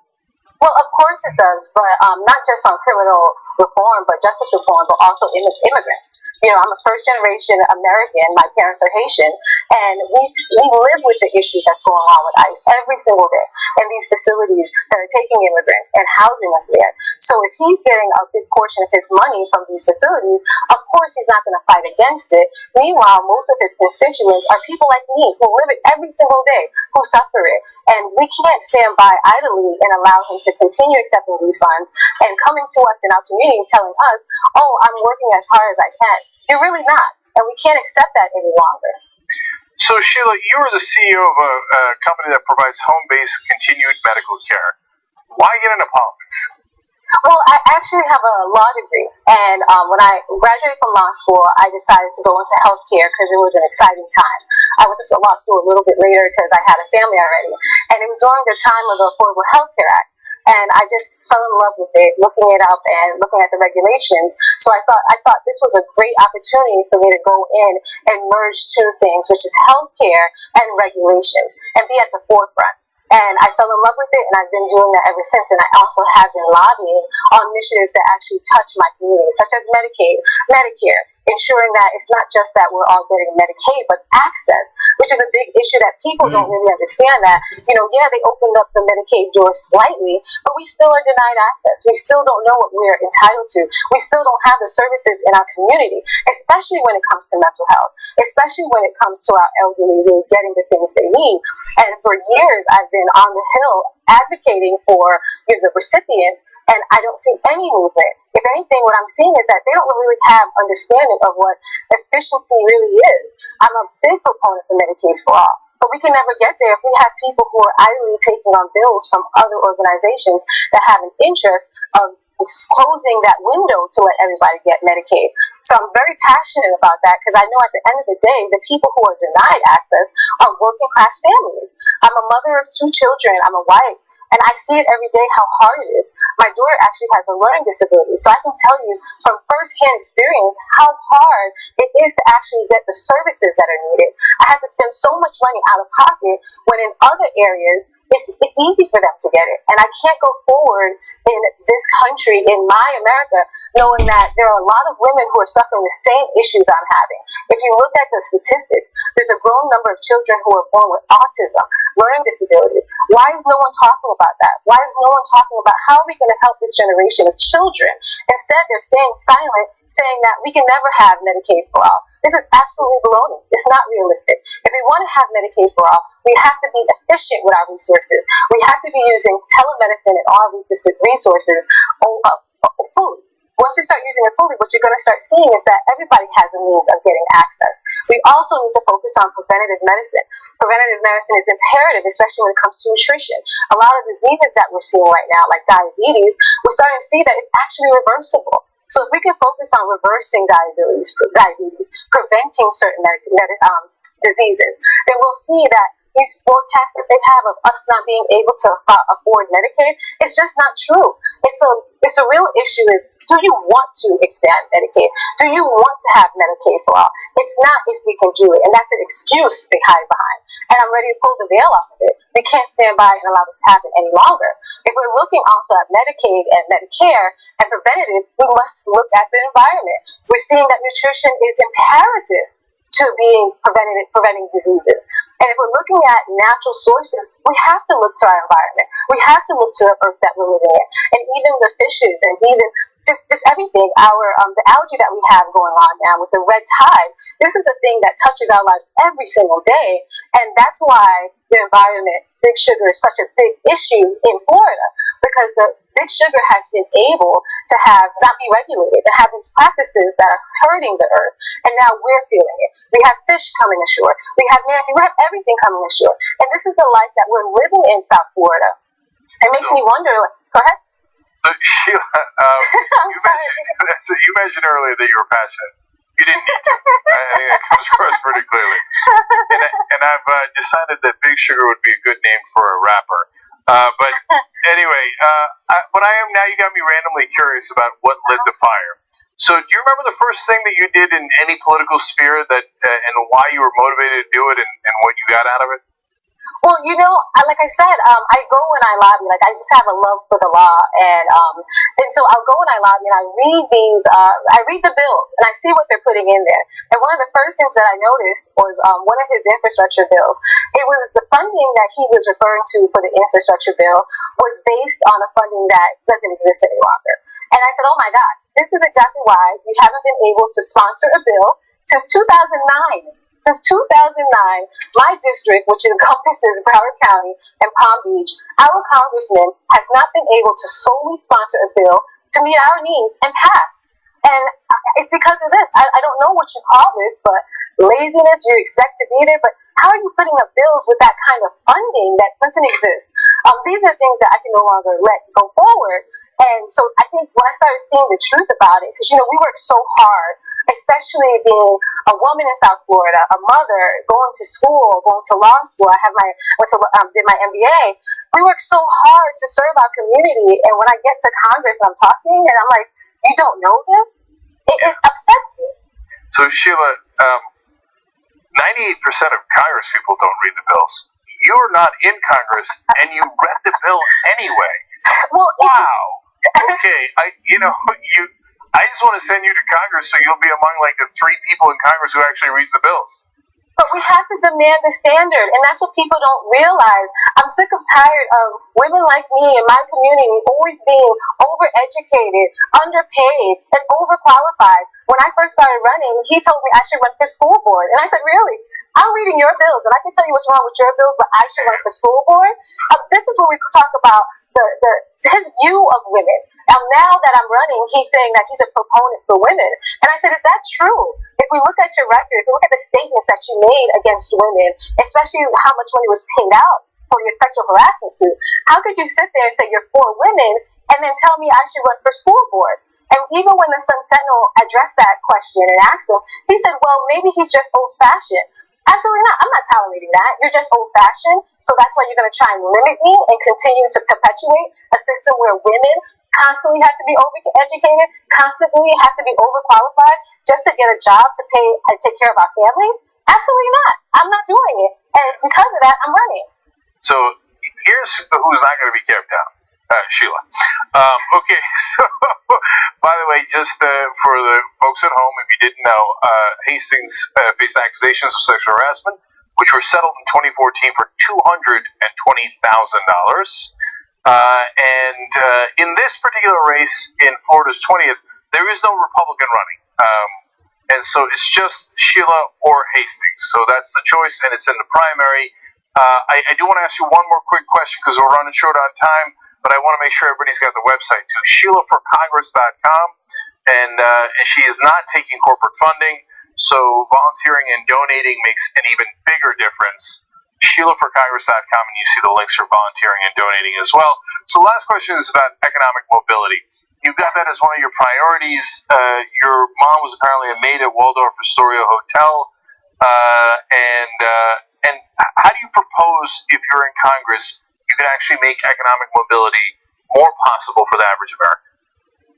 S2: Well, of course it does, but not just on criminal reform, but justice reform, but also immigrants. I'm a first-generation American. My parents are Haitian, and we live with the issues that's going on with ICE every single day, and these facilities that are taking immigrants and housing us there. So if he's getting a big portion of his money from these facilities, of course he's not going to fight against it. Meanwhile, most of his constituents are people like me who live it every single day, who suffer it, and we can't stand by idly and allow him to continue accepting these funds and coming to us in our community telling us, oh, I'm working as hard as I can. You're really not, and we can't accept that any longer.
S1: So, Sheila, you are the CEO of a company that provides home-based continued medical care. Why get into politics?
S2: Well, I actually have a law degree, and when I graduated from law school, I decided to go into healthcare because it was an exciting time. I went to law school a little bit later because I had a family already, and it was during the time of the Affordable Health Care Act. And I just fell in love with it, looking it up and looking at the regulations. So I thought this was a great opportunity for me to go in and merge two things, which is healthcare and regulations, and be at the forefront. And I fell in love with it, and I've been doing that ever since. And I also have been lobbying on initiatives that actually touch my community, such as Medicaid, Medicare, ensuring that it's not just that we're all getting Medicaid, but access, which is a big issue that people don't really understand. That, they opened up the Medicaid door slightly, but we still are denied access. We still don't know what we're entitled to. We still don't have the services in our community, especially when it comes to mental health, especially when it comes to our elderly really getting the things they need. And for years, I've been on the Hill advocating for the recipients, and I don't see any movement. If anything, what I'm seeing is that they don't really have understanding of what efficiency really is. I'm a big proponent for Medicaid for all, but we can never get there if we have people who are idly taking on bills from other organizations that have an interest of closing that window to let everybody get Medicaid. So I'm very passionate about that because I know at the end of the day, the people who are denied access are working class families. I'm a mother of 2 children. I'm a wife. And I see it every day how hard it is. My daughter actually has a learning disability, so I can tell you from first-hand experience how hard it is to actually get the services that are needed. I have to spend so much money out of pocket when in other areas it's easy for them to get it. And I can't go forward in this country, in my America, knowing that there are a lot of women who are suffering the same issues I'm having. If you look at the statistics, there's a growing number of children who are born with autism, learning disabilities. Why is no one talking about that? Why is no one talking about how are we going to help this generation of children? Instead, they're staying silent, saying that we can never have Medicaid for all. This is absolutely baloney. It's not realistic. If we want to have Medicaid for all, we have to be efficient with our resources. We have to be using telemedicine and our resources fully. Once you start using it fully, what you're going to start seeing is that everybody has a means of getting access. We also need to focus on preventative medicine. Preventative medicine is imperative, especially when it comes to nutrition. A lot of diseases that we're seeing right now, like diabetes, we're starting to see that it's actually reversible. So if we can focus on reversing diabetes, preventing certain diseases, then we'll see that these forecasts that they have of us not being able to afford Medicaid, it's just not true. It's a real issue. Is do you want to expand Medicaid? Do you want to have Medicaid for all? It's not if we can do it, and that's an excuse they hide behind. And I'm ready to pull the veil off of it. We can't stand by and allow this to happen any longer. If we're looking also at Medicaid and Medicare and preventative, we must look at the environment. We're seeing that nutrition is imperative to being preventing diseases. And if we're looking at natural sources, we have to look to our environment. We have to look to the earth that we're living in, and even the fishes, and even just everything. The algae that we have going on now with the red tide. This is the thing that touches our lives every single day, and that's why the environment, big sugar, is such a big issue in Florida, because the big sugar has been able to not be regulated, to have these practices that are hurting the earth, and now we're feeling it. We have fish coming ashore. We have manatee. We have everything coming ashore, and this is the life that we're living in South Florida. It makes me wonder. Go ahead.
S1: So Sheila, you mentioned earlier that you were passionate. You didn't need to. I think that comes across pretty clearly. And I've decided that Big Sugar would be a good name for a rapper. But anyway, but I am now. You got me randomly curious about what lit the fire. So do you remember the first thing that you did in any political sphere that and why you were motivated to do it and what you got out of it?
S2: Well, like I said, I go when I lobby. Like, I just have a love for the law, and so I'll go when I lobby, and I read these. I read the bills, and I see what they're putting in there. And one of the first things that I noticed was one of his infrastructure bills. It was the funding that he was referring to for the infrastructure bill was based on a funding that doesn't exist any longer. And I said, oh my God, this is exactly why we haven't been able to sponsor a bill since 2009. Since 2009, my district, which encompasses Broward County and Palm Beach, our congressman has not been able to solely sponsor a bill to meet our needs and pass. And it's because of this. I don't know what you call this, but laziness, you expect to be there, but how are you putting up bills with that kind of funding that doesn't exist? These are things that I can no longer let go forward. And so I think when I started seeing the truth about it, because, we work so hard, especially being a woman in South Florida, a mother, going to school, going to law school. I did my MBA. We work so hard to serve our community, and when I get to Congress and I'm talking, and I'm like, you don't know this? It upsets me.
S1: So Sheila, 98% of Congress people don't read the bills. You're not in Congress, and you read the bill anyway.
S2: Well,
S1: wow. Okay, I just want to send you to Congress so you'll be among like the 3 people in Congress who actually reads the bills.
S2: But we have to demand the standard, and that's what people don't realize. I'm sick of tired of women like me in my community always being overeducated, underpaid, and overqualified. When I first started running, he told me I should run for school board, and I said, really? I'm reading your bills, and I can tell you what's wrong with your bills, but I should run for school board? This is where we talk about his view of women. Now that I'm running, he's saying that he's a proponent for women. And I said, is that true? If we look at your record, if we look at the statements that you made against women, especially how much money was paid out for your sexual harassment suit, how could you sit there and say you're for women and then tell me I should run for school board? And even when the Sun Sentinel addressed that question and asked him, he said, well, maybe he's just old-fashioned. Absolutely not. I'm not tolerating that. You're just old-fashioned, so that's why you're going to try and limit me and continue to perpetuate a system where women constantly have to be overeducated, constantly have to be overqualified just to get a job to pay and take care of our families? Absolutely not. I'm not doing it. And because of that, I'm running.
S1: So here's who's not going to be kept down. Sheila. Okay, so by the way, just for the folks at home, if you didn't know, Hastings faced accusations of sexual harassment, which were settled in 2014 for $220,000. And in this particular race in Florida's 20th, there is no Republican running. And so it's just Sheila or Hastings. So that's the choice, and it's in the primary. I do want to ask you one more quick question because we're running short on time. But I want to make sure everybody's got the website too, SheilaForCongress.com, and she is not taking corporate funding, so volunteering and donating makes an even bigger difference. SheilaForCongress.com, and you see the links for volunteering and donating as well. So the last question is about economic mobility. You've got that as one of your priorities. Your mom was apparently a maid at Waldorf Astoria Hotel, and how do you propose, if you're in Congress, you can actually make economic mobility more possible for the average American?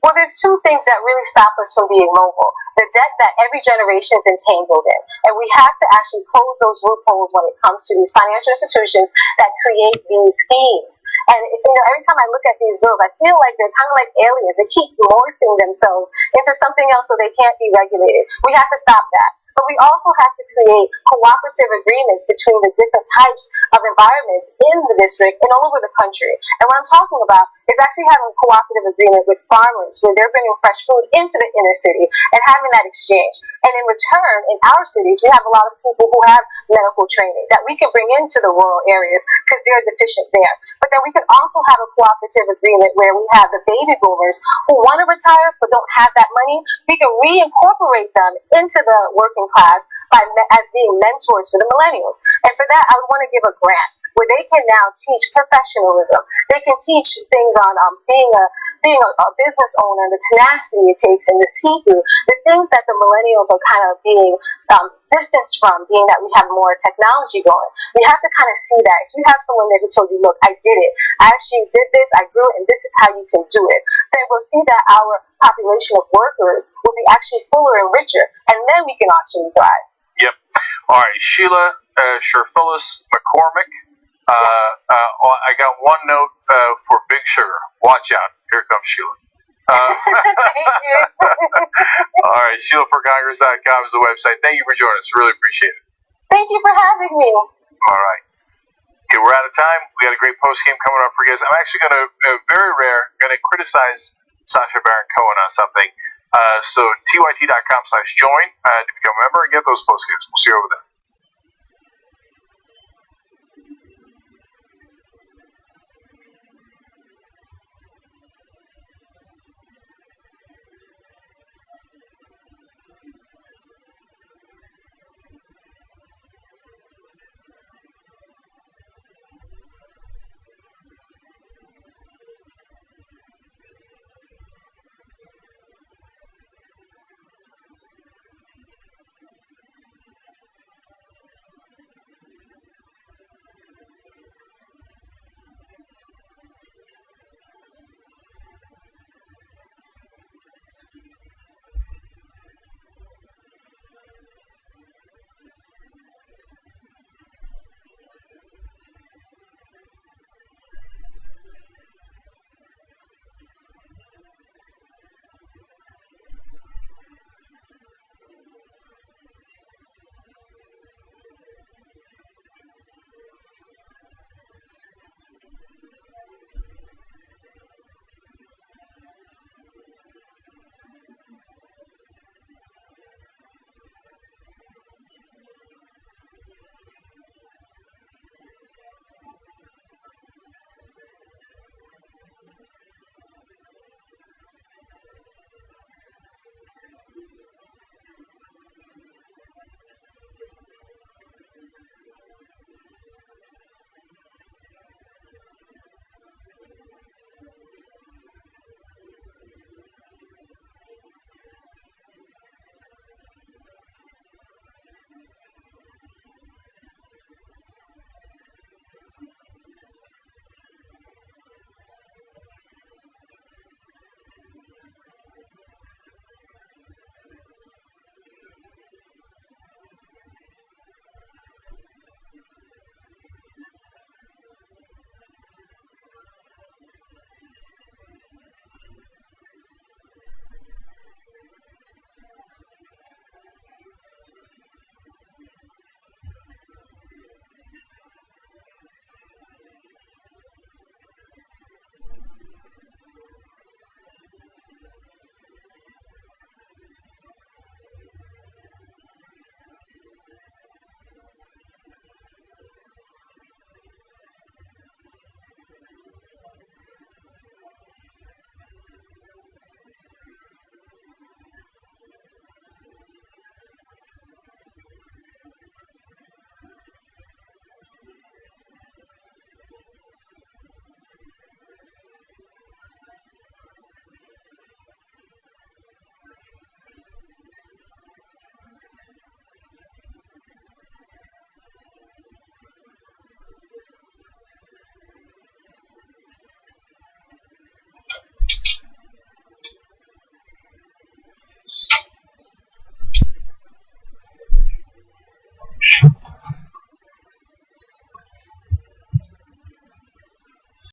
S2: Well, there's two things that really stop us from being mobile. The debt that every generation is entangled in. And we have to actually close those loopholes when it comes to these financial institutions that create these schemes. And, every time I look at these bills, I feel like they're kind of like aliens. They keep morphing themselves into something else so they can't be regulated. We have to stop that. But we also have to create cooperative agreements between the different types of environments in the district and all over the country. And what I'm talking about is actually having a cooperative agreement with farmers where they're bringing fresh food into the inner city and having that exchange. And in return, in our cities, we have a lot of people who have medical training that we can bring into the rural areas because they're deficient there. But then we can also have a cooperative agreement where we have the baby boomers who want to retire but don't have that money. We can reincorporate them into the working class as being mentors for the millennials. And for that, I would want to give a grant where they can now teach professionalism. They can teach things on being a business owner, the tenacity it takes, and the see-through, the things that the millennials are kind of being distanced from, being that we have more technology going. We have to kind of see that. If you have someone there who told you, look, I did it. I actually did this, I grew it, and this is how you can do it. Then we'll see that our population of workers will be actually fuller and richer, and then we can actually thrive.
S1: Yep. All right, Sheila Sherphillis McCormick. I got one note for Big Sugar. Watch out. Here comes Sheila.
S2: Thank you.
S1: All right, SheilaForCongress.com is the website. Thank you for joining us. Really appreciate it.
S2: Thank you for having me.
S1: All right. Okay, we're out of time. We got a great post game coming up for you guys. I'm actually going to, very rare, going to criticize Sacha Baron Cohen on something. So tyt.com/join to become a member and get those post games. We'll see you over there.